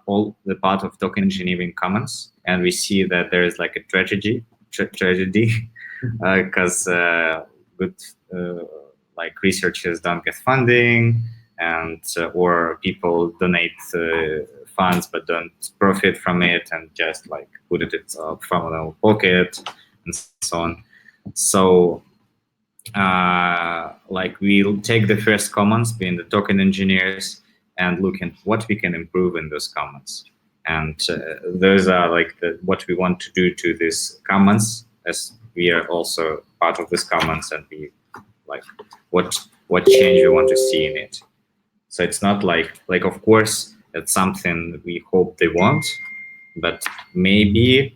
Speaker 8: all the part of token engineering commons, and we see that there is a tragedy, because good researchers don't get funding, and or people donate funds but don't profit from it and just put it from their pocket and so on. So we'll take the first commons, being the token engineers, and look at what we can improve in those commons. And those are what we want to do to these commons, as we are also part of this commons, and we what change we want to see in it. So it's not of course it's something we hope they want, but maybe,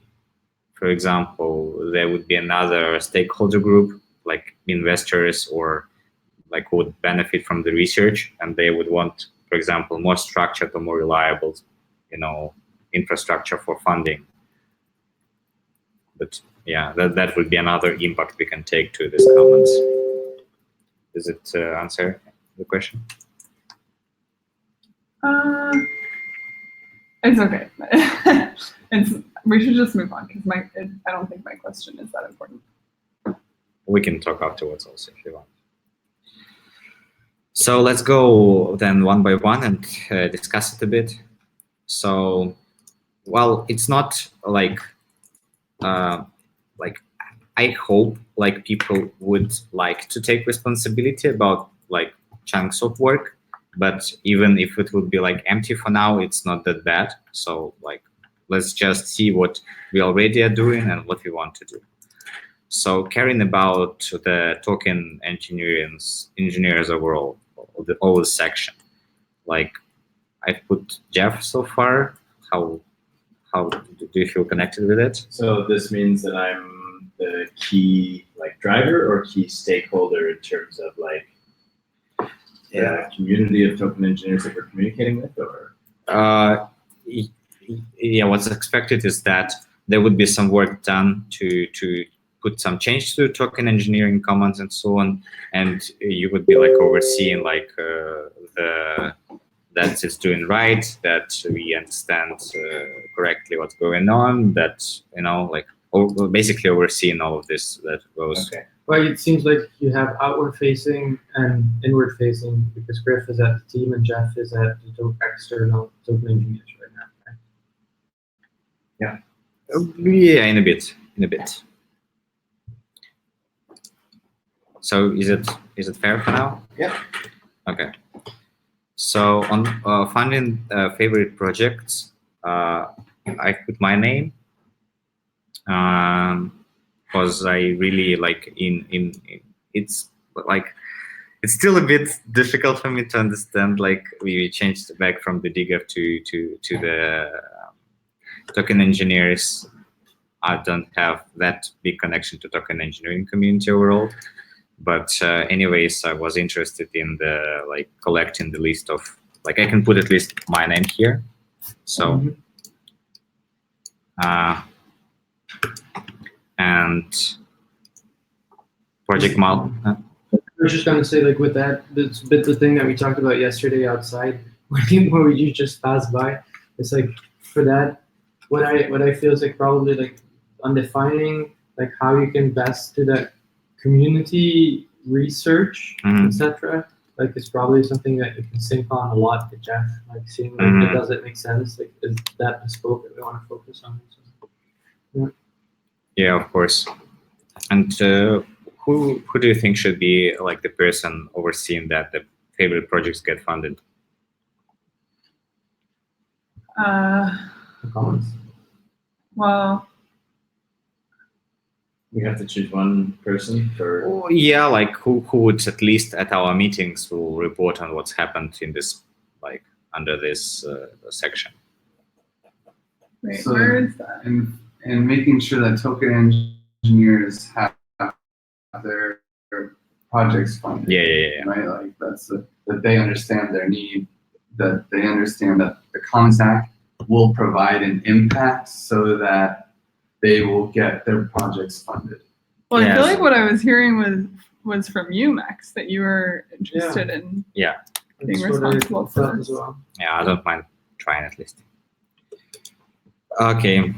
Speaker 8: for example, there would be another stakeholder group investors or who would benefit from the research, and they would want, for example, more structured or more reliable infrastructure for funding. But yeah, that would be another impact we can take to this commons. Does it answer the question?
Speaker 3: It's okay. It's We should just move on because I don't think my question is that important.
Speaker 8: We can talk afterwards also if you want. So let's go then one by one and discuss it a bit. So, well, it's not like I hope like people would like to take responsibility about like chunks of work, but even if it would be like empty for now, it's not that bad. So like let's just see what we already are doing and what we want to do. So caring about the token engineers overall, all the section, like I've put Jeff so far. How do you feel connected with it?
Speaker 1: So this means that I'm the key like driver or key stakeholder in terms of like the community of token engineers that we're communicating with, or?
Speaker 8: Yeah, what's expected is that there would be some work done to put some change to token engineering commons and so on, and you would be like overseeing like that it's doing right, that we understand correctly what's going on, that like basically overseeing all of this that goes.
Speaker 1: Okay.
Speaker 2: Well, it seems like you have outward facing and inward facing because Griff is at the team and Jeff is at the external token engineers right now. Right?
Speaker 8: Yeah, in a bit. So is it fair for now?
Speaker 1: Yeah.
Speaker 8: Okay. So on funding favorite projects, I put my name because I really like in it's like it's still a bit difficult for me to understand. Like we changed back from the Giveth to the token engineers. I don't have that big connection to token engineering community overall. But anyways, I was interested in the like collecting the list of like I can put at least my name here. So and project mal.
Speaker 2: I was just gonna say like with that, it's a bit the thing that we talked about yesterday outside where you just passed by. It's like for that, what I feel is like probably like on defining like how you can best do that community research, etc. Like it's probably something that you can sync on a lot with Jeff. Like seeing like does it make sense? Like is that the scope that we want to focus on? So,
Speaker 8: yeah, of course. And who do you think should be like the person overseeing that the favorite projects get funded?
Speaker 2: comments.
Speaker 3: Well,
Speaker 1: We have to choose one person for.
Speaker 8: Oh, yeah, like who would at least at our meetings will report on what's happened in this like under this section.
Speaker 3: wait,
Speaker 11: So-
Speaker 3: where is that?
Speaker 11: And making sure that token engineers have their projects funded.
Speaker 8: Yeah.
Speaker 11: Right, like that they understand their need, that they understand that the contact will provide an impact so that they will get their projects funded.
Speaker 3: Well, I feel
Speaker 8: Yes.
Speaker 3: like what I was hearing was from you, Max, that you were interested in being
Speaker 2: That's what I
Speaker 3: responsible for
Speaker 2: thought
Speaker 3: this.
Speaker 2: as well.
Speaker 8: Yeah, I don't mind trying at least. Okay,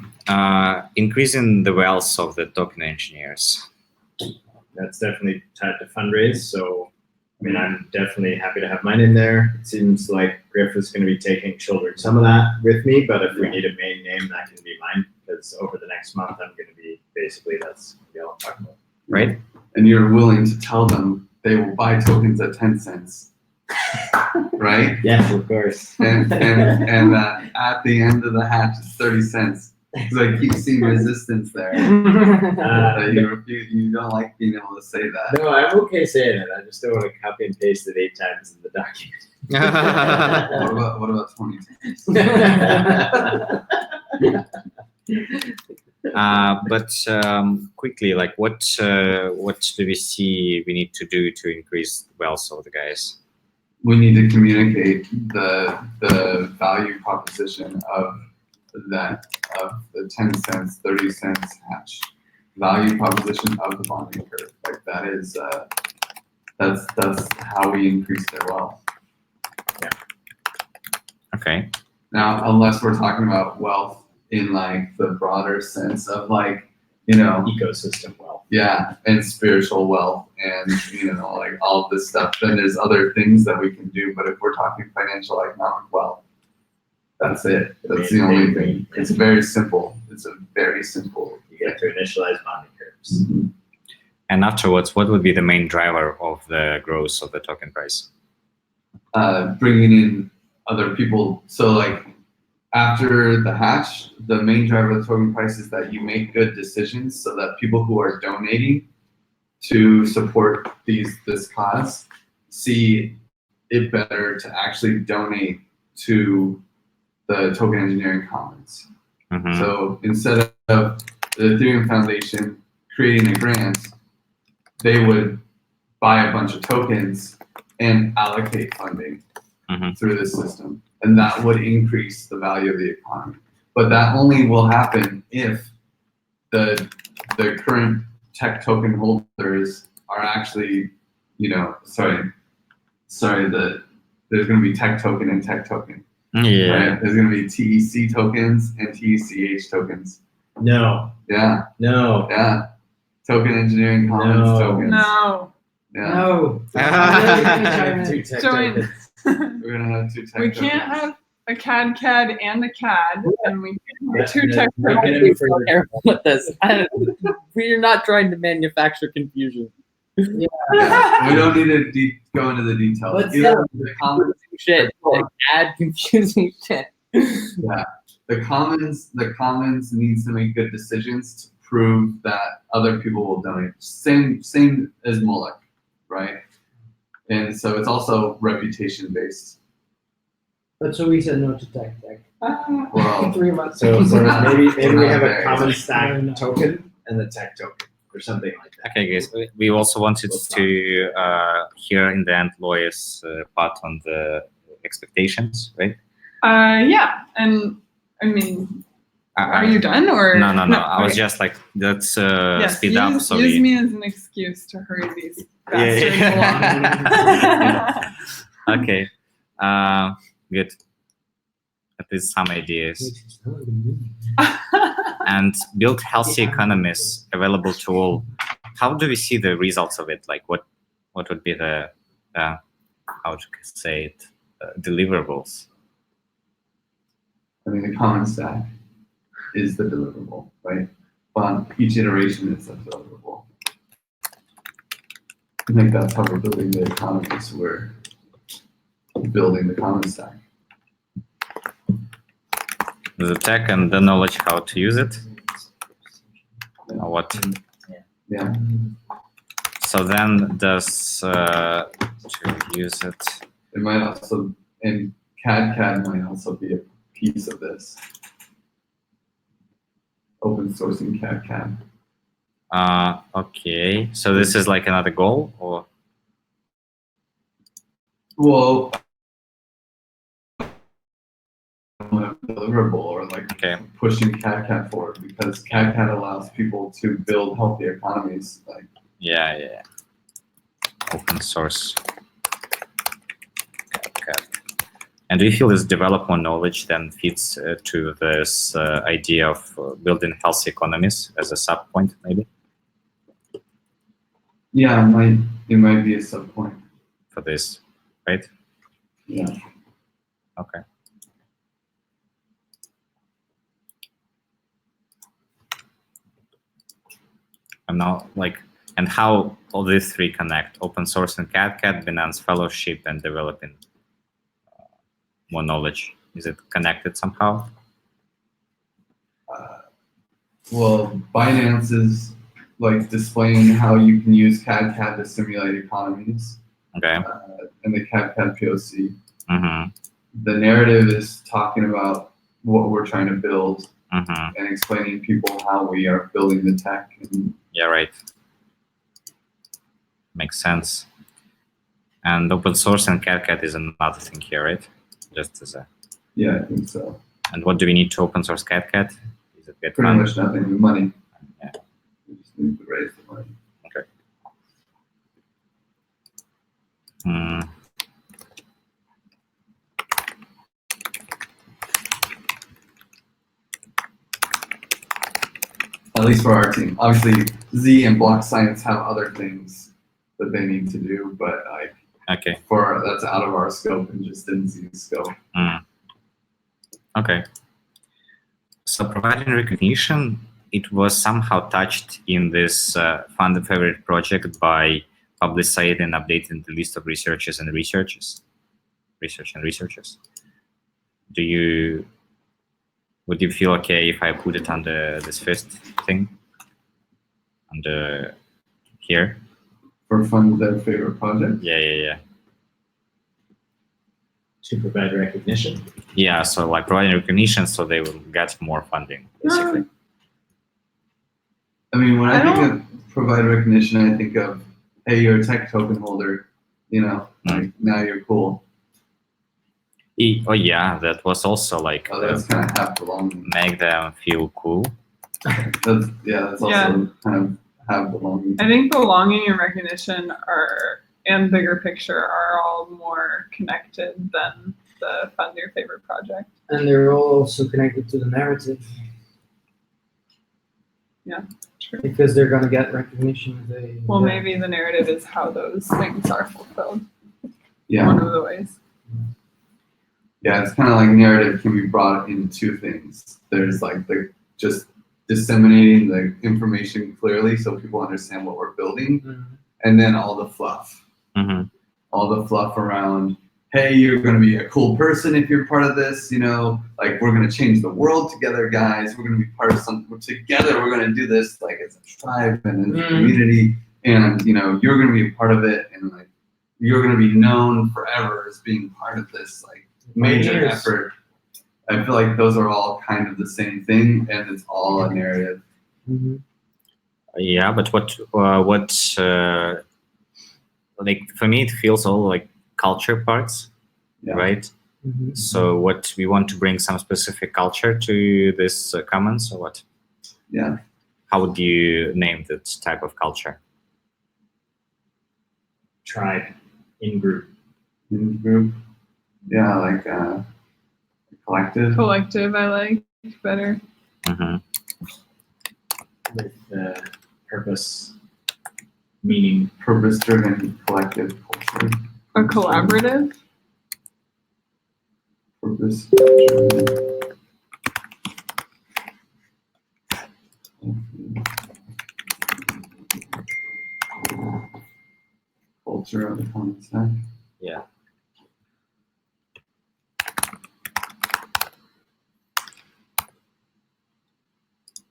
Speaker 8: increasing the wealth of the token engineers.
Speaker 1: That's definitely tied to fundraise. So, I mean, I'm definitely happy to have mine in there. It seems like Griff is going to be shouldering some of that with me, but if we need a main name, that can be mine because over the next month, I'm going to be basically that's what I'll talk about.
Speaker 8: Right?
Speaker 11: And you're willing to tell them they will buy tokens at 10 cents. Right?
Speaker 1: Yes, of course.
Speaker 11: And at the end of the hatch it's 30 cents. Because I keep seeing resistance there. That you don't like being able to say that.
Speaker 1: No, I'm okay saying it. I just don't want to copy and paste it 8 times in the document.
Speaker 11: What about 20 cents?
Speaker 8: But quickly, like what do we see we need to do to increase the wealth of the guys?
Speaker 11: We need to communicate the value proposition of the 10 cents, 30 cents hatch. Value proposition of the bonding curve. Like that is that's how we increase their wealth.
Speaker 8: Okay.
Speaker 11: Now, unless we're talking about wealth in like the broader sense of like, you know,
Speaker 1: Ecosystem wealth.
Speaker 11: yeah, and spiritual wealth and, you know, like all of this stuff, then there's other things that we can do. But if we're talking financial economic wealth, that's it. That's the only thing. It's very simple. It's a very simple.
Speaker 1: You get to initialize bonding curves.
Speaker 11: Mm-hmm.
Speaker 8: And afterwards, what would be the main driver of the growth of the token price?
Speaker 11: Bringing in other people. So like after the hatch, the main driver of the token price is that you make good decisions so that people who are donating to support this cause see it better to actually donate to the token engineering commons.
Speaker 8: Mm-hmm.
Speaker 11: So instead of the Ethereum Foundation creating a grant, they would buy a bunch of tokens and allocate funding through this system. And that would increase the value of the economy. But that only will happen if the current tech token holders are actually, you know, there's going to be tech token and tech token.
Speaker 8: Yeah.
Speaker 11: Right? There's going to be TEC tokens and TECH tokens.
Speaker 1: No.
Speaker 11: Yeah.
Speaker 1: No.
Speaker 11: Yeah. Token engineering commons
Speaker 1: No.
Speaker 11: tokens.
Speaker 3: No.
Speaker 11: Yeah.
Speaker 2: No.
Speaker 1: Two tech
Speaker 3: Join.
Speaker 1: tokens.
Speaker 11: We're going to have two tech
Speaker 3: We
Speaker 11: tokens.
Speaker 3: can't have a CAD and a CAD, and we can't have two
Speaker 1: Yeah,
Speaker 3: tech
Speaker 1: we're
Speaker 3: tokens.
Speaker 1: gonna be further.
Speaker 9: Careful with this. We're not trying to manufacture confusion.
Speaker 11: We don't need to go into the details.
Speaker 2: But
Speaker 11: Either the commons,
Speaker 9: Shit. Like, add confusing shit.
Speaker 11: yeah, the commons needs to make good decisions to prove that other people will donate. Same as Moloch, right? And so it's also reputation based.
Speaker 2: But so we said no to tech.
Speaker 11: Well,
Speaker 2: 3 of us.
Speaker 1: So maybe
Speaker 11: We're
Speaker 1: we
Speaker 11: not
Speaker 1: have a
Speaker 11: there
Speaker 1: common
Speaker 11: yet.
Speaker 1: stack token and the tech token or something like that.
Speaker 8: Okay, guys. We also wanted to hear in the end Lois' part on the expectations, right?
Speaker 3: Yeah, and I mean, are you done or
Speaker 8: No. I was
Speaker 3: okay.
Speaker 8: just like, let's
Speaker 3: Yes,
Speaker 8: speed up.
Speaker 3: use,
Speaker 8: So
Speaker 3: use
Speaker 8: we,
Speaker 3: me as an excuse to hurry these
Speaker 8: Yeah.
Speaker 3: bastards along.
Speaker 8: okay. Good. At least some ideas. And build healthy economies available to all. How do we see the results of it? Like what would be the how to say it, deliverables?
Speaker 11: I mean, the common stack is the deliverable, right? But each iteration is a deliverable. I think that's how we're building the economy. So we're building the common stack.
Speaker 8: The tech and the knowledge how to use it. Or what?
Speaker 11: Yeah.
Speaker 8: So then does to use it.
Speaker 11: It might also, and CAD might also be a piece of this. Open sourcing CAD.
Speaker 8: Okay. So this is like another goal, or
Speaker 11: Well, deliverable or like pushing CAD forward because CAD allows people to build healthy economies. Like
Speaker 8: yeah. Open source. CAD. And do you feel this development knowledge then fits to this idea of building healthy economies as a sub point, maybe?
Speaker 11: yeah, it might be a sub point
Speaker 8: for this, right?
Speaker 11: Yeah.
Speaker 8: Okay. And now, and how all these three connect: open source and CAD, Binance Fellowship, and developing more knowledge. Is it connected somehow?
Speaker 11: Well, Binance is like displaying how you can use CAD to simulate economies.
Speaker 8: Okay.
Speaker 11: And the CAD POC.
Speaker 8: Mm-hmm.
Speaker 11: The narrative is talking about what we're trying to build
Speaker 8: Mm-hmm.
Speaker 11: and explaining people how we are building the tech. And
Speaker 8: yeah, right. Makes sense. And open source and CAD is another thing here, right? Just as a.
Speaker 11: Yeah, I think so.
Speaker 8: And what do we need to open source CAD? Is it get
Speaker 11: pretty much nothing. Money.
Speaker 8: Yeah.
Speaker 11: We just need to raise the money.
Speaker 8: Okay. Hmm.
Speaker 11: At least for our team. Obviously, Z and Block Science have other things that they need to do, but like
Speaker 8: Okay.
Speaker 11: that's out of our scope and just in Z's scope.
Speaker 8: Okay. So providing recognition, it was somehow touched in this Fund the Favorite project by publicizing and updating the list of researchers and researchers. Would you feel okay if I put it under this first thing? Under here?
Speaker 11: For Fund their favorite project?
Speaker 8: Yeah.
Speaker 1: To provide recognition.
Speaker 8: Yeah, so like providing recognition so they will get more funding, basically.
Speaker 11: I mean, when I think of provide recognition, I think of, hey, you're a tech token holder, you know, like now you're cool.
Speaker 8: Oh yeah, that was also like
Speaker 11: that's kind of half belonging.
Speaker 8: Make them feel cool.
Speaker 11: That's also kind of have belonging.
Speaker 3: I think belonging and recognition and bigger picture are all more connected than the Fund Your Favorite project.
Speaker 2: And they're all also connected to the narrative.
Speaker 3: Yeah, true.
Speaker 2: Because they're gonna get recognition.
Speaker 3: Maybe the narrative is how those things are fulfilled.
Speaker 11: Yeah.
Speaker 3: One of the ways.
Speaker 11: Yeah, it's kind of like narrative can be brought in two things. There's like just disseminating the information clearly so people understand what we're building, and then all the fluff. All the fluff around, hey, you're going to be a cool person if you're part of this, you know, like we're going to change the world together, guys. We're going to be part of something together. We're going to do this like as a tribe and as a community, and you know, you're going to be a part of it, and like you're going to be known forever as being part of this like major effort. I feel like those are all kind of the same thing, and it's all a narrative.
Speaker 8: Yeah, but what like for me it feels all like culture parts, right? So what we want to bring some specific culture to this commons or what?
Speaker 11: Yeah.
Speaker 8: How would you name that type of culture?
Speaker 1: Tribe, in group.
Speaker 11: Yeah, like collective.
Speaker 3: Collective, I like better.
Speaker 1: With purpose, meaning.
Speaker 11: Purpose-driven collective culture.
Speaker 3: A collaborative?
Speaker 11: Purpose-driven. Culture of the common stack.
Speaker 8: Yeah.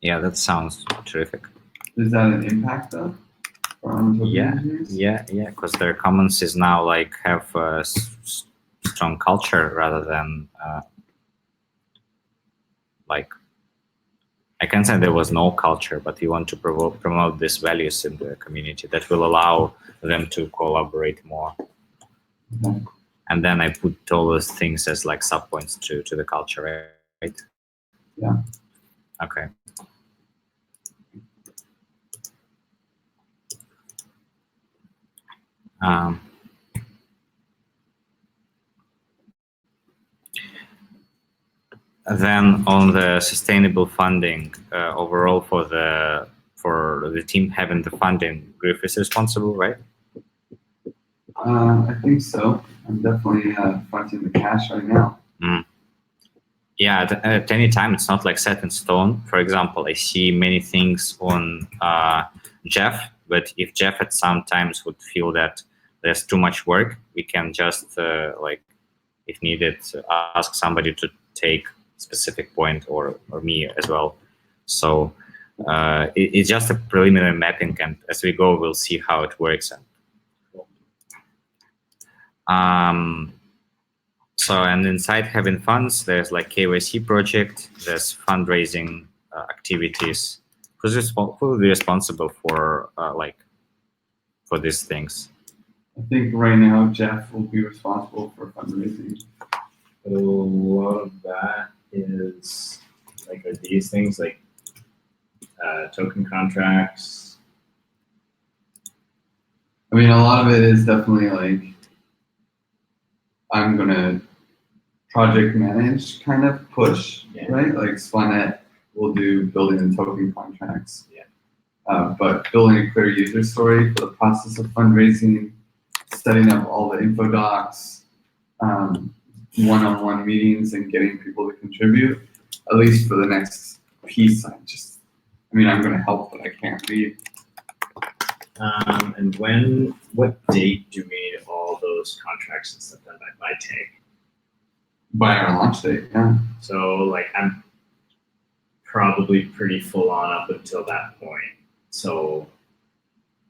Speaker 8: Yeah, that sounds terrific.
Speaker 11: Is that an impact though?
Speaker 8: Yeah, because their commons is now like have a strong culture rather than like I can say there was no culture, but we want to promote these values in the community that will allow them to collaborate more. And then I put all those things as like subpoints to the culture, right?
Speaker 11: Yeah.
Speaker 8: Okay. Then on the sustainable funding overall for the team having the funding, Griff is responsible, right?
Speaker 11: I think so. I'm definitely fronting the cash right now.
Speaker 8: Yeah, at any time it's not like set in stone. For example, I see many things on Jeff, but if Jeff at some times would feel that there's too much work, we can just like if needed ask somebody to take specific point or me as well. So it's just a preliminary mapping, and as we go we'll see how it works. So and inside having funds there's like KYC project, there's fundraising activities. Who will be responsible for for these things?
Speaker 11: I think right now Jeff will be responsible for fundraising.
Speaker 1: A lot of that is like are these things like token contracts.
Speaker 11: I mean, a lot of it is definitely like I'm gonna project manage, kind of push, right? Like Spunnet we'll do building and token contracts.
Speaker 1: Yeah.
Speaker 11: But building a clear user story for the process of fundraising, setting up all the info docs, one-on-one meetings, and getting people to contribute. At least for the next piece, I'm going to help, but I can't lead.
Speaker 12: And what date do we need all those contracts and stuff done by take?
Speaker 11: By our launch date, yeah.
Speaker 12: So like I'm probably pretty full on up until that point. So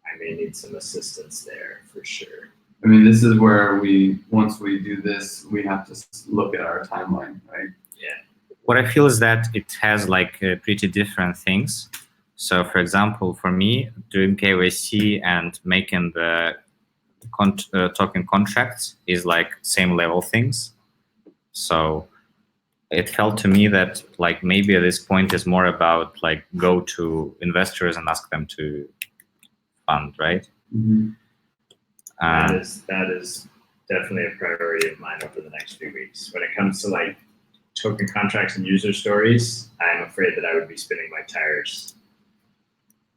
Speaker 12: I may need some assistance there for sure.
Speaker 11: I mean, this is where once we do this, we have to look at our timeline, right?
Speaker 12: Yeah.
Speaker 8: What I feel is that it has like pretty different things. So for example, for me, doing KYC and making the token contracts is like same level things. So it felt to me that like maybe at this point is more about like go to investors and ask them to fund, right?
Speaker 11: Mm-hmm.
Speaker 12: That is definitely a priority of mine over the next few weeks. When it comes to like token contracts and user stories, I'm afraid that I would be spinning my tires.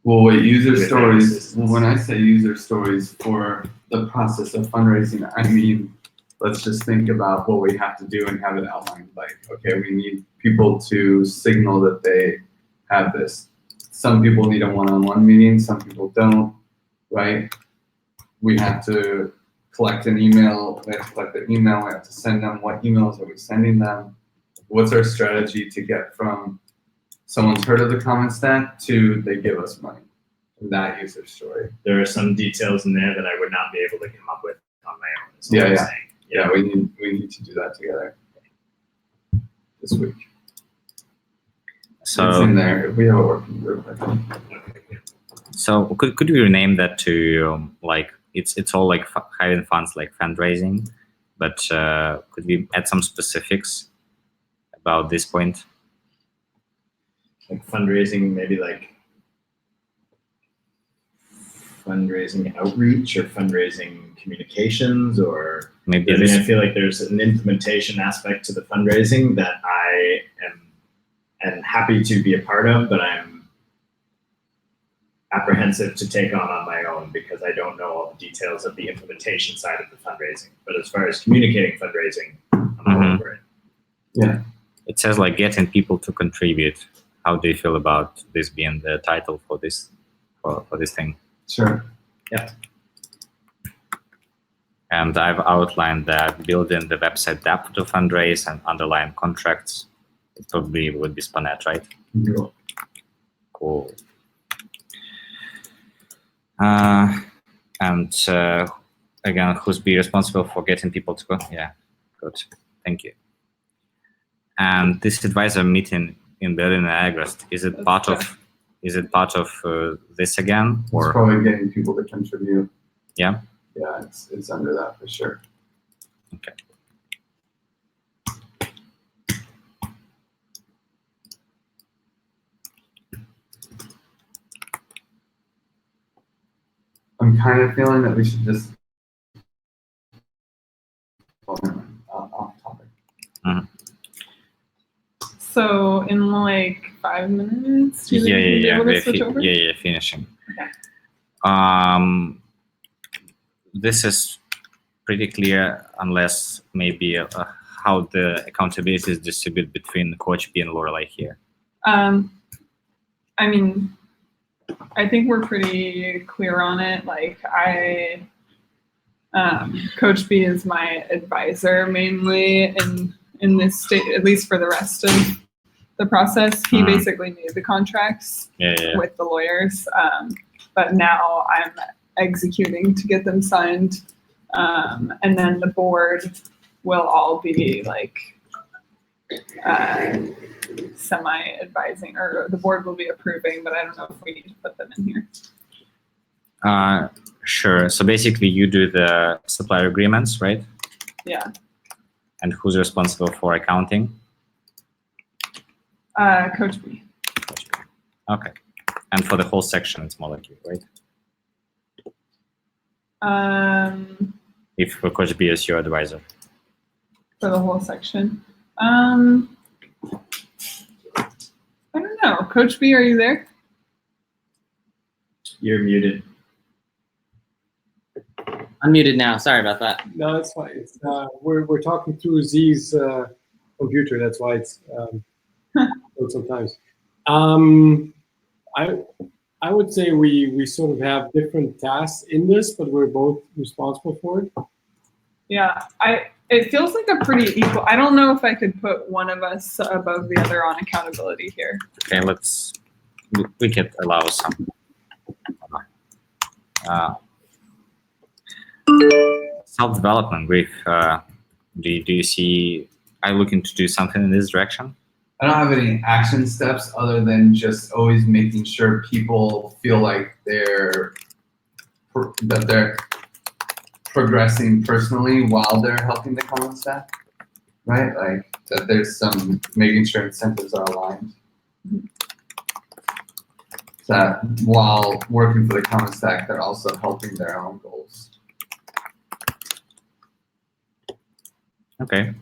Speaker 11: Well, wait, user
Speaker 12: With
Speaker 11: stories,
Speaker 12: assistance.
Speaker 11: when I say user stories for the process of fundraising, I mean, let's just think about what we have to do and have it outlined. Like, okay, we need people to signal that they have this. Some people need a one-on-one meeting, some people don't, right? We have to collect an email, we have to collect the email, we have to send them, what emails are we sending them? What's our strategy to get from someone's heard of the common stack to they give us money? That user story.
Speaker 12: There are some details in there that I would not be able to come up with on my own. is
Speaker 11: Yeah,
Speaker 12: what I'm
Speaker 11: yeah.
Speaker 12: saying.
Speaker 11: Yeah, we need to do that together this week.
Speaker 8: So
Speaker 11: it's in there. We have a working group, I think.
Speaker 8: So could we rename that to like it's all like hiding funds like fundraising, but could we add some specifics about this point?
Speaker 12: Like fundraising, maybe like fundraising outreach or fundraising communications, or
Speaker 8: Maybe
Speaker 12: I mean, I
Speaker 8: this,
Speaker 12: feel like there's an implementation aspect to the fundraising that I am happy to be a part of, but I'm apprehensive to take on my own because I don't know all the details of the implementation side of the fundraising. But as far as communicating fundraising, I'm all over it.
Speaker 11: Yeah.
Speaker 8: it says like getting people to contribute. How do you feel about this being the title for this for this thing?
Speaker 11: Sure.
Speaker 12: Yeah.
Speaker 8: And I've outlined that building the website depth to fundraise and underlying contracts. It probably would be Spanet, right?
Speaker 11: Yeah.
Speaker 8: Cool. And again, who's be responsible for getting people to go? Yeah, good. Thank you. And this advisor meeting in Berlin and August, is it part of this again,
Speaker 11: It's
Speaker 8: or
Speaker 11: probably getting people to contribute.
Speaker 8: yeah?
Speaker 11: Yeah, it's under that for sure.
Speaker 8: Okay.
Speaker 11: I'm kind of feeling that we should just. Oh, never mind. Off topic.
Speaker 3: So in like 5 minutes, do you think we'll be able to switch over?
Speaker 8: Yeah, finishing.
Speaker 3: Okay.
Speaker 8: This is pretty clear, unless maybe how the accountability is distributed between Coach B and Lorelei here.
Speaker 3: I mean, I think we're pretty clear on it. Like Coach B is my advisor mainly in this state, at least for the rest of the process. He basically made the contracts with the lawyers, but now I'm executing to get them signed, and then the board will all be like semi-advising, or the board will be approving, but I don't know if we need to put them in here.
Speaker 8: Sure. So basically, you do the supplier agreements, right?
Speaker 3: Yeah.
Speaker 8: And who's responsible for accounting?
Speaker 3: Coach B.
Speaker 8: Okay. And for the whole section, it's more like you, right? If Coach B is your advisor.
Speaker 3: For the whole section. I don't know. Coach B, are you there?
Speaker 1: You're muted.
Speaker 4: Unmuted now. Sorry about that.
Speaker 7: No, it's fine. It's, we're talking through Z's computer. That's why it's sometimes. I would say we sort of have different tasks in this, but we're both responsible for it.
Speaker 3: Yeah, it feels like a pretty equal. I don't know if I could put one of us above the other on accountability here.
Speaker 8: Okay, we could allow some. Self-development, Grief. Do you see? Are you looking to do something in this direction?
Speaker 11: I don't have any action steps other than just always making sure people feel like they're progressing personally while they're helping the common stack, right? Like that there's some making sure incentives are aligned. That while working for the common stack, they're also helping their own goals.
Speaker 8: Okay.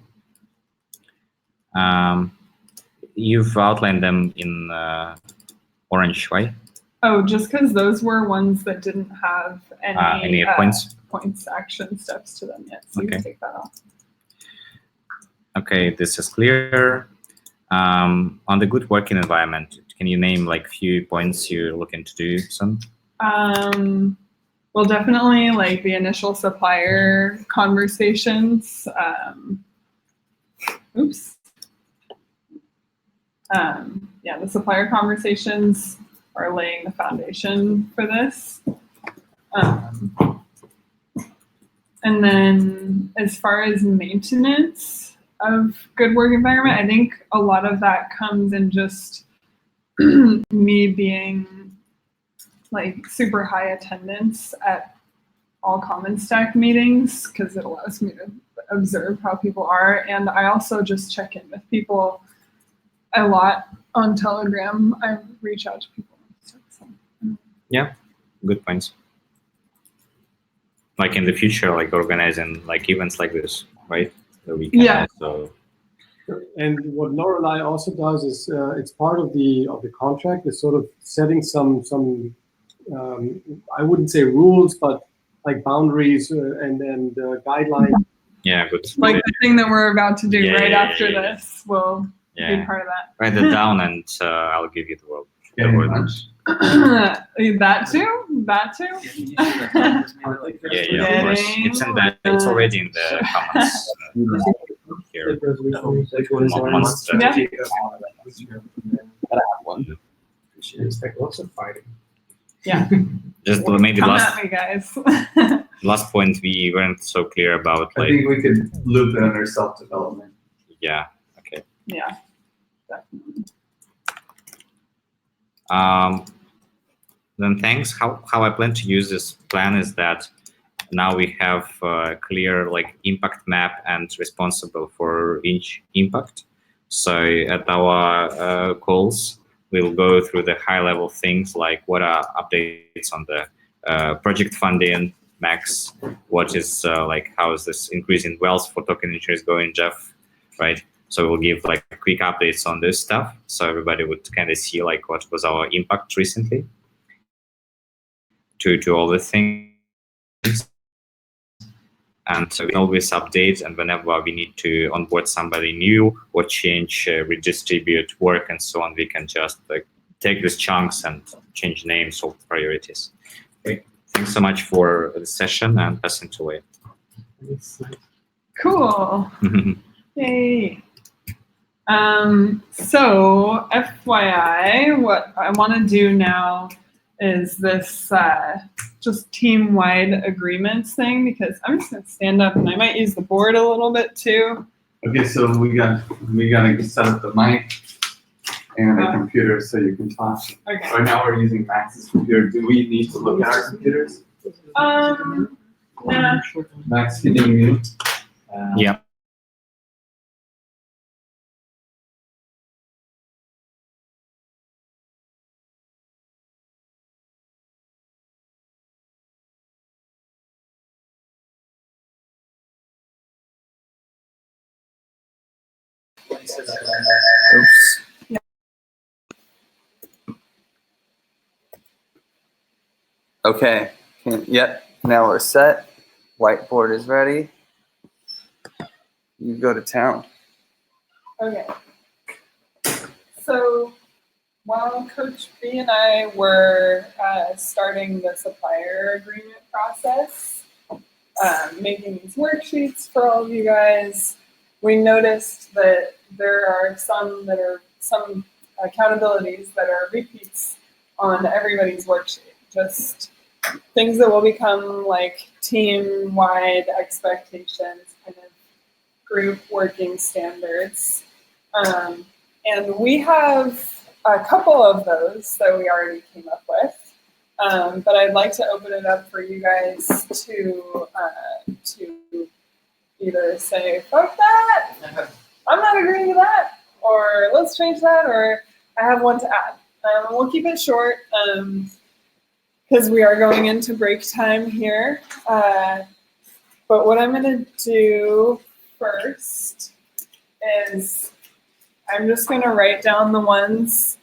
Speaker 8: You've outlined them in orange, right?
Speaker 3: Oh, just because those were ones that didn't have any
Speaker 8: points?
Speaker 3: Points action steps to them yet, so you
Speaker 8: Okay.
Speaker 3: can take that off.
Speaker 8: Okay, this is clear. On the good working environment, can you name like few points you're looking to do soon?
Speaker 3: Well, definitely like the initial supplier conversations. Yeah, the supplier conversations are laying the foundation for this. And then as far as maintenance of good work environment, I think a lot of that comes in just me being like super high attendance at all Common Stack meetings because it allows me to observe how people are. And I also just check in with people a lot on Telegram. I reach out to people.
Speaker 8: Yeah, good points. Like in the future, like organizing like events like this, right? So we can also.
Speaker 7: And what Lorelei also does is it's part of the contract. Is sort of setting some I wouldn't say rules, but like boundaries and guidelines.
Speaker 8: Yeah, good.
Speaker 3: Like the thing that we're about to do after
Speaker 8: yeah.
Speaker 3: this will be part of that.
Speaker 8: Write it down and I'll give you the word.
Speaker 3: That too? That too?
Speaker 8: Yeah, of course. It's in that. It's already in the comments here.
Speaker 3: Yeah.
Speaker 8: Just maybe
Speaker 3: Come
Speaker 8: last
Speaker 3: at me, guys.
Speaker 8: last point we weren't so clear about. Like,
Speaker 11: I think we could loop it under self-development.
Speaker 8: Yeah. Okay.
Speaker 3: Yeah. Definitely.
Speaker 8: Then thanks. How I plan to use this plan is that now we have a clear like impact map and responsible for each impact. So at our calls, we'll go through the high level things like what are updates on the project funding, Max, what is like how is this increasing wealth for token insurance going, Jeff, right? So we'll give like quick updates on this stuff, so everybody would kind of see like what was our impact recently to all the things. And so we always update, and whenever we need to onboard somebody new or change, redistribute work and so on, we can just like take these chunks and change names of priorities. Okay. Thanks so much for the session, and passing to Wei.
Speaker 3: Cool. Yay. So FYI, what I want to do now is this just team-wide agreements thing, because I'm just going to stand up and I might use the board a little bit too.
Speaker 11: Okay, so we gotta set up the mic and a computer so you can talk.
Speaker 3: Okay.
Speaker 11: Right now we're using Max's computer. Do we need to look at our computers?
Speaker 3: Nah.
Speaker 11: Max, can you mute?
Speaker 8: Yeah.
Speaker 5: Oops.
Speaker 3: Yeah.
Speaker 5: Okay. Yep. Now we're set. Whiteboard is ready. You go to town.
Speaker 3: Okay. So while Coach B and I were starting the supplier agreement process, making these worksheets for all of you guys, we noticed that there are some accountabilities that are repeats on everybody's worksheet. Just things that will become like team-wide expectations, kind of group working standards. And we have a couple of those that we already came up with. But I'd like to open it up for you guys to either say, fuck that, I'm not agreeing with that, or let's change that, or I have one to add. We'll keep it short because we are going into break time here. But what I'm going to do first is I'm just going to write down the ones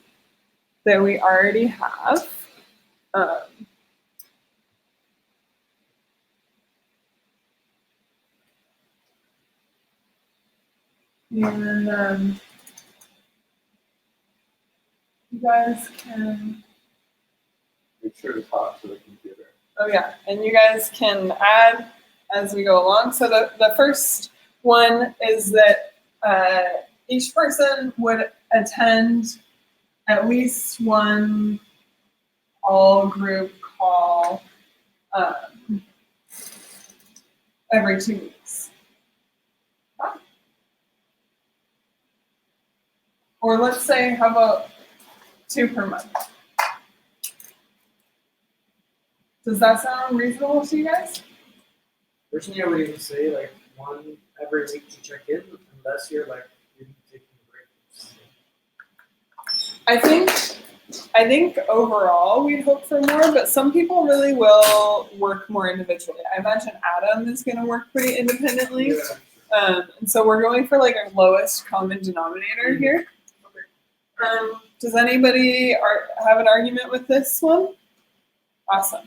Speaker 3: that we already have. And you guys can...
Speaker 11: Make sure to talk to the computer.
Speaker 3: Oh yeah, and you guys can add as we go along. So the first one is that each person would attend at least one all group call every 2 weeks. Or let's say, how about 2 per month? Does that sound reasonable to you guys?
Speaker 2: Personally, I would even say like one every week to check in, unless you're like really taking a break.
Speaker 3: I think overall we'd hope for more, but some people really will work more individually. I imagine Adam is going to work pretty independently.
Speaker 2: Yeah.
Speaker 3: And so we're going for like our lowest common denominator here. Does anybody have an argument with this one? Awesome.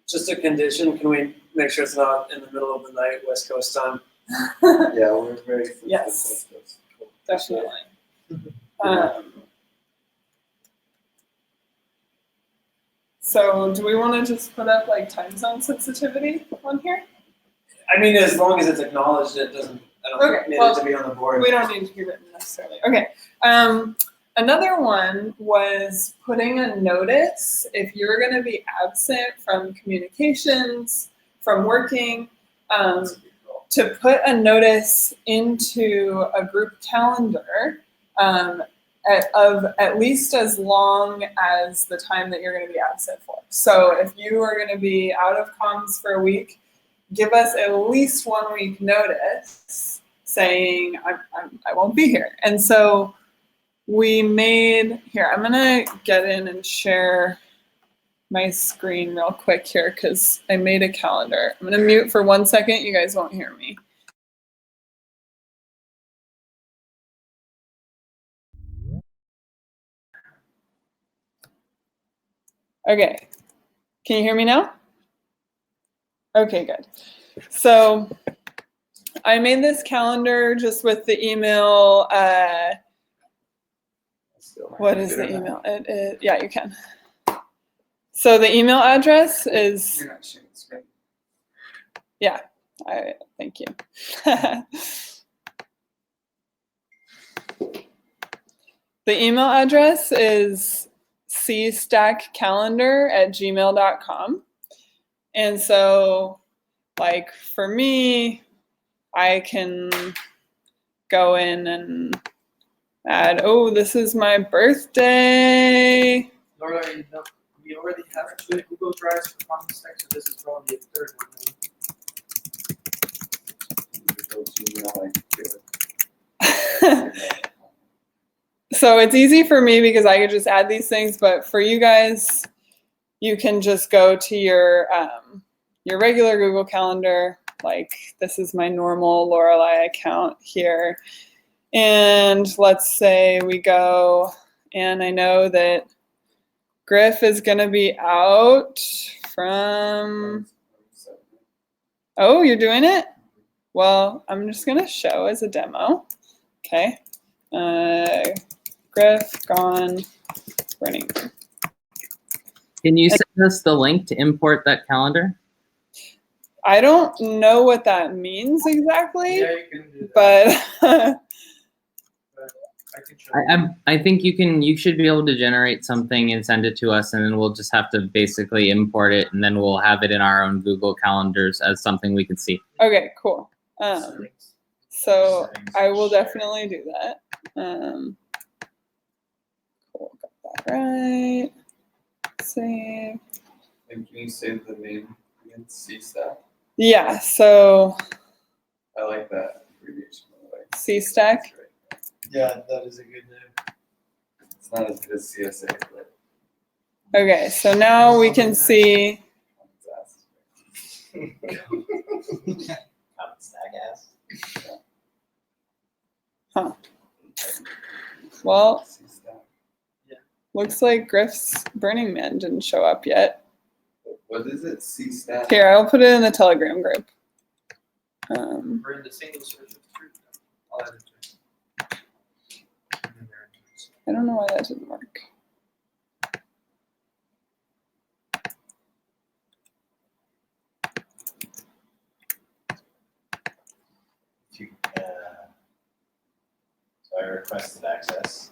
Speaker 13: Just a condition, can we make sure it's not in the middle of the night, West Coast time?
Speaker 11: Yeah, we're very
Speaker 3: Yes, definitely. So do we want to just put up like time zone sensitivity on here?
Speaker 13: I mean, as long as it's acknowledged, it doesn't, I don't need it to be on the board.
Speaker 3: We don't need to be written necessarily. Okay. Another one was putting a notice if you're going to be absent from communications, from working, to put a notice into a group calendar of at least as long as the time that you're going to be absent for. So if you are going to be out of comms for a week, give us at least 1 week notice saying I won't be here. And so we made, here, I'm gonna get in and share my screen real quick here because I made a calendar. I'm gonna mute for 1 second, you guys won't hear me. Okay, can you hear me now? Okay, good. So I made this calendar just with the email, what is the email? Yeah, you can. So the email address is,
Speaker 5: You're not sharing the screen.
Speaker 3: yeah, thank you. The email address is cstackcalendar@gmail.com. And so, like, for me, I can go in and add, oh, this is my birthday.
Speaker 2: Laura, we already have 2 Google Drives for common stacks, so this is probably a 3rd one.
Speaker 3: So it's easy for me because I could just add these things, but for you guys, you can just go to your regular Google Calendar. Like, this is my normal Lorelei account here. And let's say we go, and I know that Griff is gonna be out from. Oh, you're doing it? Well, I'm just gonna show as a demo. Okay. Griff gone Burning Man.
Speaker 4: Can you send us the link to import that calendar?
Speaker 3: I don't know what that means exactly,
Speaker 9: Yeah, you can do that.
Speaker 3: but
Speaker 9: I can show you.
Speaker 4: I think you should be able to generate something and send it to us, and then we'll just have to basically import it, and then we'll have it in our own Google calendars as something we can see.
Speaker 3: okay, cool. So I will definitely do that. Cool, got that right. Save.
Speaker 11: And can you say the name again? C-Stack?
Speaker 3: Yeah, so
Speaker 11: I like that abbreviation, by the way.
Speaker 3: C-Stack.
Speaker 6: Yeah, that is a good name.
Speaker 11: It's not as good as CSA, but
Speaker 3: Okay, so now we can see. Huh. Well, looks like Griff's Burning Man didn't show up yet.
Speaker 11: what is it? C-Stack?
Speaker 3: Here, I'll put it in the Telegram group.
Speaker 9: We're in the single source of truth. I'll add it to it.
Speaker 3: I don't know why that didn't work.
Speaker 1: So I requested access.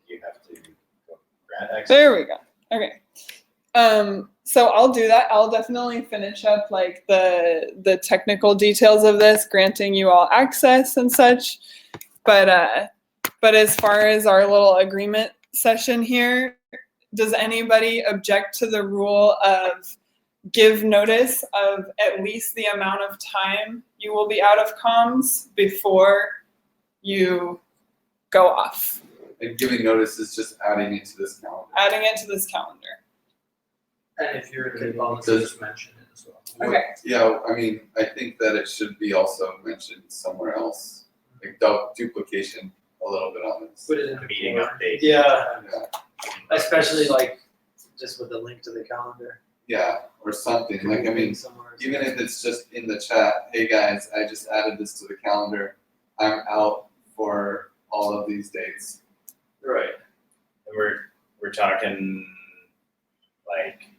Speaker 1: You have to go grant access.
Speaker 3: There we go. Okay. So I'll do that. I'll definitely finish up like the technical details of this, granting you all access and such. But as far as our little agreement session here, does anybody object to the rule of give notice of at least the amount of time you will be out of comms before you go off?
Speaker 11: And giving notice is just adding it to this calendar.
Speaker 3: Adding it to this calendar.
Speaker 9: And if you're in the policy, just mention it as well.
Speaker 3: Okay.
Speaker 11: Yeah, I mean, I think that it should be also mentioned somewhere else. Like duplication a little bit on this.
Speaker 9: Put it in the
Speaker 12: Meeting
Speaker 9: form.
Speaker 12: update.
Speaker 6: Yeah,
Speaker 11: Yeah,
Speaker 6: especially like just with the link to the calendar.
Speaker 11: yeah, or something. Like, I mean,
Speaker 6: Somewhere.
Speaker 11: even if it's just in the chat, hey guys, I just added this to the calendar. I'm out for all of these dates.
Speaker 12: Right. And we're talking like,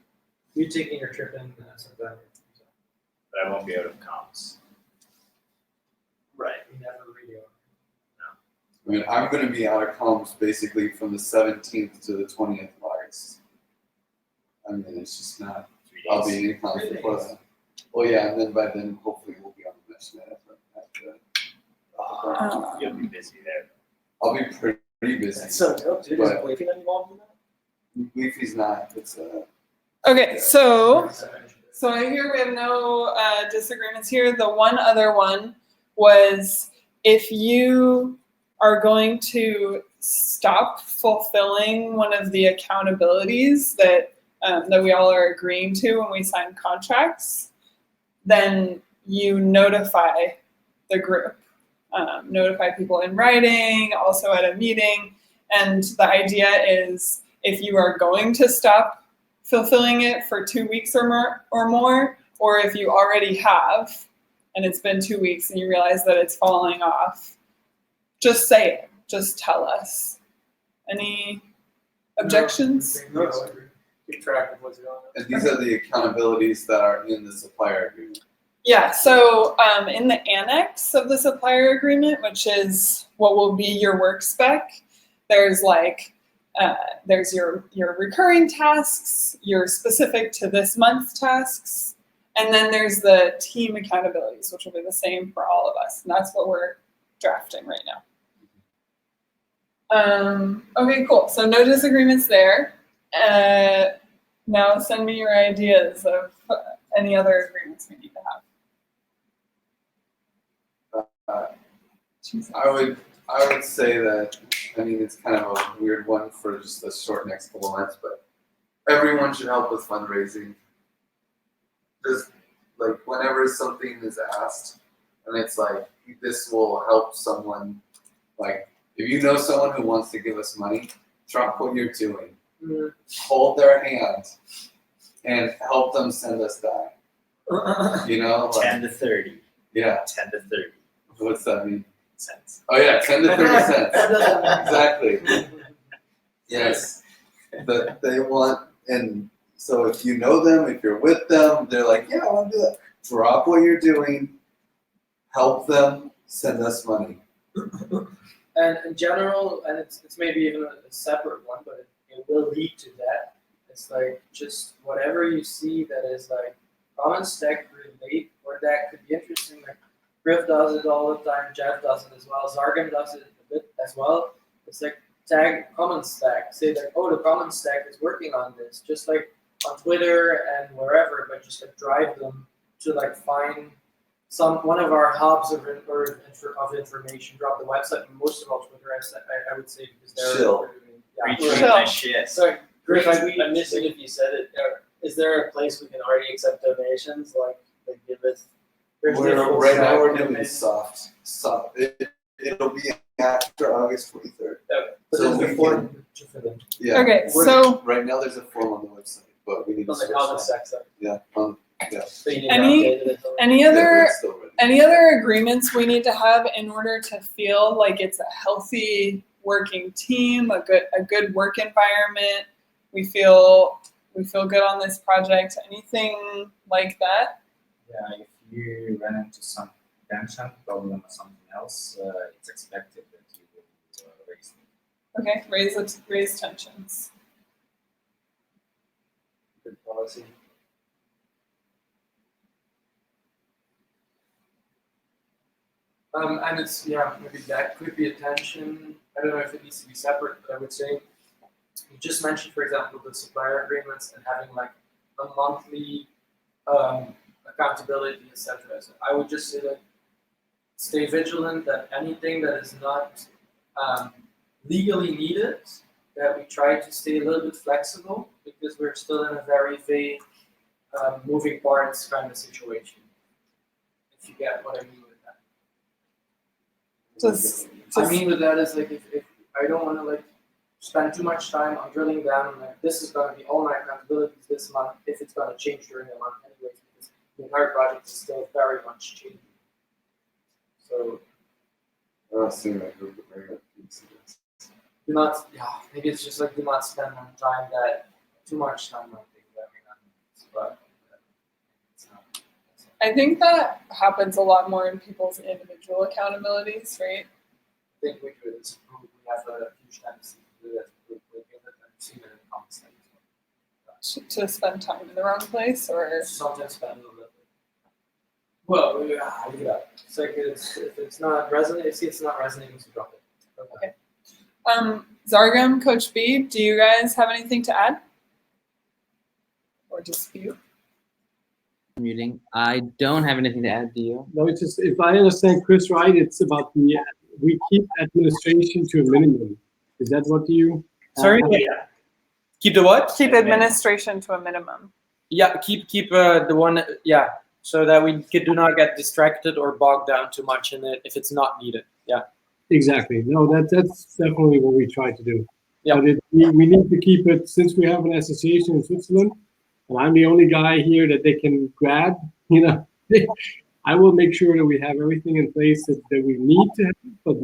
Speaker 6: You taking your trip in September.
Speaker 12: but I won't be out of comms.
Speaker 6: Right. You never radio.
Speaker 11: I mean, I'm going to be out of comms basically from the 17th to the 20th of August. I mean, it's just not.
Speaker 12: 3 days.
Speaker 11: I'll be in comms before that. Well, yeah, and then by then, hopefully, we'll be on the mesh net.
Speaker 12: You'll be busy there.
Speaker 11: I'll be pretty busy.
Speaker 6: That's so dope, dude. Is Leafy involved in that?
Speaker 11: Leafy's not. It's
Speaker 3: Okay, so I hear we have no disagreements here. The one other one was if you are going to stop fulfilling one of the accountabilities that we all are agreeing to when we sign contracts, then you notify the group. Notify people in writing, also at a meeting. And the idea is if you are going to stop fulfilling it for 2 weeks or more, or if you already have, and it's been 2 weeks and you realize that it's falling off, just say it. Just tell us. Any objections?
Speaker 6: No, keep track of what's going on.
Speaker 11: and these are the accountabilities that are in the supplier agreement.
Speaker 3: Yeah, so in the annex of the supplier agreement, which is what will be your work spec, there's like, there's your recurring tasks, your specific to this month's tasks, and then there's the team accountabilities, which will be the same for all of us. And that's what we're drafting right now. Okay, cool. So no disagreements there. Now send me your ideas of any other agreements we need to have.
Speaker 11: I would say that, I mean, it's kind of a weird one for just the short next couple months, but everyone should help with fundraising. Just like whenever something is asked and it's like, this will help someone, like if you know someone who wants to give us money, drop what you're doing. hold their hands and help them send us die. You know, like,
Speaker 1: 10 to 30.
Speaker 11: yeah.
Speaker 1: 10 to 30
Speaker 11: What's that mean?
Speaker 1: cents.
Speaker 11: Oh yeah, 10 to 30 cents. Exactly. Yes. But they want, and so if you know them, if you're with them, they're like, yeah, I want to do that. Drop what you're doing, help them, send us money.
Speaker 9: And in general, and it's maybe even a separate one, but it will lead to that. It's like just whatever you see that is like common stack relate, or that could be interesting. Like Griff does it all the time, Jeff does it as well, Zargam does it a bit as well. It's like tag common stack, say like, oh, the common stack is working on this, just like on Twitter and wherever, but just like drive them to like find one of our hubs of information, drop the website. Most of all Twitter, I would say, because they're
Speaker 5: Chill.
Speaker 1: Retweet my shit.
Speaker 13: Sorry,
Speaker 9: Griff,
Speaker 13: I missed it if you said it. Is there a place we can already accept donations, like Giveth?
Speaker 11: Right now we're doing soft. It'll be after August 23rd. So we can, yeah.
Speaker 3: Okay, so
Speaker 11: right now there's a form on the website, but we need to
Speaker 13: On the
Speaker 11: switch
Speaker 13: common
Speaker 11: that.
Speaker 13: stack side.
Speaker 11: Yeah. Yeah.
Speaker 13: So you need
Speaker 3: Any-
Speaker 13: to update it.
Speaker 3: any
Speaker 11: Yeah, but
Speaker 3: other
Speaker 11: it's still ready.
Speaker 3: any other agreements we need to have in order to feel like it's a healthy working team, a good work environment? We feel good on this project. Anything like that?
Speaker 1: Yeah, if you run into some tension, problem, or something else, it's expected that you will raise them.
Speaker 3: Okay, raise tensions.
Speaker 13: Good policy.
Speaker 9: And it's, maybe that could be attention. I don't know if it needs to be separate, but I would say you just mentioned, for example, the supplier agreements and having like a monthly accountability, etc. So I would just say that stay vigilant that anything that is not legally needed, that we try to stay a little bit flexible, because we're still in a very vague moving parts kind of situation. If you get what I mean with that. I mean with that is like if I don't want to like spend too much time on drilling down like this is going to be all my accountabilities this month if it's going to change during the month anyways, because the entire project is still very much changing. So do not, maybe it's just like do not spend on time that too much time on things that may not need, but it's not.
Speaker 3: I think that happens a lot more in people's individual accountabilities, right?
Speaker 9: I think we could we have a huge tendency to do that with Giveth, and seen it in common sense.
Speaker 3: To spend time in the wrong place, or
Speaker 9: Sometimes spend a little bit. Well, leave it up. It's like if it's not resonating, it's not resonating, so drop it.
Speaker 3: Okay. Zargam, Coach B, do you guys have anything to add? Or dispute?
Speaker 4: Muting. I don't have anything to add. Do you?
Speaker 7: No, it's just, if I understand Chris right, it's about we keep administration to a minimum. Is that what you?
Speaker 9: Sorry. Keep the what?
Speaker 3: Keep administration to a minimum.
Speaker 9: Yeah, keep the one. Yeah, so that we do not get distracted or bogged down too much in it if it's not needed. Yeah.
Speaker 7: Exactly. No, that's definitely what we try to do.
Speaker 9: Yeah.
Speaker 7: But we need to keep it, since we have an association in Switzerland, and I'm the only guy here that they can grab, I will make sure that we have everything in place that we need to have, but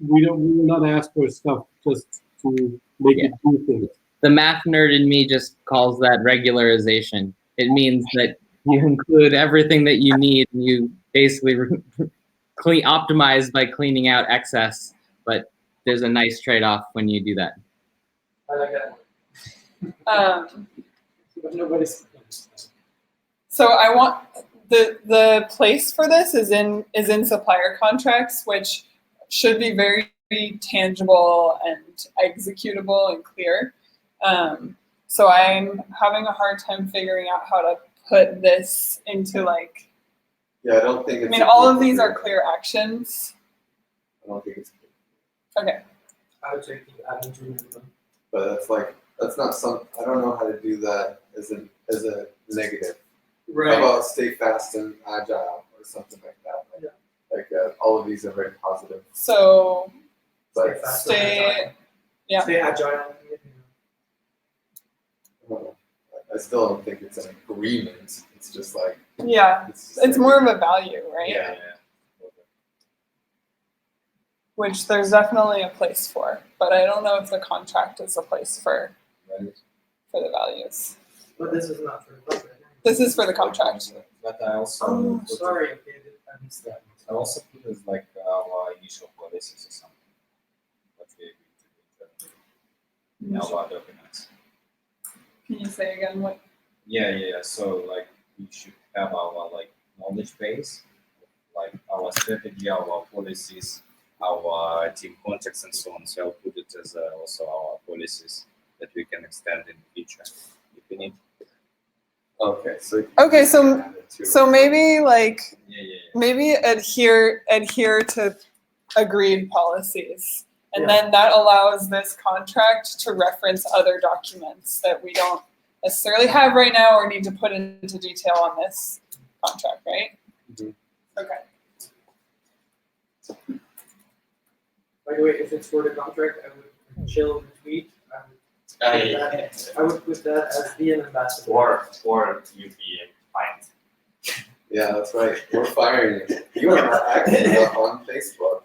Speaker 7: we will not ask for stuff just to make it do things.
Speaker 4: The math nerd in me just calls that regularization. It means that you include everything that you need, and you basically optimize by cleaning out excess, but there's a nice trade-off when you do that.
Speaker 9: I like that. But nobody's.
Speaker 3: So I want the place for this is in supplier contracts, which should be very tangible and executable and clear. So I'm having a hard time figuring out how to put this into like.
Speaker 11: Yeah, I don't think it's.
Speaker 3: I mean, all of these are clear actions.
Speaker 11: I don't think it's.
Speaker 3: Okay.
Speaker 9: I would say keep adding to them.
Speaker 11: But that's not I don't know how to do that as a negative.
Speaker 9: Right.
Speaker 11: How about stay fast and agile or something like that? Like all of these are very positive.
Speaker 3: So
Speaker 11: But
Speaker 3: stay
Speaker 9: agile.
Speaker 14: I still don't think it's an agreement. It's just like
Speaker 3: Yeah,
Speaker 14: it's
Speaker 3: it's more of a value, right?
Speaker 14: Yeah.
Speaker 3: Which there's definitely a place for, but I don't know if the contract is a place for the values.
Speaker 13: But this is not for the contract.
Speaker 3: This is for the contract.
Speaker 15: But I also
Speaker 13: Oh,
Speaker 15: put
Speaker 13: sorry. Okay, I missed that.
Speaker 15: I also put as like our initial policies or something. What we agreed to do in our documents.
Speaker 3: Can you say again what?
Speaker 15: Yeah. So like we should have our like knowledge base, like our strategy, our policies, our team contacts, and so on. So I'll put it as also our policies that we can extend in the future if we need.
Speaker 14: Okay, so
Speaker 3: So maybe like
Speaker 15: Yeah.
Speaker 3: maybe adhere to agreed policies, and then that allows this contract to reference other documents that we don't necessarily have right now or need to put into detail on this contract, right? Okay.
Speaker 13: By the way, if it's for the contract, I would chill retweet. I would put that as be an ambassador.
Speaker 12: Or you be fined.
Speaker 14: Yeah, that's right. We're firing you. You are not active enough on Facebook.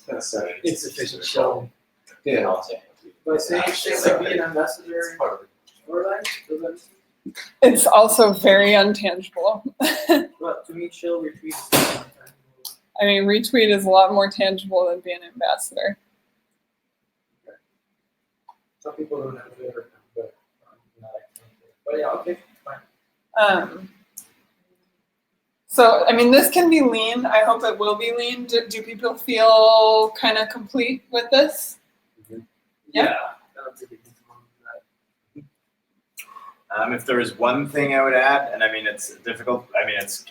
Speaker 12: That's
Speaker 13: Insufficient show.
Speaker 14: Yeah.
Speaker 13: But saying like be an ambassador or like
Speaker 3: It's also very untangible.
Speaker 13: well, to me, chill retweet is not tangible.
Speaker 3: I mean, retweet is a lot more tangible than being an ambassador.
Speaker 13: Some people don't have Twitter account, but yeah, okay, fine.
Speaker 3: So, I mean, this can be lean. I hope it will be lean. Do people feel kind of complete with this? Yeah.
Speaker 1: If there was one thing I would add, and I mean it's difficult. I mean it's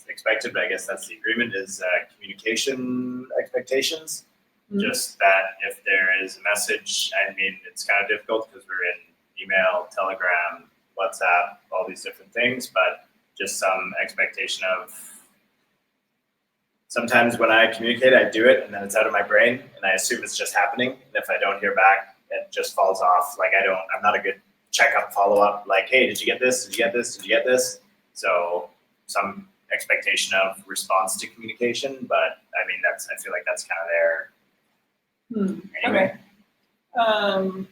Speaker 1: expected, but I guess that's the agreement. Is communication expectations. Just that if there is a message, I mean it's kind of difficult because we're in email, Telegram, WhatsApp, all these different things, but just some expectation of. Sometimes when I communicate, I do it and then it's out of my brain and I assume it's just happening. And if I don't hear back, it just falls off. Like I'm not a good checkup, follow up, like, hey, did you get this? Did you get this? Did you get this? So some expectation of response to communication, but I mean, I feel like that's kind of there. Anyway.
Speaker 3: Okay.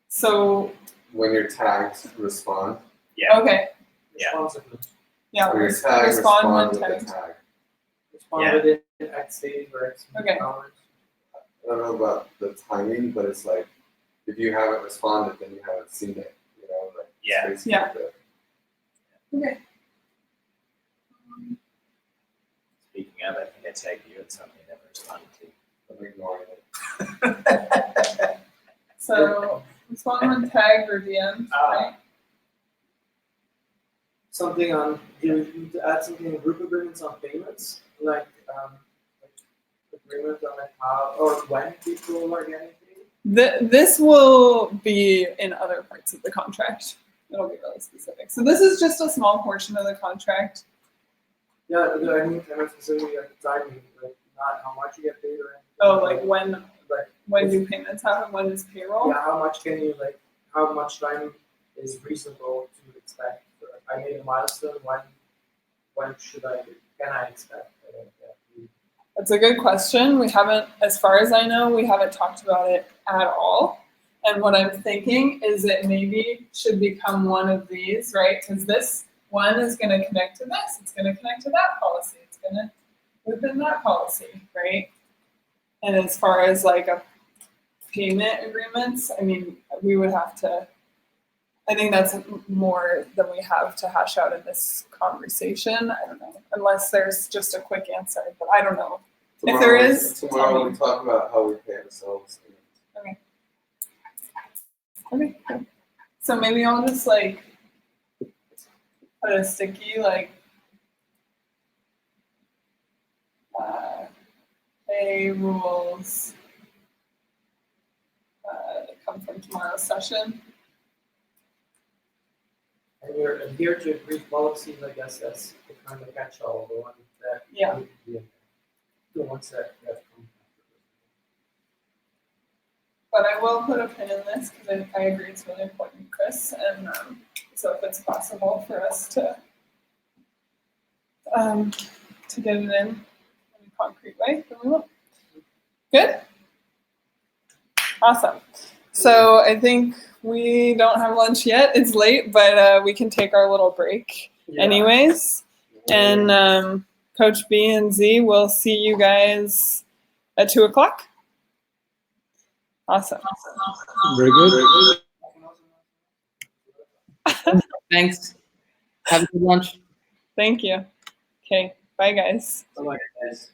Speaker 3: So.
Speaker 14: When you're tagged, respond.
Speaker 1: Yeah.
Speaker 3: Okay.
Speaker 13: Responsiveness.
Speaker 3: Yeah.
Speaker 14: When you're tagged, respond
Speaker 3: when
Speaker 14: with
Speaker 3: tagged.
Speaker 14: the tag.
Speaker 13: Respond within X days or X
Speaker 3: Okay.
Speaker 13: hours.
Speaker 14: I don't know about the timing, but it's like if you haven't responded, then you haven't seen it. You know, like
Speaker 1: Yeah.
Speaker 14: it's basically
Speaker 3: Yeah.
Speaker 14: the-
Speaker 3: Okay.
Speaker 1: Speaking of, I think I tagged you in something you never responded to.
Speaker 14: I'm ignoring it.
Speaker 3: So respond when tagged or DM'd, right?
Speaker 13: Something on, do you need to add something in group agreements on payments? Like agreement on like how or when people are getting paid?
Speaker 3: This will be in other parts of the contract. It'll be really specific. So this is just a small portion of the contract.
Speaker 13: Yeah, I mean kind of specifically like timing, like not how much you get paid or anything.
Speaker 3: Oh, like when
Speaker 13: if-
Speaker 3: do payments happen? When is payroll?
Speaker 13: Yeah, how much can you like? How much time is reasonable to expect? I made a milestone. When can I expect?
Speaker 3: That's a good question. We haven't, as far as I know, we haven't talked about it at all. And what I'm thinking is it maybe should become one of these, right? Because this one is going to connect to this. It's going to connect to that policy. It's going to within that policy, right? And as far as like a payment agreements, I mean, we would have to. I think that's more than we have to hash out in this conversation. I don't know, unless there's just a quick answer, but I don't know. If there is,
Speaker 14: tomorrow we talk about how we pay ourselves.
Speaker 3: Okay. Okay. Cool. So maybe I'll just like put a sticky like pay rules that come from tomorrow's session.
Speaker 13: And you're adhere to agreed policies. I guess that's the kind of catch-all, the one that
Speaker 3: Yeah.
Speaker 13: The ones that come.
Speaker 3: But I will put a pin in this because I agree it's really important, Chris. And so if it's possible for us to get it in a concrete way, then we will. Good? Awesome. So I think we don't have lunch yet. It's late, but we can take our little break anyways. And Coach B and Z will see you guys at 2 o'clock. Awesome.
Speaker 7: Very good.
Speaker 4: Thanks. Have a good lunch.
Speaker 3: Thank you. Okay. Bye, guys.
Speaker 2: Bye, guys.